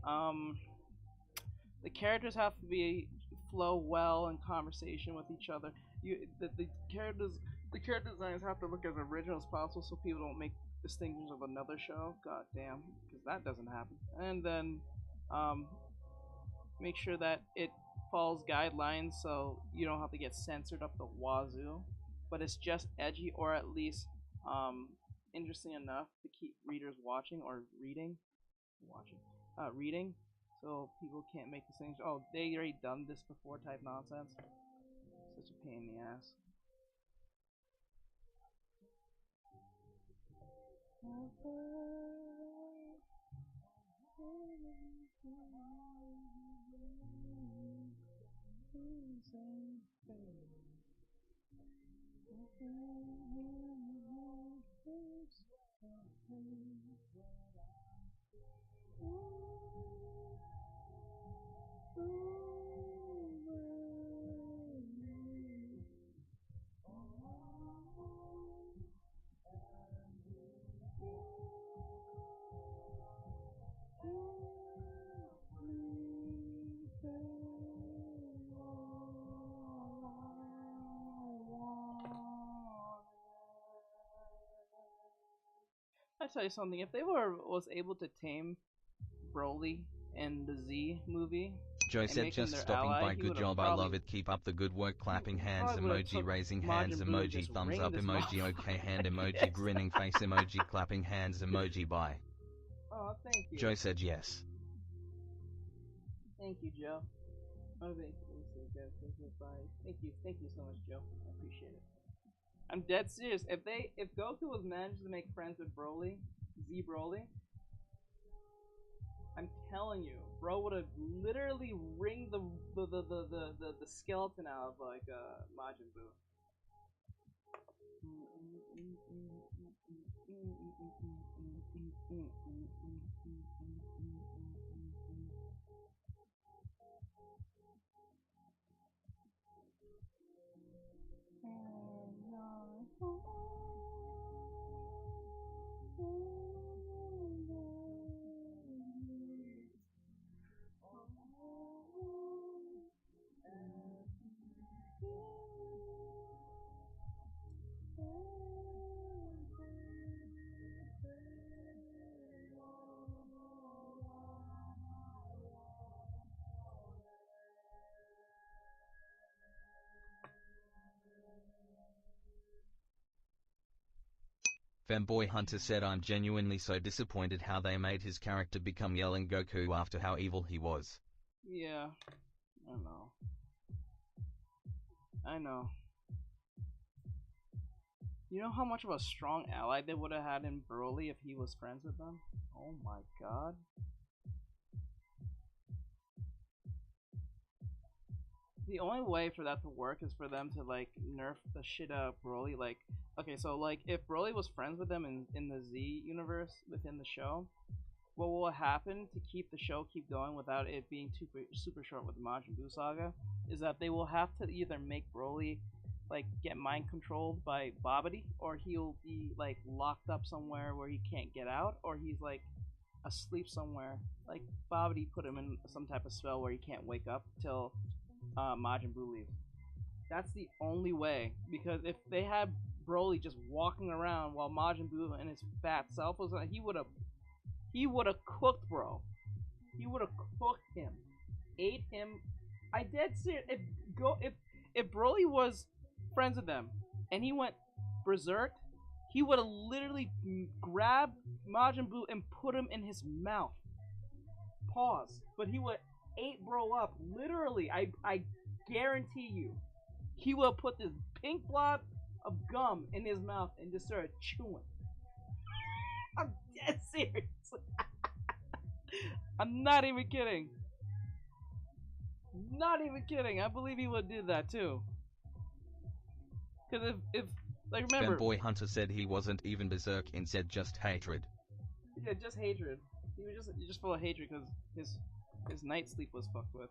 characters have to be flow well in conversation with each other. The character designs have to look as original as possible so people don't make distinctions of another show. God damn, because that doesn't happen. And then make sure that it follows guidelines so you don't have to get censored up the wazoo, but it's just edgy or at least interesting enough to keep readers watching or reading, so people can't make the things. Oh, they already done this before type nonsense. Such a pain in the ass. I tell you something. If they was able to tame Broly in the Z movie, Joe and said make him just their stopping ally, by. he Good would've job, I probably- love it. Keep up the good work. Clapping hands probably would've emoji, took raising hands Majin Buu and emoji, just thumbs ringed up this emoji, motherfucker. okay hand emoji, Yes. grinning face emoji, clapping hands emoji, bye. Oh, thank you. Joe said yes. Thank you, Joe. Oh, thank you. Thank you so much, Joe. I appreciate it. I'm dead serious. If Goku was managed to make friends with Broly, Z Broly, I'm telling you, bro would have literally wringed the skeleton out of like Majin Buu. Femboy Hunter said, I'm genuinely so disappointed how they made his character become yelling Goku after how evil he was. Yeah, I know. I know. You know how much of a strong ally they would have had in Broly if he was friends with them? Oh my god. The only way for that to work is for them to like nerf the shit out of Broly. Like, okay, so like if Broly was friends with them in the Z universe within the show, what will happen to keep the show keep going without it being super short with the Majin Buu saga is that they will have to either make Broly like get mind controlled by Babidi, or he'll be like locked up somewhere where he can't get out, or he's like asleep somewhere. Like Babidi put him in some type of spell where he can't wake up till Majin Buu leaves. That's the only way, because if they had Broly just walking around while Majin Buu and his fat self was on, he would have cooked bro. He would have cooked him, ate him. I dead serious. If Broly was friends with them and he went berserk, he would have literally grabbed Majin Buu and put him in his mouth. Pause. But he would ate bro up. Literally, I guarantee you, he will put this pink blob of gum in his mouth and just started chewing. I'm dead serious. I'm not even kidding. Not even kidding. I believe he would do that too. Because if like remember, Femboy Hunter said he wasn't even berserk and said just hatred. Yeah, just hatred. He was just full of hatred because his night sleep was fucked with.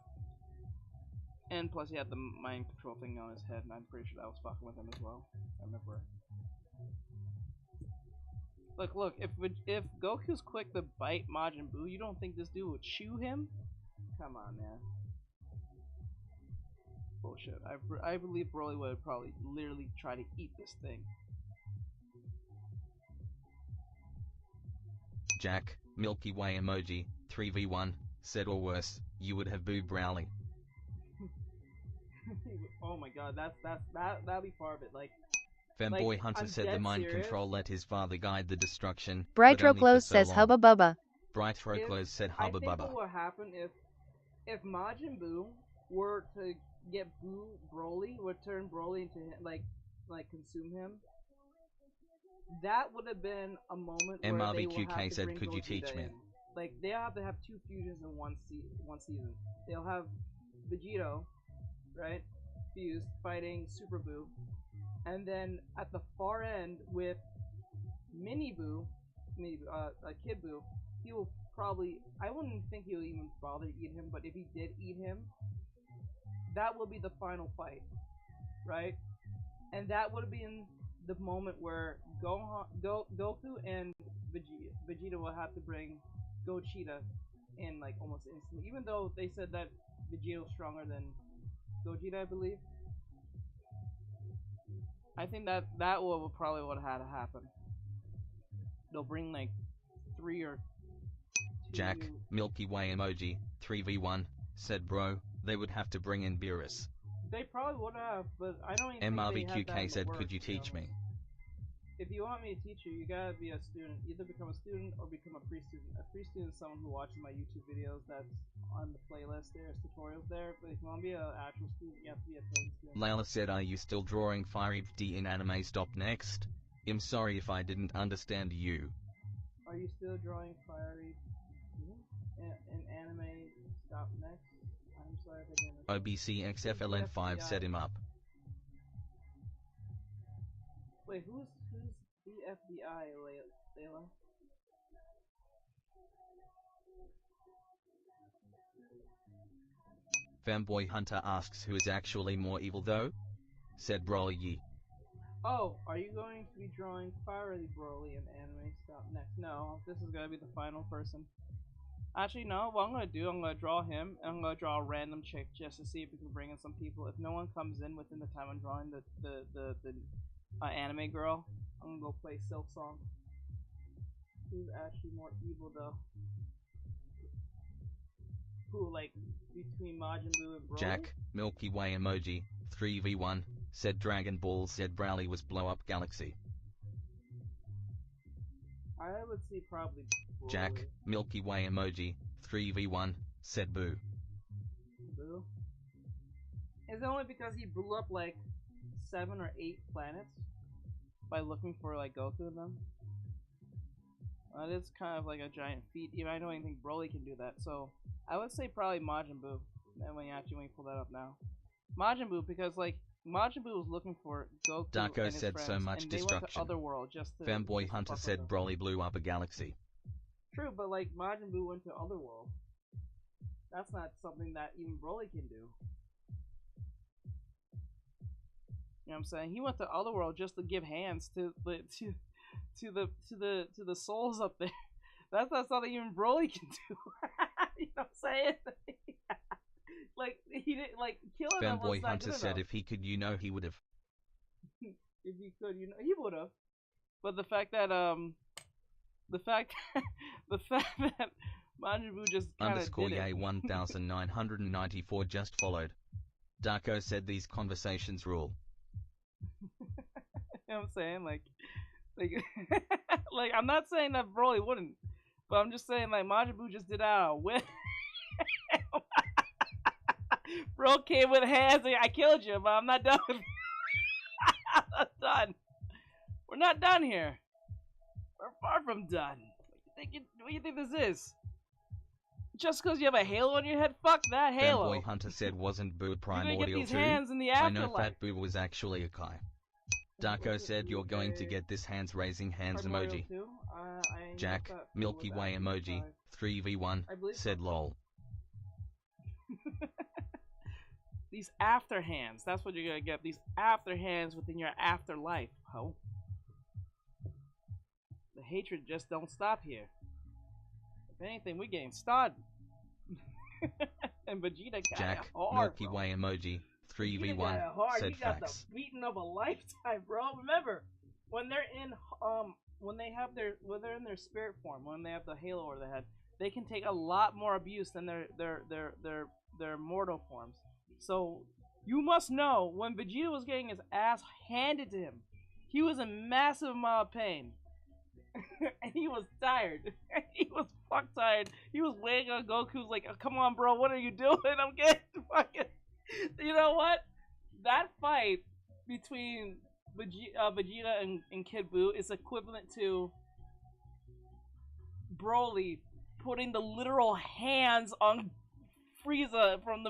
And plus he had the mind control thing on his head, and I'm pretty sure that was fucking with him as well. I remember. Look, if Goku's quick to bite Majin Buu, you don't think this dude would chew him? Come on, man. Bullshit. I believe Broly would probably literally try to eat this thing. Jack, Milky Way emoji, 3v1, said or worse, you would have booed Brownie. Oh my god, that'd be part of it. Like, Femboy Hunter I'm said the dead mind serious. control let his father guide the destruction. Bright but only for Roclos so says long. hubba bubba. Bright Roclos said I hubba think bubba. what would happen if Majin Buu were to get Broly, would turn Broly into like consume him. That would have been a moment where they will have MRVQK to said, bring could you Gogeta teach me? in. Like they have to have 2 fusions in one season. They'll have Vegito, right, fused fighting Super Buu, and then at the far end with Mini Buu, Kid Buu, he will probably. I wouldn't think he'll even bother to eat him, but if he did eat him, that would be the final fight, right? And that would have been the moment where Goku and Vegeta will have to bring Gogeta in like almost instantly. Even though they said that Vegeta was stronger than Gogeta, I believe. I think that would probably what had to happen. they'll bring like 3 or 2 Jack, Milky Way emoji, 3v1, said bro, they would have to bring in Beerus. They probably would have, but I don't even think they had that in MRVQK the said works, could you teach me? If you want me to teach you, you gotta be a student. Either become a student or become a pre-student. A pre-student is someone who watches my YouTube videos. That's on the playlist. There's tutorials there. But if you want to be an actual student, you have to be a paid student. Layla said, are you still drawing Fiery D in anime? Stop next. I'm sorry if I didn't understand you. Are you still drawing Fiery in anime? Stop next. I'm sorry if I didn't understand. OBCXFLN5 set him up. Wait, who's BFDI, Layla? Fanboy Hunter asks who is actually more evil though? Said Broly. Oh, are you going to be drawing Fiery Broly in anime? Stop next. No, this is gonna be the final person. Actually, no, what I'm gonna do, I'm gonna draw him, and I'm gonna draw a random chick just to see if we can bring in some people. If no one comes in within the time I'm drawing the anime girl, I'm gonna go play Silk Song. Who's actually more evil though? Who, like, between Majin Buu and Broly? Jack, Milky Way emoji, 3v1, said Dragon Ball Z Broly was blow up galaxy. I would say probably Broly. Jack, Milky Way emoji, 3v1, said Boo. Boo? Is it only because he blew up like 7 or 8 planets by looking for like Goku in them? That is kind of like a giant feat. Even I don't even think Broly can do that. So I would say probably Majin Buu. And when you pull that up now, Majin Buu, because like Majin Buu was looking for Goku. Darko and his said friends, so much and they destruction. Went to Otherworld just to Fanboy Hunter fuck said with them. Broly blew up a galaxy. True, but like Majin Buu went to Otherworld. That's not something that even Broly can do. You know what I'm saying? He went to Otherworld just to give hands to the souls up there. That's not something even Broly can do. You know what I'm saying? Like he didn't like killing them. Fanboy Hunter said if he could, he would have. If he could, he would have. But the fact that the fact that Majin Buu just kind of did it. _Yay1994 just followed. Darko said these conversations rule. You know what I'm saying? Like like I'm not saying that Broly wouldn't, but I'm just saying like Majin Buu just did out a whip. Bro came with hands like, I killed you, but I'm not done with you. I'm not done. We're not done here. We're far from done. What do you think this is? Just because you have a halo on your head? Fuck that halo. Fanboy Hunter said wasn't Boo primordial get these too? hands in the I know afterlife. Fat Boo was actually a Kai. Darko said you're going to get this hands raising hands emoji. Jack, Milky Way emoji, 3v1, said lol. These after hands, that's what you're gonna get. These after hands within your afterlife, ho. The hatred just don't stop here. If anything, we're getting started. And Vegeta got Jack, hard, Milky bro. Way emoji, 3v1, said he got facts. the beating of a lifetime, bro. Remember, when they're in when they're in their spirit form, when they have the halo over their head, they can take a lot more abuse than their mortal forms. So you must know when Vegeta was getting his ass handed to him, he was in massive amount of pain. And he was tired. He was fuck tired. He was waiting on Goku's like, oh, come on, bro, what are you doing? I'm getting fucking. You know what? That fight between Vegeta and Kid Buu is equivalent to Broly putting the literal hands on Frieza from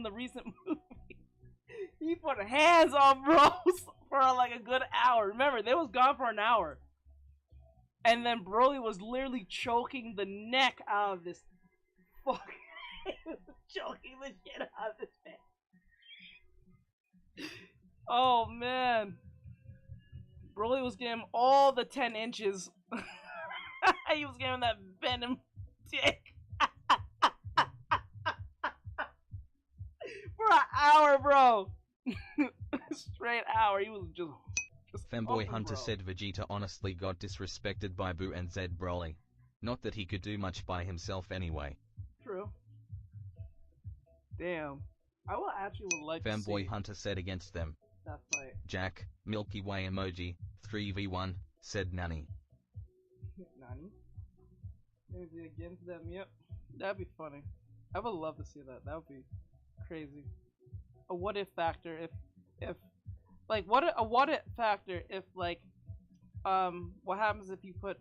the recent movie. He put hands on bros for like a good hour. Remember, they was gone for an hour. And then Broly was literally choking the neck out of this fuck. Choking the shit out of this man. Oh man. Broly was getting all the 10 inches. He was getting that venom dick. For an hour, bro. Straight hour. He was just Femboy Open Hunter bro. said Vegeta honestly got disrespected by Boo and Zed Broly. Not that he could do much by himself anyway. True. Damn. I will actually would like to Femboy see Hunter said against them. that fight. Jack, Milky Way emoji, 3v1, said Nanny. Nani? Maybe against them, yep. That'd be funny. I would love to see that. That would be crazy. A what if factor if like a what if factor if like what happens if you put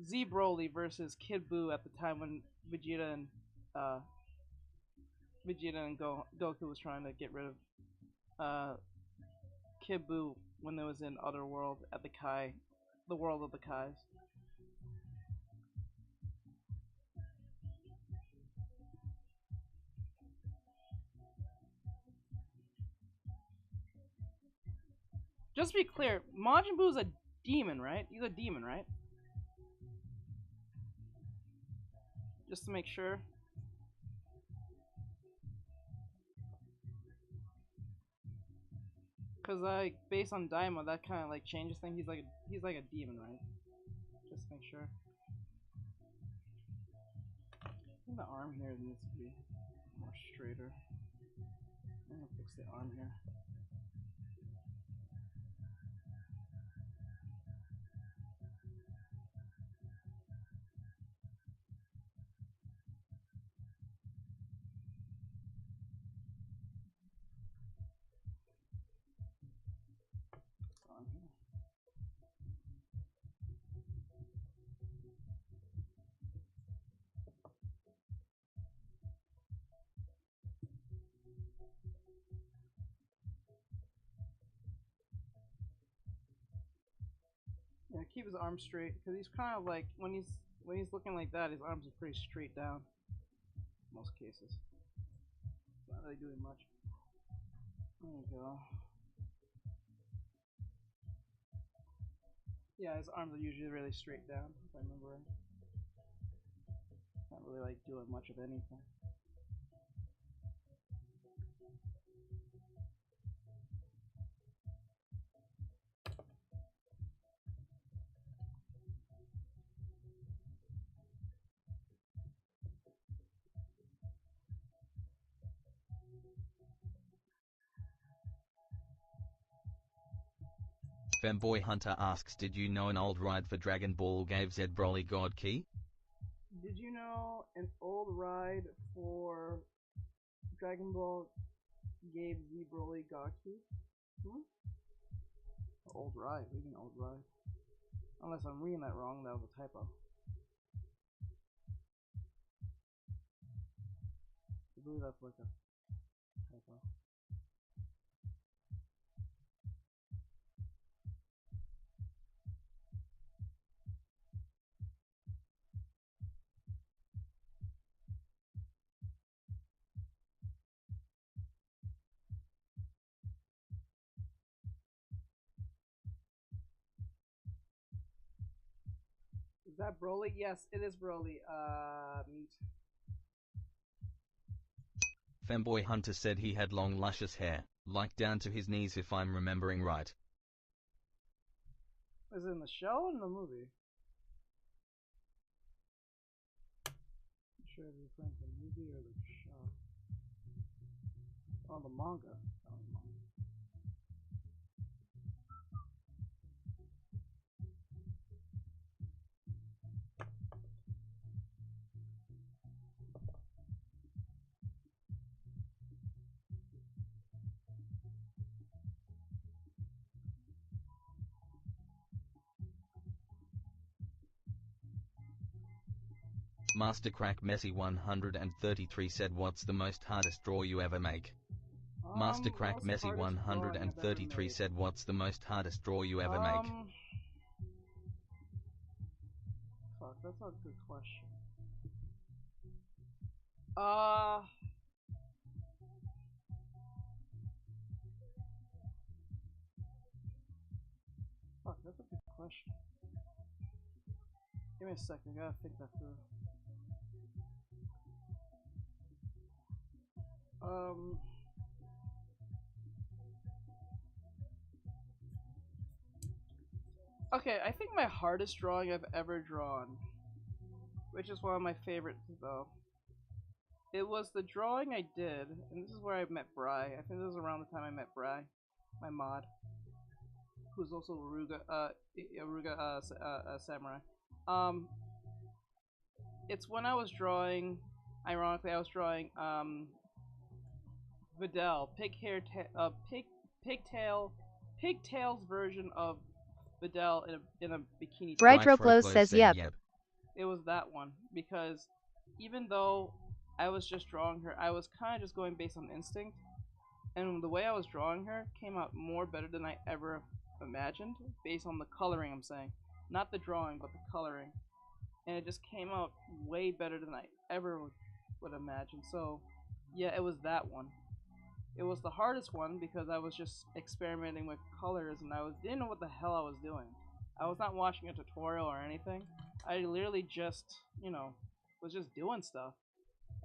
Z Broly versus Kid Buu at the time when Vegeta and Goku was trying to get rid of Kid Buu when there was in Otherworld at the world of the Kais. Just to be clear, Majin Buu's a demon, right? He's a demon, right? Just to make sure. Cause like based on Daima, that kind of like changes things. He's like a demon, right? Just to make sure. I think the arm here needs to be more straighter. I'm gonna fix the arm here. Yeah, keep his arms straight because he's kind of like when he's looking like that, his arms are pretty straight down. Most cases, not really doing much. There we go. Yeah, his arms are usually really straight down, if I remember right. Not really like doing much of anything. Femboy Hunter asks, did you know an old ride for Dragon Ball gave Zed Broly God Key? Did you know an old ride for Dragon Ball gave Z Broly Gaki? Old ride? What do you mean old ride? Unless I'm reading that wrong, that was a typo. I believe that's like a typo. Is that Broly? Yes, it is Broly. Meat. Femboy Hunter said he had long luscious hair, like down to his knees if I'm remembering right. Is it in the show or in the movie? I'm sure it's referring to the movie or the show. Oh, the manga. Oh, the manga. Master Crack Messi 133 said, what's the most hardest draw you ever make? Master Crack Messi 133 said, what's the most hardest draw you ever make? Fuck, that's a good question. Fuck, that's a good question. Give me a second, I gotta think that through. Okay, I think my hardest drawing I've ever drawn, which is one of my favorites though, it was the drawing I did, and this is where I met Bry. I think this was around the time I met Bry, my mod, who's also Aruga Samurai. It's when I was drawing, ironically, I was drawing Videl, pigtails version of Videl in a bikini. Brightro says yep. It was that one, because even though I was just drawing her, I was kind of just going based on instinct, and the way I was drawing her came out more better than I ever imagined, based on the coloring I'm saying. Not the drawing, but the coloring. And it just came out way better than I ever would imagine. So, yeah, it was that one. It was the hardest one because I was just experimenting with colors and didn't know what the hell I was doing. I was not watching a tutorial or anything. I literally just, was just doing stuff.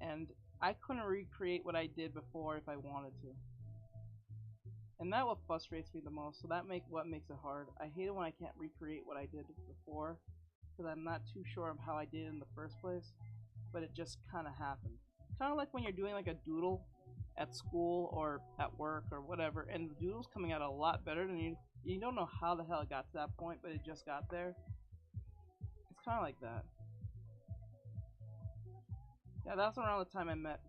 And I couldn't recreate what I did before if I wanted to. And that's what frustrates me the most, so what makes it hard. I hate it when I can't recreate what I did before, because I'm not too sure of how I did it in the first place, but it just kind of happened. Kind of like when you're doing like a doodle at school or at work or whatever, and the doodle's coming out a lot better than you don't know how the hell it got to that point, but it just got there. It's kind of like that. Yeah, that's around the time I met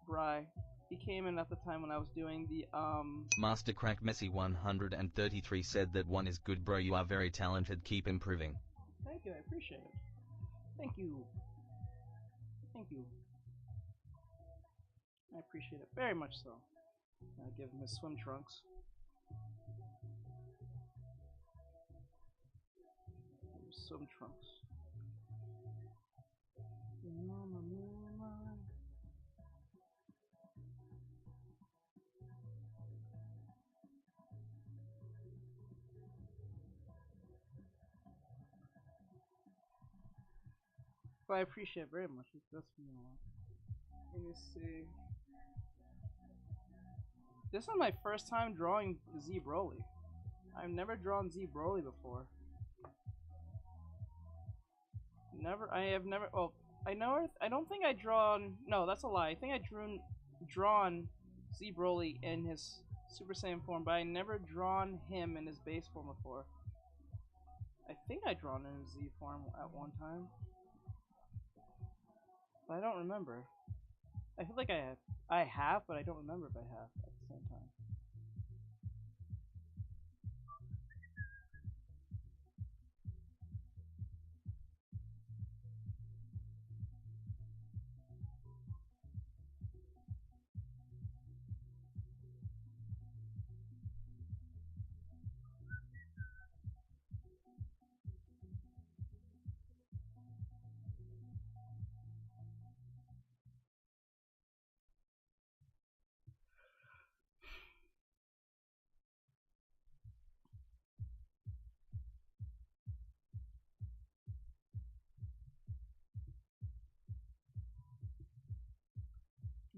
Bry. He came in at the time when I was doing the Master Crack Messi 133 said that one is good, bro. You are very talented. Keep improving. Thank you, I appreciate it. Thank you. Thank you. I appreciate it very much so. I'll give him his swim trunks. Swim trunks. But I appreciate it very much. It does mean a lot. Let me see. This is my first time drawing Z Broly. I've never drawn Z Broly before. Oh, I don't think I drawn, no, that's a lie. I think I drawn Z Broly in his Super Saiyan form, but I never drawn him in his base form before. I think I drawn in his Z form at one time, but I don't remember. I feel like I have, but I don't remember if I have at the same time.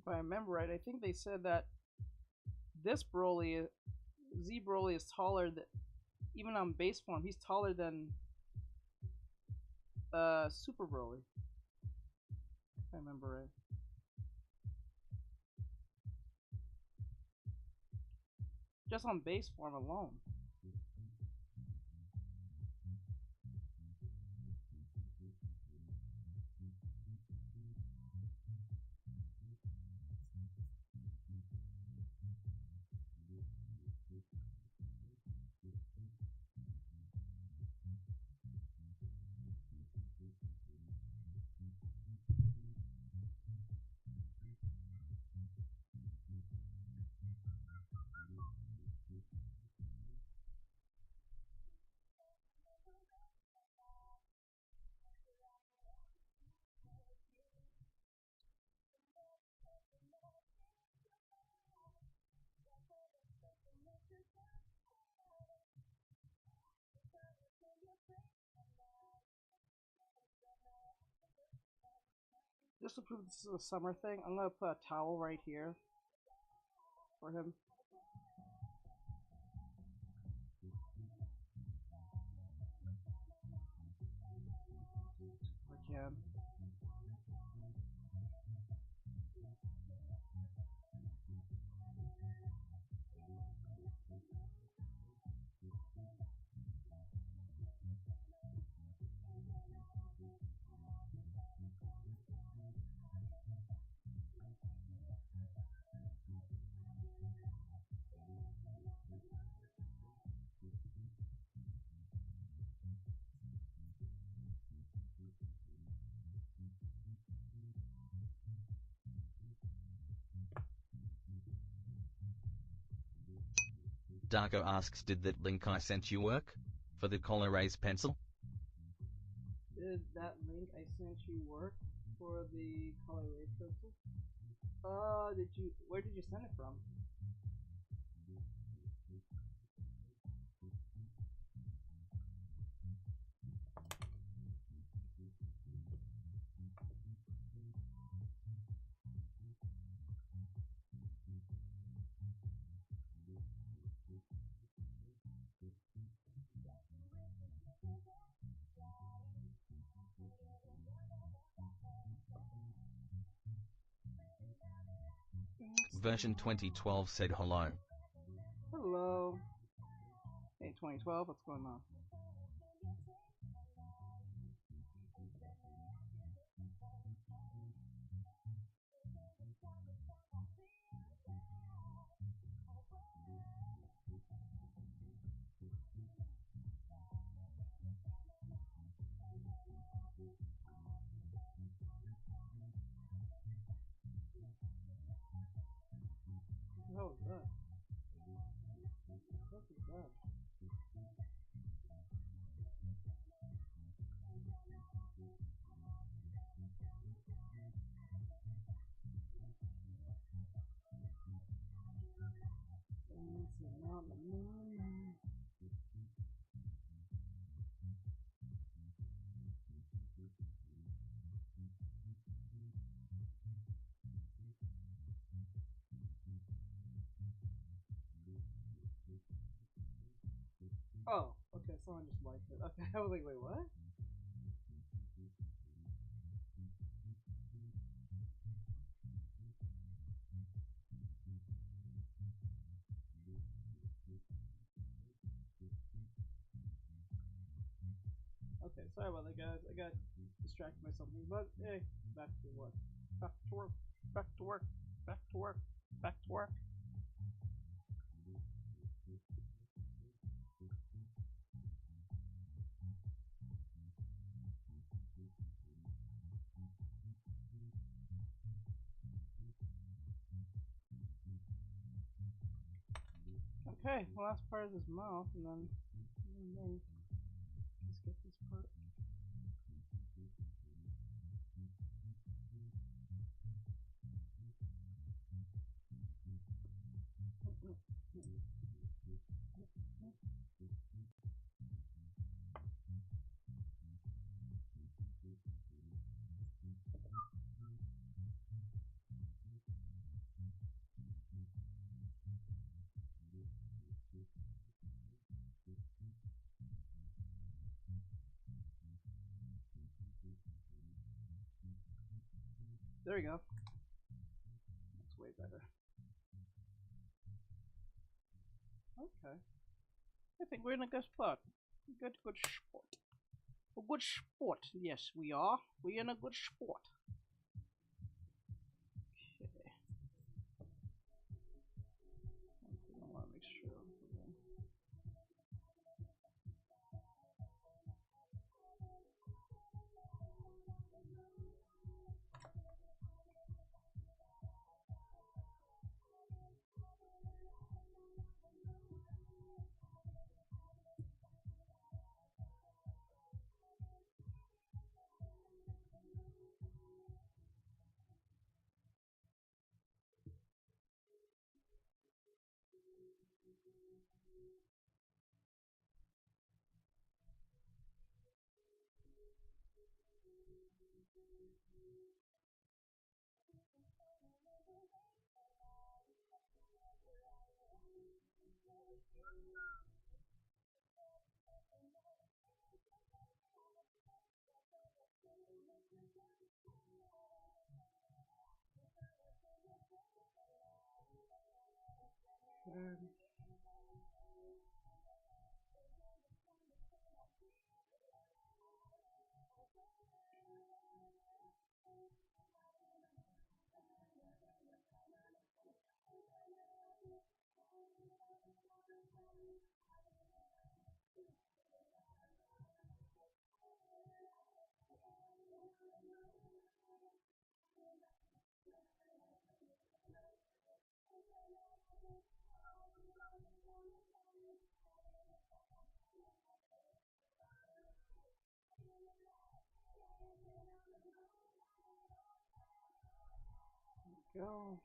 If I remember right, I think they said that this Broly, Z Broly, is taller than, even on base form, he's taller than Super Broly. If I remember right. Just on base form alone. Just to prove this is a summer thing, I'm gonna put a towel right here for him. can. Darko asks, did that link I sent you work? For the Colorase pencil? Did that link I sent you work for the color ray pencil? Where did you send it from? Version 2012 said hello. Hello. Hey, 2012, what's going on? What was that? What is that? Oh, okay, someone just liked it. Okay, I was like, wait, what? Okay, sorry about that, guys. I got distracted by something, but hey, back to work. Back to work. Back to work. Back to work. Back to work. Okay, the last part is his mouth, and then let's get this part. There we go. That's way better. Okay. I think we're in a good spot. Good spot. A good spot. Yes, we are. We're in a good spot. Okay. I want to make sure. Go.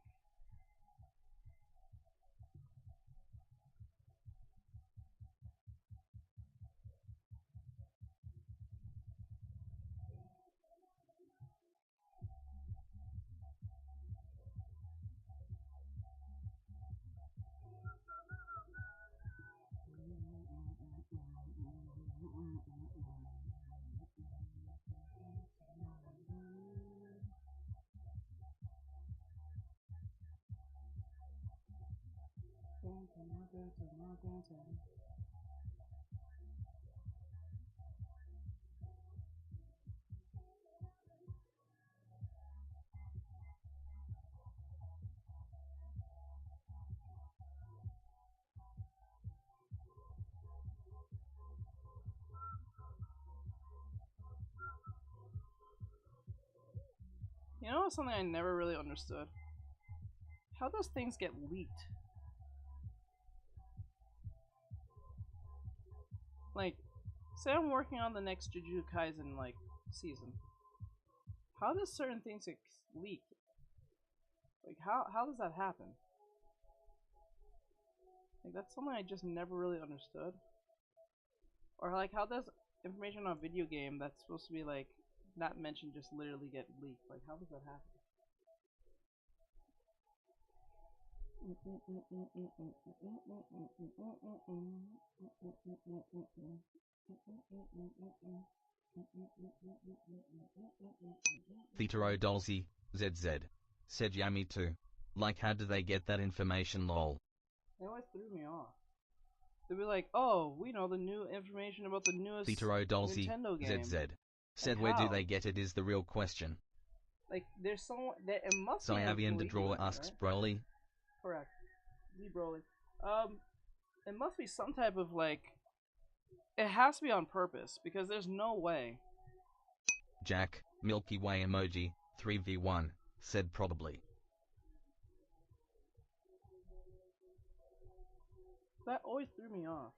You know something I never really understood? How does things get leaked? Like, say I'm working on the next Jujutsu Kaisen like season. How does certain things get leaked? Like how does that happen? Like that's something I just never really understood. Or like how does information on a video game that's supposed to be like not mentioned just literally get leaked? Like how does that happen? Thetero Dolzy, ZZ. Said Yami too. Like how do they get that information lol? They always threw me off. They'd be like, oh, we know the new information about the newest Thetero Dolzy, Nintendo game. ZZ. Said Like, where do how? they get it is the real question. Like, there's someone that it must be Syavian the Drawer leaking, asks right? Broly. Correct. Z Broly. It must be some type of like. It has to be on purpose because there's no way. Jack, Milky Way emoji, 3v1, said probably. That always threw me off.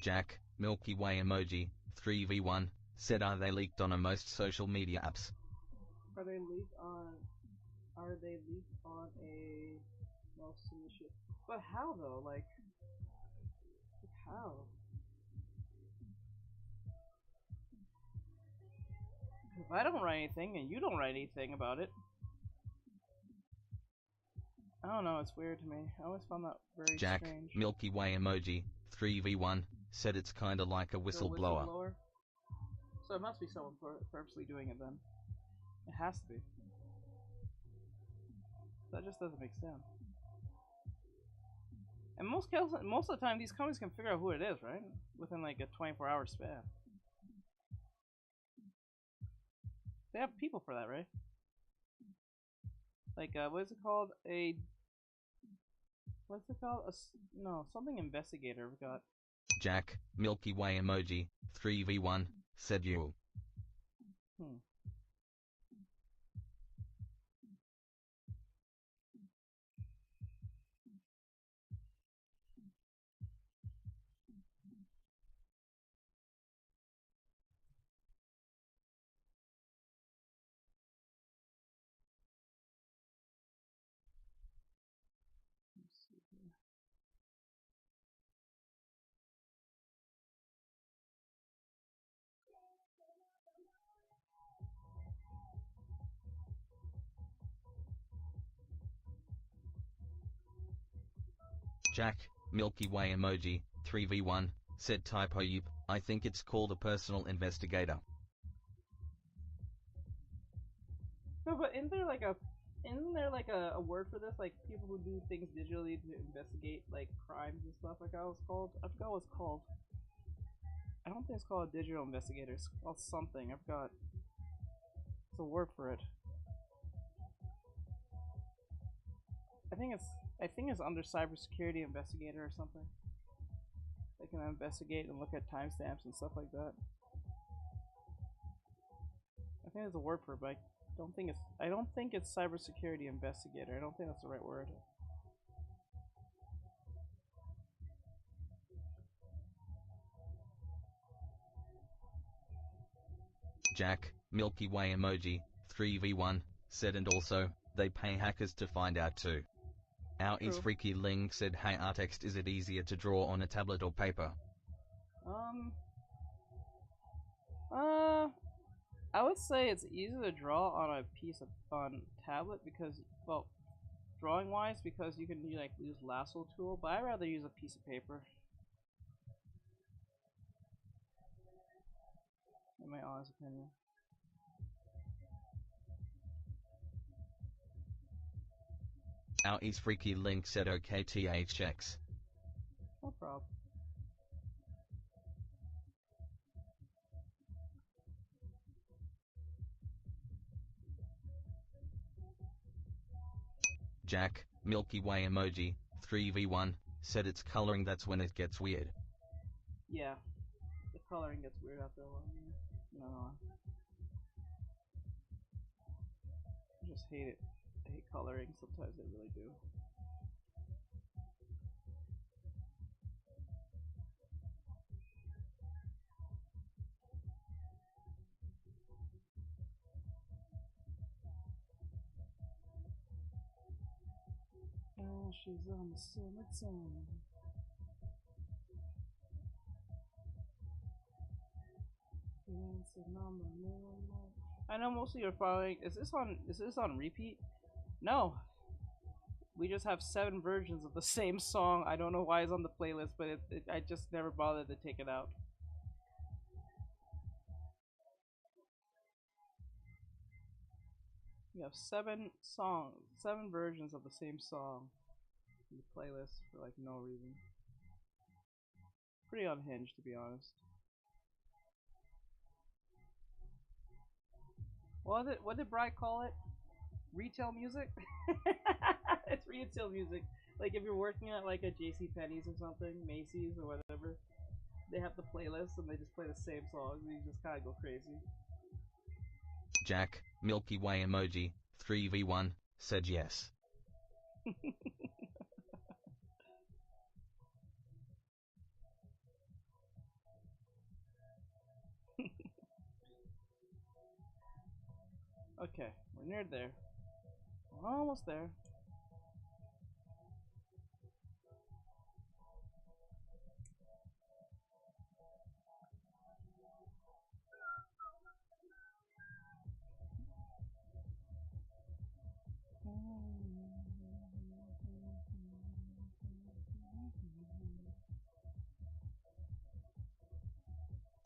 Jack, Milky Way emoji, 3v1, said are they leaked on most social media apps? Are they leaked on? Are they leaked on a most initiative? But how though? Like how? If I don't write anything and you don't write anything about it, I don't know. It's weird to me. I always found that very Jack, strange. Milky Way emoji, 3v1, said it's kinda like a whistleblower. So it must be someone purposely doing it then. It has to be. That just doesn't make sense. And most of the time, these companies can figure out who it is, right? Within like a 24-hour span. They have people for that, right? Like, what is it called? What's it called? No, something investigator we got. Jack, Milky Way emoji, 3v1, said you. Jack, Milky Way emoji, 3v1, said typo yup, I think it's called a personal investigator. No, but isn't there like a word for this? Like people who do things digitally to investigate like crimes and stuff, like that was called? I forgot what it's called. I don't think it's called a digital investigator. It's called something. I forgot. It's a word for it. I think it's under cybersecurity investigator or something. They can investigate and look at timestamps and stuff like that. I think there's a word for it, but I don't think it's cybersecurity investigator. I don't think that's the right word. Jack, Milky Way emoji, 3v1, said and also, they pay hackers to find out too. Our True. is Freaky Ling said, hey Artext, is it easier to draw on a tablet or paper? I would say it's easier to draw on tablet because, well, drawing wise, because you can like use lasso tool, but I'd rather use a piece of paper. In my honest opinion. Our is Freaky Link said okay THX. No problem. Jack, Milky Way emoji, 3v1, said it's coloring, that's when it gets weird. Yeah, the coloring gets weird after a while. No. I just hate it. I hate coloring, sometimes I really do. She's on the summertime. I know most of you are following. Is this on repeat? No. We just have 7 versions of the same song. I don't know why it's on the playlist, but I just never bothered to take it out. We have 7 songs, 7 versions of the same song in the playlist for like no reason. Pretty unhinged, to be honest. What did Bri call it? Retail music? It's retail music. Like if you're working at like a JCPenney's or something, Macy's or whatever, they have the playlist and they just play the same songs and you just kind of go crazy. Jack, Milky Way emoji, 3v1, said yes. Okay, we're near there. We're almost there.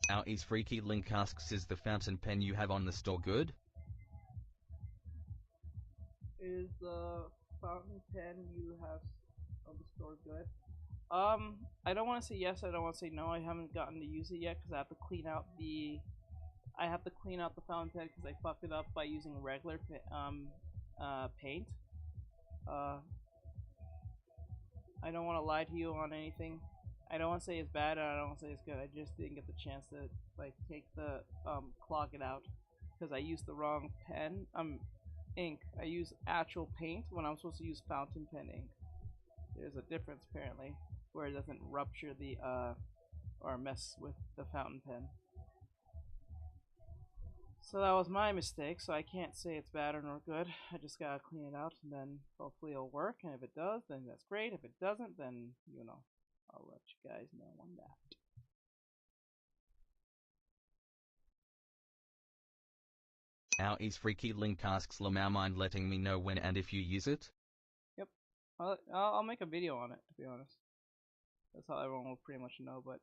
Our is Freaky Link asks, is the fountain pen you have on the store good? Is the fountain pen you have on the store good? I don't want to say yes. I don't want to say no. I haven't gotten to use it yet because I have to clean out the fountain pen because I fucked it up by using regular paint. I don't want to lie to you on anything. I don't want to say it's bad, and I don't want to say it's good. I just didn't get the chance to like take the clog it out because I used the wrong ink. I use actual paint when I'm supposed to use fountain pen ink. There's a difference apparently where it doesn't rupture the or mess with the fountain pen. So that was my mistake, so I can't say it's bad or not good. I just gotta clean it out and then hopefully it'll work, and if it does, then that's great. If it doesn't, then, you know, I'll let you guys know on that. Our is Freaky Link asks, Lamau mind letting me know when and if you use it? Yep. I'll make a video on it, to be honest. That's how everyone will pretty much know, but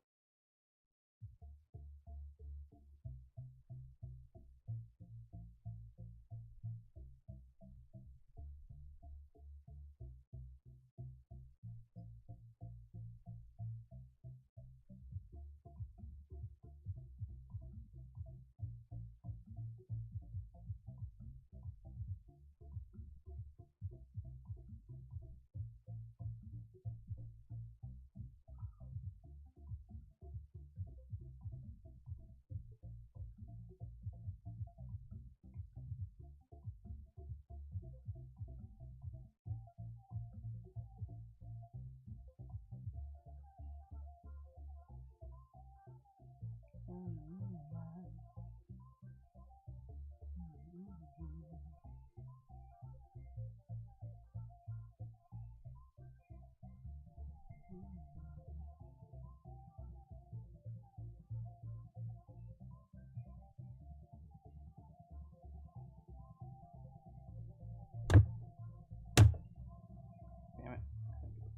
damn it.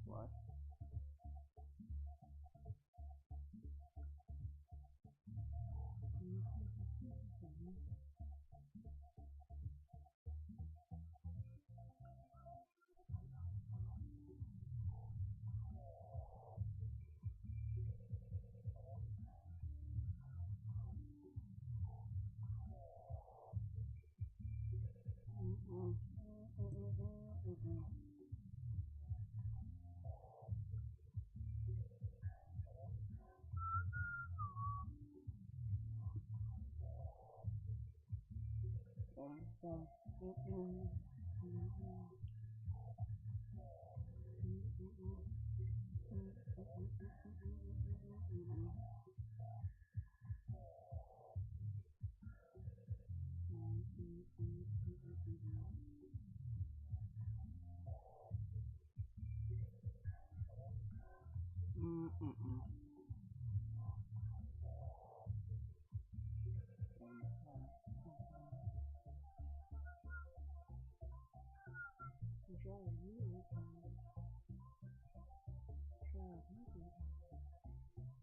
What?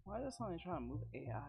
Why does somebody trying to move AI?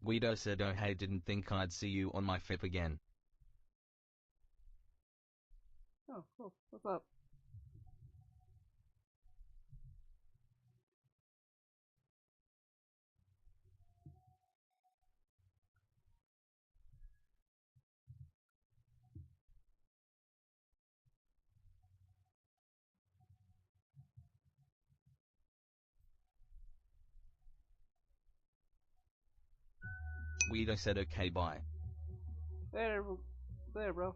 Guido said, oh hey, didn't think I'd see you on my FIP again. Oh, cool. What's up? Guido said okay bye. There, bro.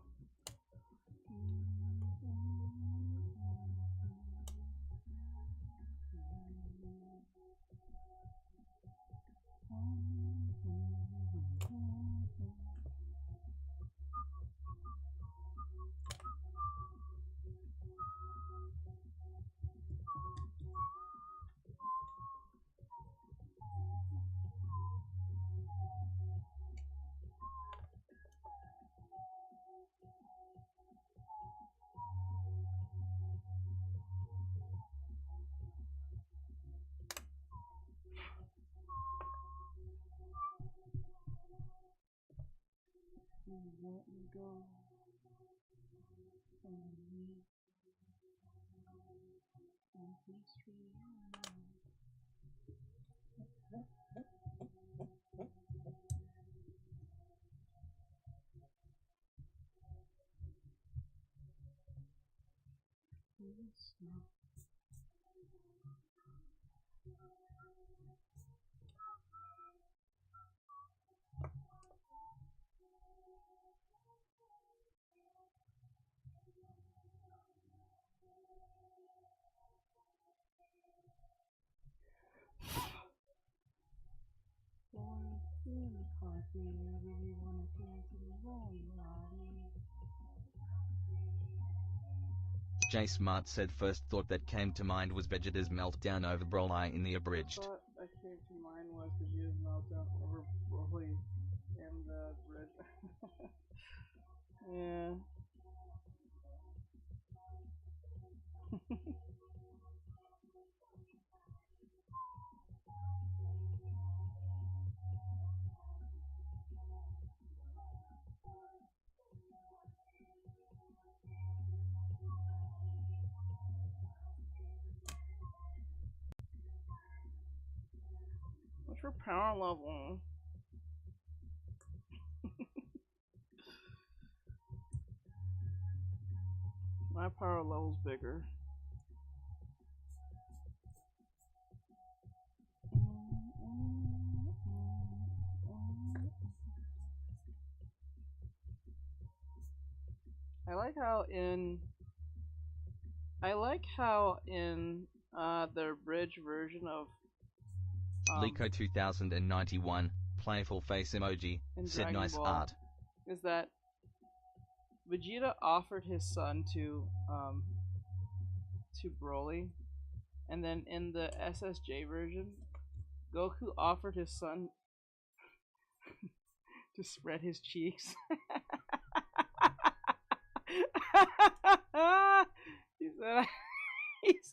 Please let me go from me and please free my mind. Please no. J Smart said first thought that came to mind was Vegeta's meltdown over Broly in the abridged. Thought that came to mind was Vegeta's meltdown over Broly and the bridge. Yeah. What's your power level? My power level's bigger. I like how in the bridge version of Lico 2091, playful face emoji, said Dragon nice Ball art. is that Vegeta offered his son to Broly, and then in the SSJ version, Goku offered his son to spread his cheeks. he said, it's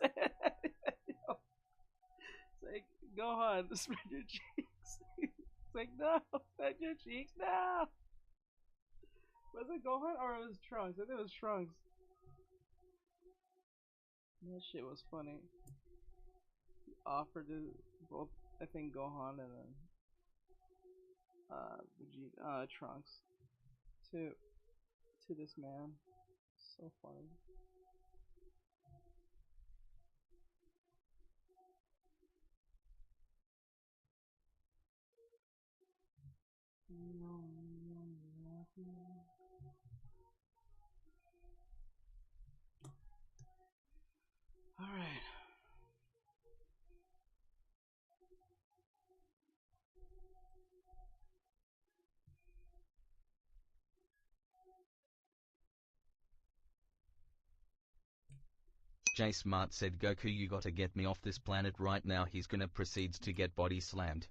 like, Gohan, spread your cheeks. It's like, no, spread your cheeks now. Was it Gohan or it was Trunks? I think it was Trunks. That shit was funny. He offered to both, I think, Gohan and then Vegeta, Trunks to this man. So funny. All right. J Smart said Goku, you gotta get me off this planet right now, he's gonna proceeds to get body slammed.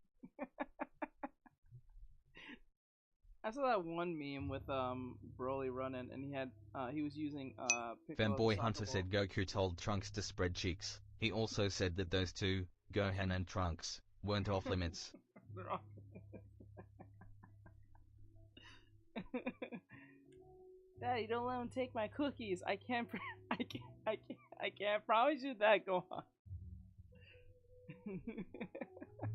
I saw that one meme with Broly running, and he was using Femboy Hunter said Goku told Trunks to spread cheeks. He also said that those two, Gohan and Trunks, weren't off limits. They're off. Daddy, don't let him take my cookies. I can't promise you that, Gohan.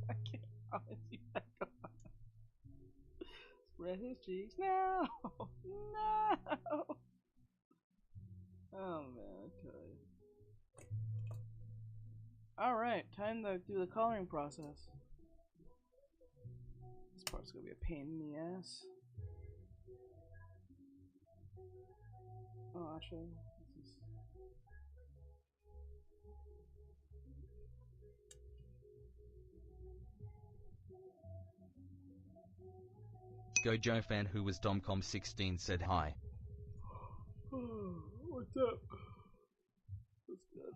I can't promise you that, Gohan. Spread his cheeks. No! No! Oh man, I tell you. Alright, time to do the coloring process. This part's gonna be a pain in the ass. Oh, actually, this is... Gojo fan who was Domcom16 said hi. What's up? That's good.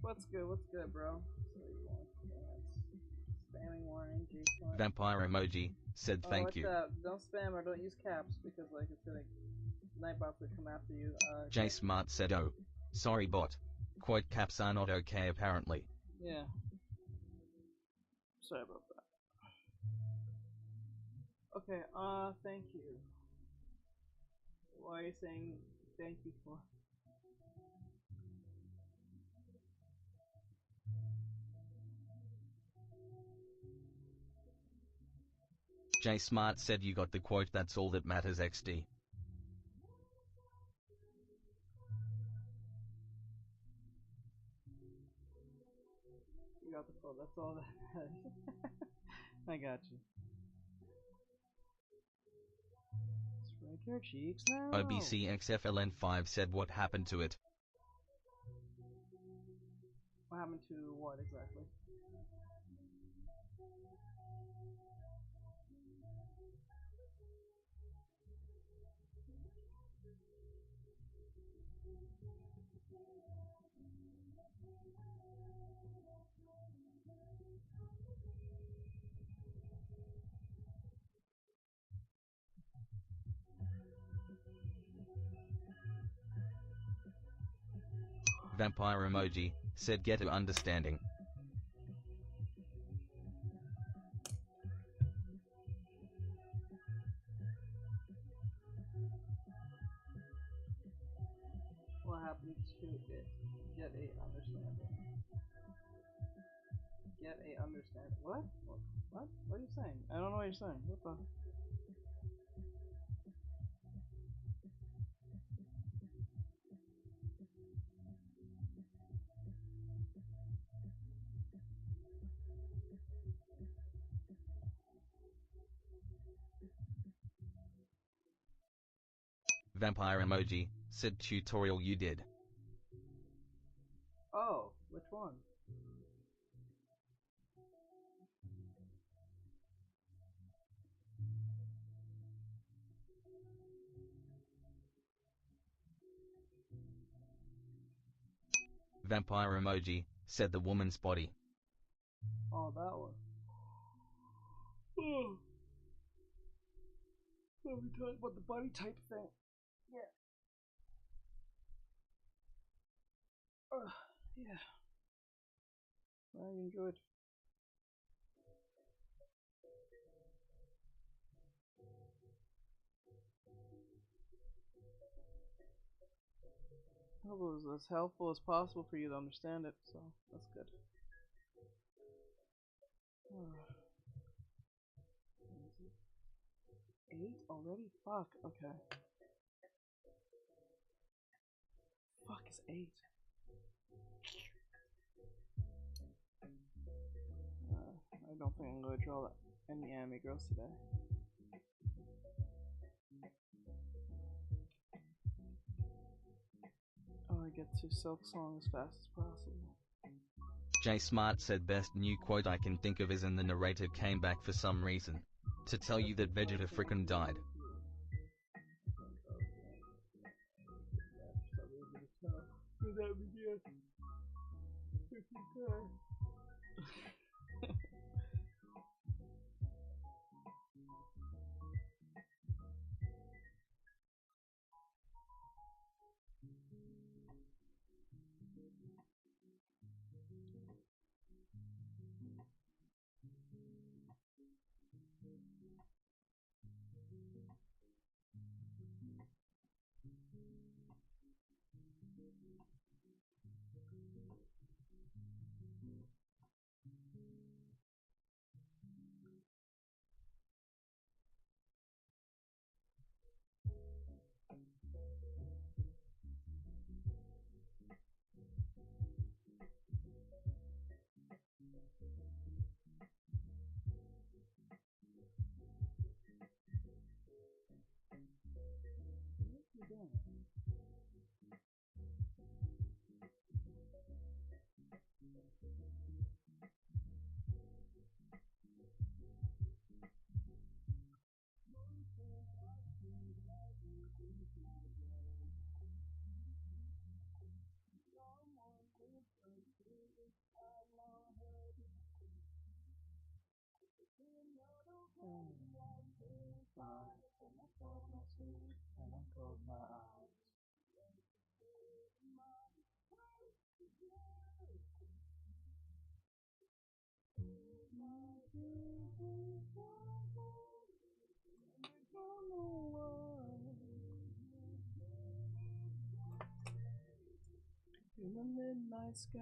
What's good, bro? So you want spamming warning, G. Vampire emoji said thank you. Don't spam or don't use caps because like it's gonna Nightbots will come after you. J Smart said, "Oh, sorry, bot. Quote caps are not okay apparently." Yeah. Sorry about that. Okay. Thank you. Why are you saying thank you for? J Smart said, "You got the quote. That's all that matters. XD." You got the quote. That's all that matters. I got you. Spread your cheeks now. OBCXFLN5 said, "What happened to it?" What happened to what exactly? Vampire emoji said, "Get to understanding." What happened to it? Get a understanding. Get a understanding. What? What? What are you saying? I don't know what you're saying. What the? Vampire emoji said, "Tutorial you did." Oh, which one? Vampire emoji said, "The woman's body." Oh, that one. Oh. Let me talk about the body type thing. Yeah. Yeah. I enjoyed. I hope it was as helpful as possible for you to understand it, so that's good. 8 already? Fuck, okay. Fuck is 8? I don't think I'm gonna draw any anime girls today. I wanna get to Silk Song as fast as possible. J Smart said, "Best new quote I can think of is and the narrator came back for some reason to tell you that Vegeta frickin' died." And I close my eyes. In the midnight sky.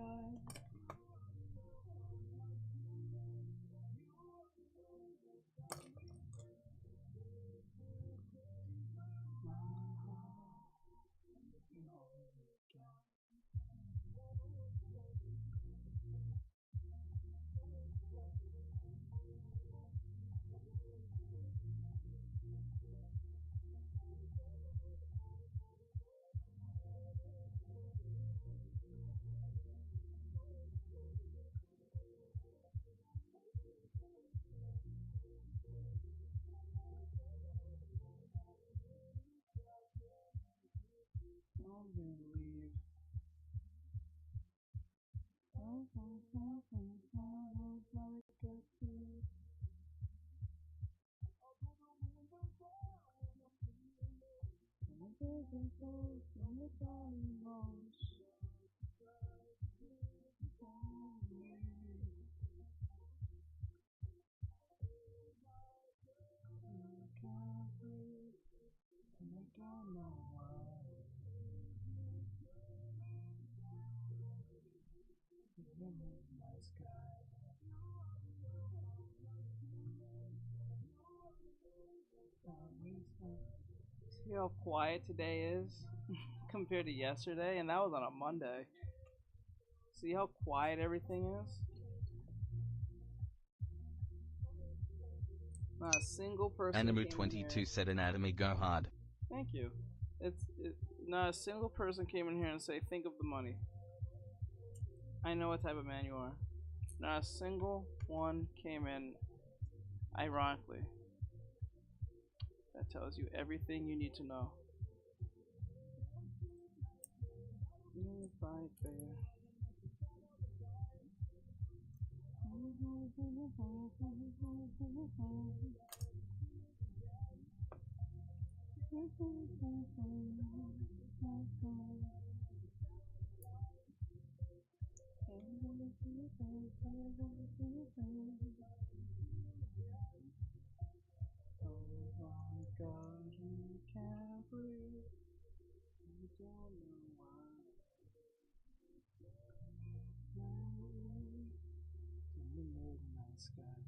Don't believe. See how quiet today is compared to yesterday, and that was on a Monday. See how quiet everything is? Not a single person. Animu22 said anatomy go hard. Thank you. Not a single person came in here and say, think of the money. I know what type of man you are. Not a single one came in, ironically. That tells you everything you need to know. Right there. Oh my God, you can't breathe. You don't know why. In the midnight sky.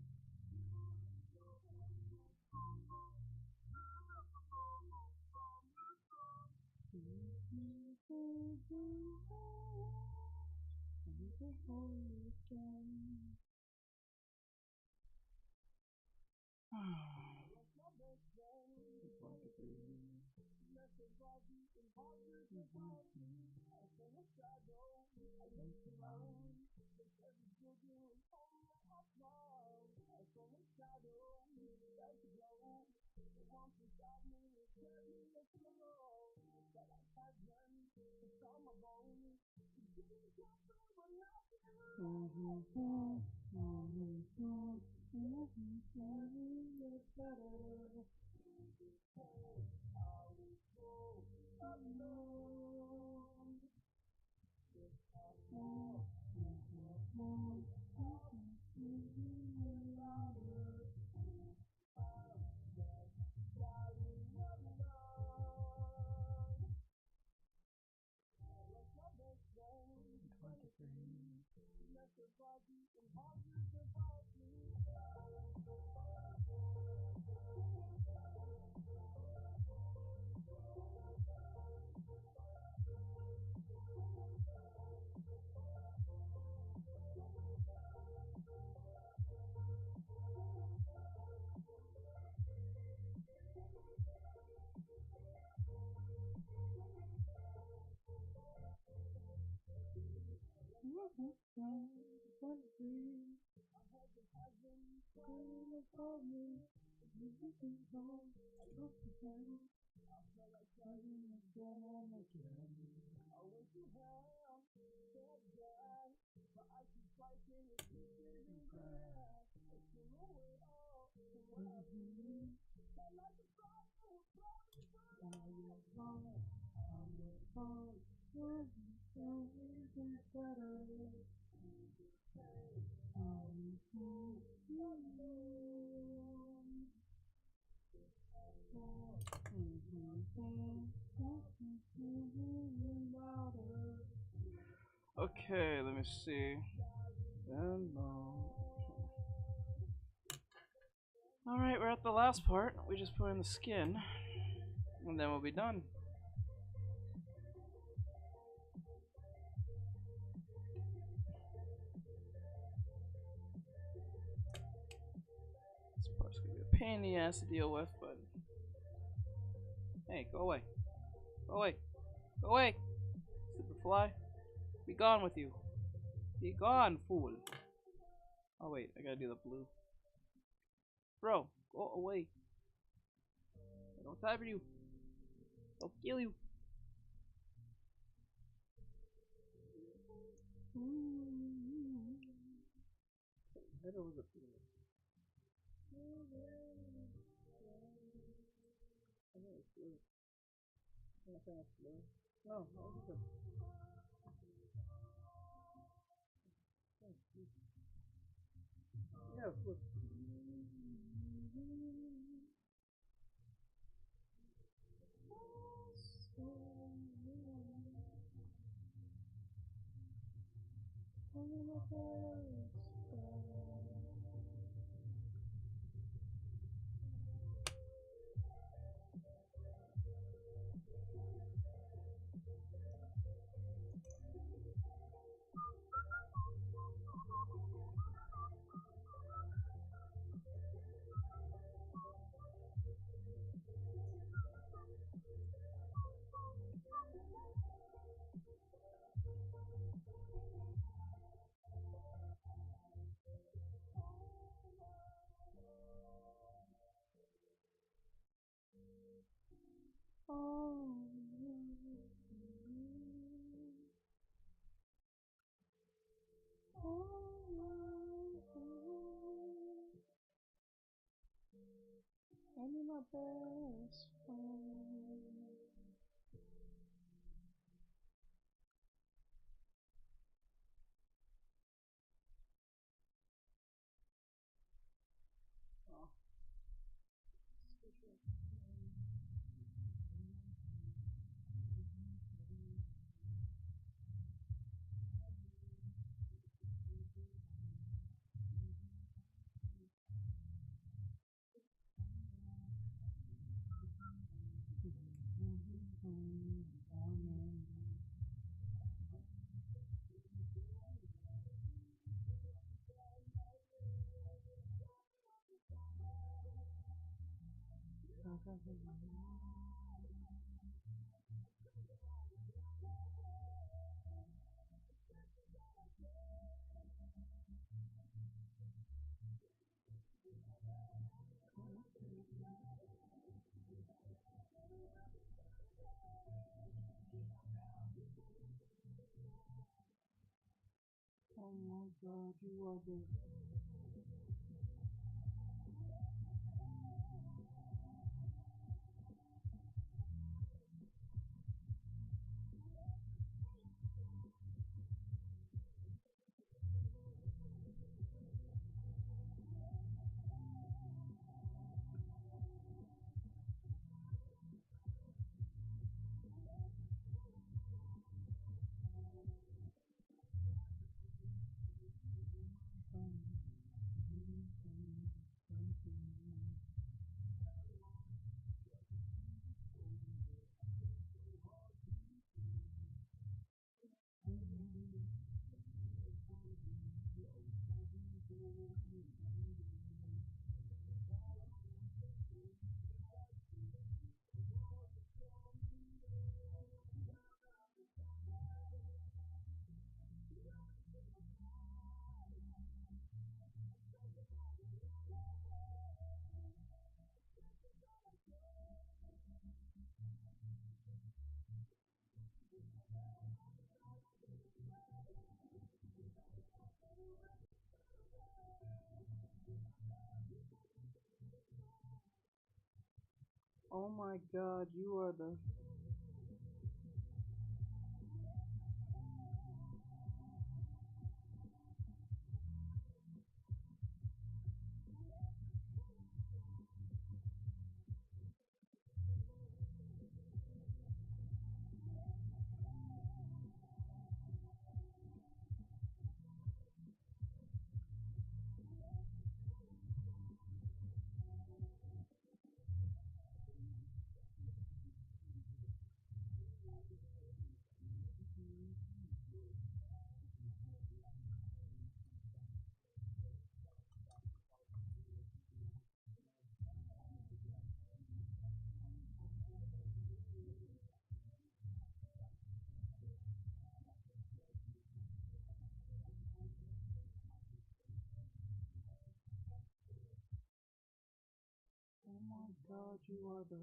Okay, let me see. Alright, we're at the last part. We just put in the skin, and then we'll be done. This part's gonna be a pain in the ass to deal with, but hey, go away. Go away. Go away! Superfly. Be gone with you. Be gone, fool. Oh wait, I gotta do the blue. Bro, go away. I don't have time for you. I'll kill you. Head over the blue. No, yeah, of course. I'm my best friend. Oh my god, you are the... Oh my god, you are the... Oh my god, you are the...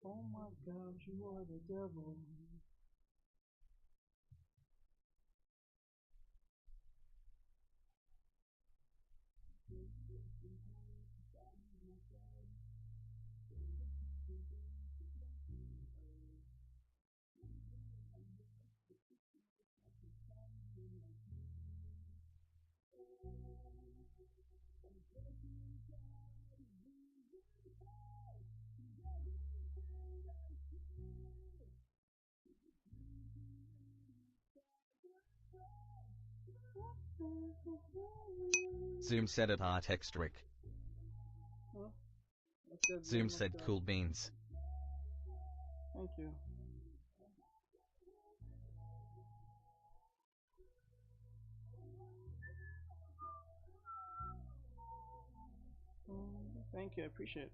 Oh my god, you are the devil. Zoom said at Artextric. Huh? That's good, Zoom man, said that's cool good. beans. Thank you. Thank you, I appreciate it.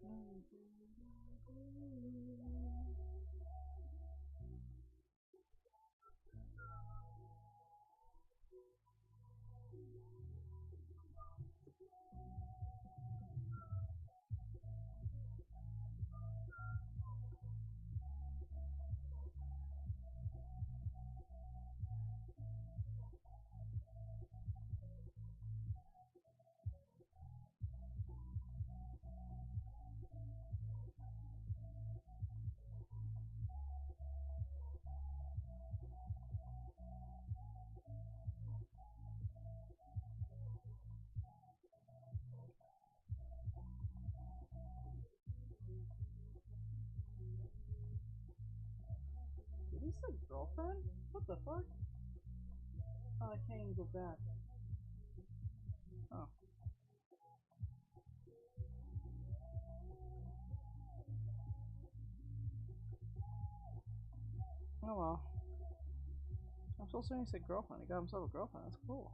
Did he say girlfriend? What the fuck? Oh, I can't even go back. Oh. Oh well. I'm so sorry he said girlfriend. He got himself a girlfriend. That's cool.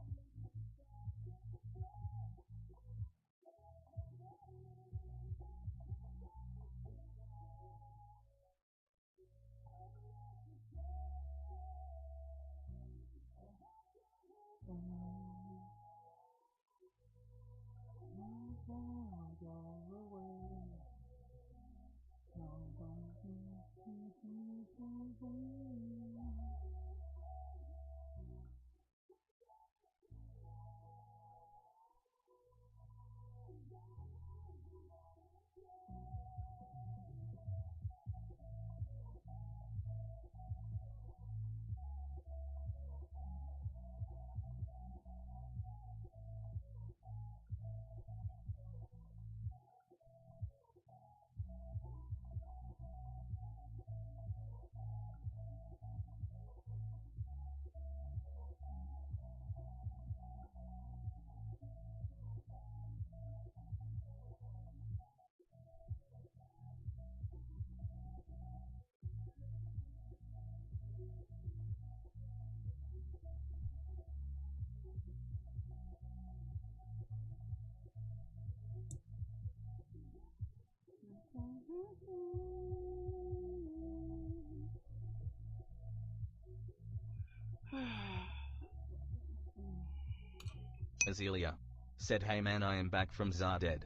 Azealia said, "Hey man, I am back from Zarded."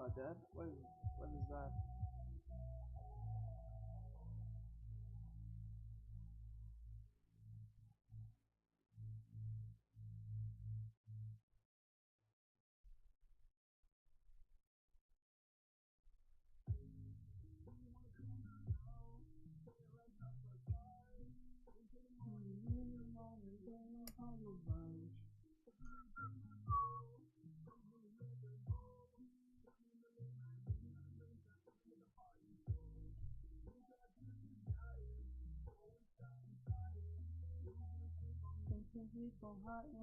Oh, Dad? What is that?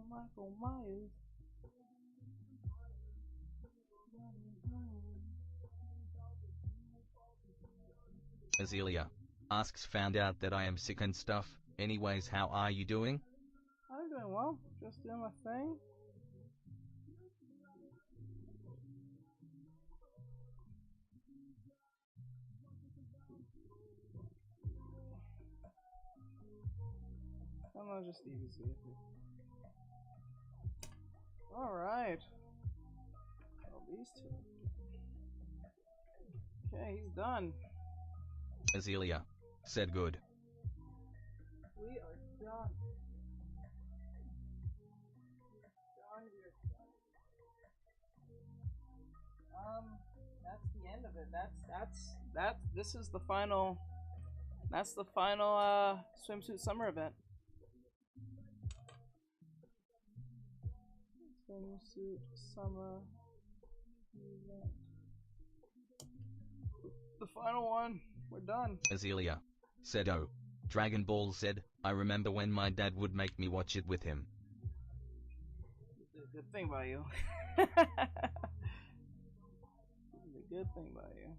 Michael Myers. Azealia asks, "Found out that I am sick and stuff. Anyways, how are you doing?" I'm doing well. Just doing my thing. I'm not just easy. Alright. Well, these two. Okay, he's done. Azealia said, "Good." We are done. That's the end of it. This is the final. That's the final swimsuit summer event. Swimsuit summer event. The final one. We're done. Azealia said, "Oh, Dragon Ball said, I remember when my dad would make me watch it with him." Good thing about you. This is a good thing about you.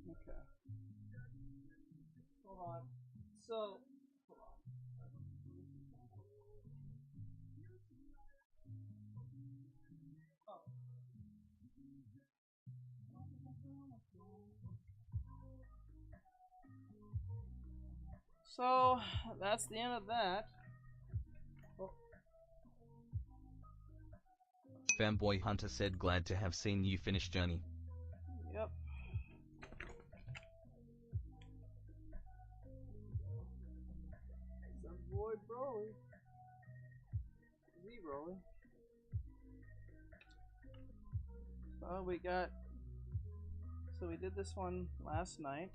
Okay. Hold on. So. So that's the end of that. Fanboy Hunter said, "Glad to have seen you finish Journey." Yep. Some boy Broly. Z Broly. So we got. So we did this one last night.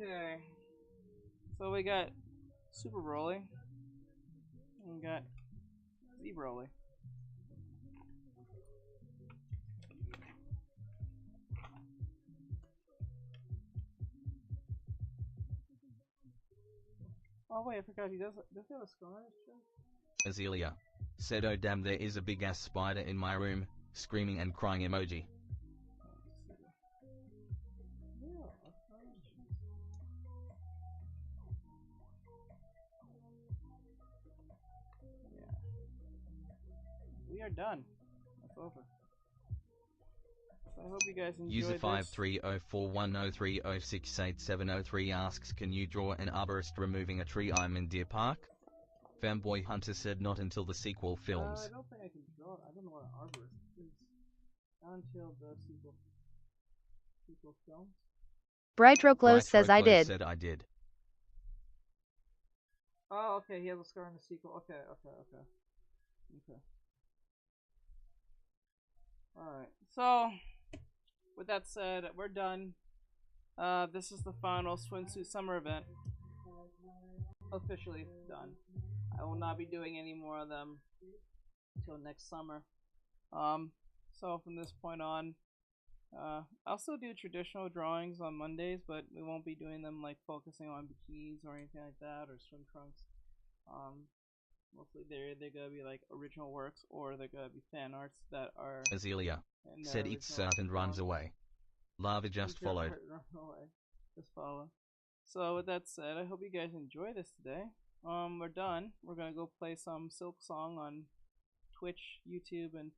Okay. So we got Super Broly. And we got Z Broly. Oh wait, I forgot he does he have a scar on his chest? Azealia said, "Oh damn, there is a big ass spider in my room," screaming and crying emoji. We are done. That's over. So I hope you guys enjoyed User this. 5304103068703 asks, "Can you draw an arborist removing a tree? I'm in Deer Park." Fanboy Hunter said, "Not until the sequel films." I don't think I can draw it. I don't know what an arborist is. Not until the sequel films. Brightroclose says, "I did." said, "I did." Oh, okay. He has a scar in the sequel. Okay. Alright. So, with that said, we're done. This is the final swimsuit summer event. Officially done. I will not be doing any more of them until next summer. So from this point on, I'll still do traditional drawings on Mondays, but we won't be doing them like focusing on bikinis or anything like that, or swim trunks. Mostly they're gonna be like original works, or they're gonna be fan arts that are. Azealia said, "Eats out and runs away." Lava just followed. Just follow. So with that said, I hope you guys enjoy this today. We're done. We're gonna go play some Silk Song on Twitch, YouTube, and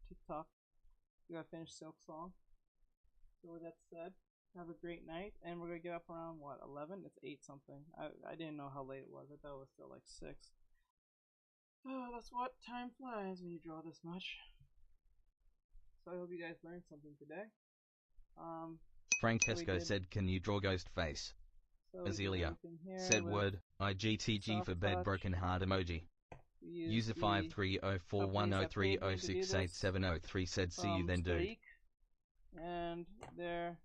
TikTok. We gotta finish Silk Song. So with that said, have a great night, and we're gonna get up around what, 11? It's 8 something. I didn't know how late it was. I thought it was still like 6. Oh, that's what time flies when you draw this much. So I hope you guys learned something today. Francesco said, "Can you draw ghost face?" So Azealia said, "Word, IGTG for bed broken heart emoji." User 53041030687003 said, "See you then, dude." And their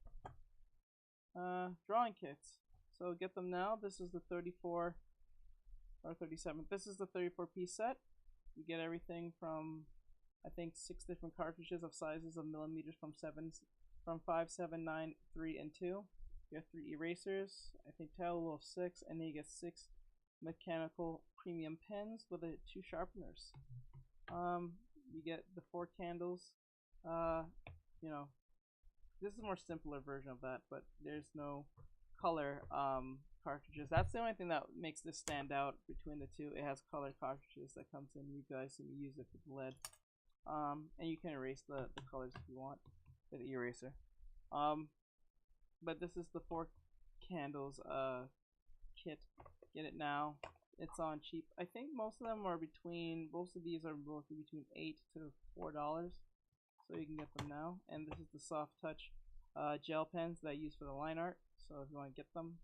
drawing kits. So get them now. This is the 34 or 37. This is the 34-piece set. You get everything from, I think, 6 different cartridges of sizes of millimeters from 5, 7, 9, 3, and 2. You have 3 erasers, I think total of 6, and then you get 6 mechanical premium pens with 2 sharpeners. You get the 4 candles. You know, this is a more simpler version of that, but there's no color cartridges. That's the only thing that makes this stand out between the two. It has color cartridges that comes in. You guys can use it with lead, and you can erase the colors if you want with the eraser. But this is the 4 candles kit. Get it now. It's on cheap. I think most of them are between. Most of these are mostly between $8 to $4. So you can get them now. And this is the soft touch gel pens that I use for the line art. So if you want to get them,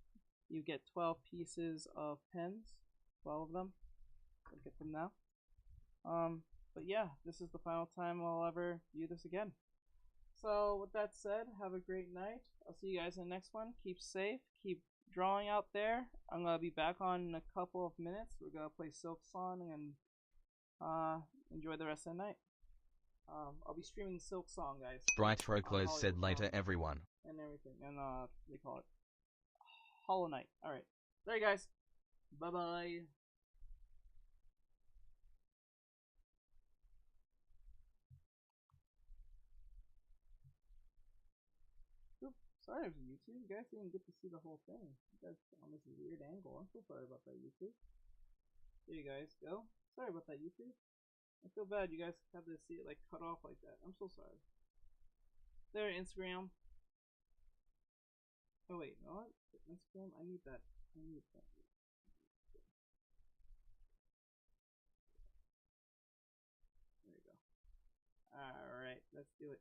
you get 12 pieces of pens, 12 of them. So get them now. But yeah, this is the final time I'll ever do this again. So with that said, have a great night. I'll see you guys in the next one. Keep safe. Keep drawing out there. I'm gonna be back on in a couple of minutes. We're gonna play Silk Song and enjoy the rest of the night. I'll be streaming Silk Song, guys. Bright Roclos said, "Later, everyone." And everything. And they call it Hollow Knight. Alright. There, guys. Bye bye. Oops. Sorry for YouTube. You guys didn't get to see the whole thing. You guys on this weird angle. I'm so sorry about that, YouTube. There you guys go. Sorry about that, YouTube. I feel bad you guys had to see it like cut off like that. I'm so sorry. There, Instagram. Oh wait, you know what? Instagram, I need that. There you go. Alright, let's do it.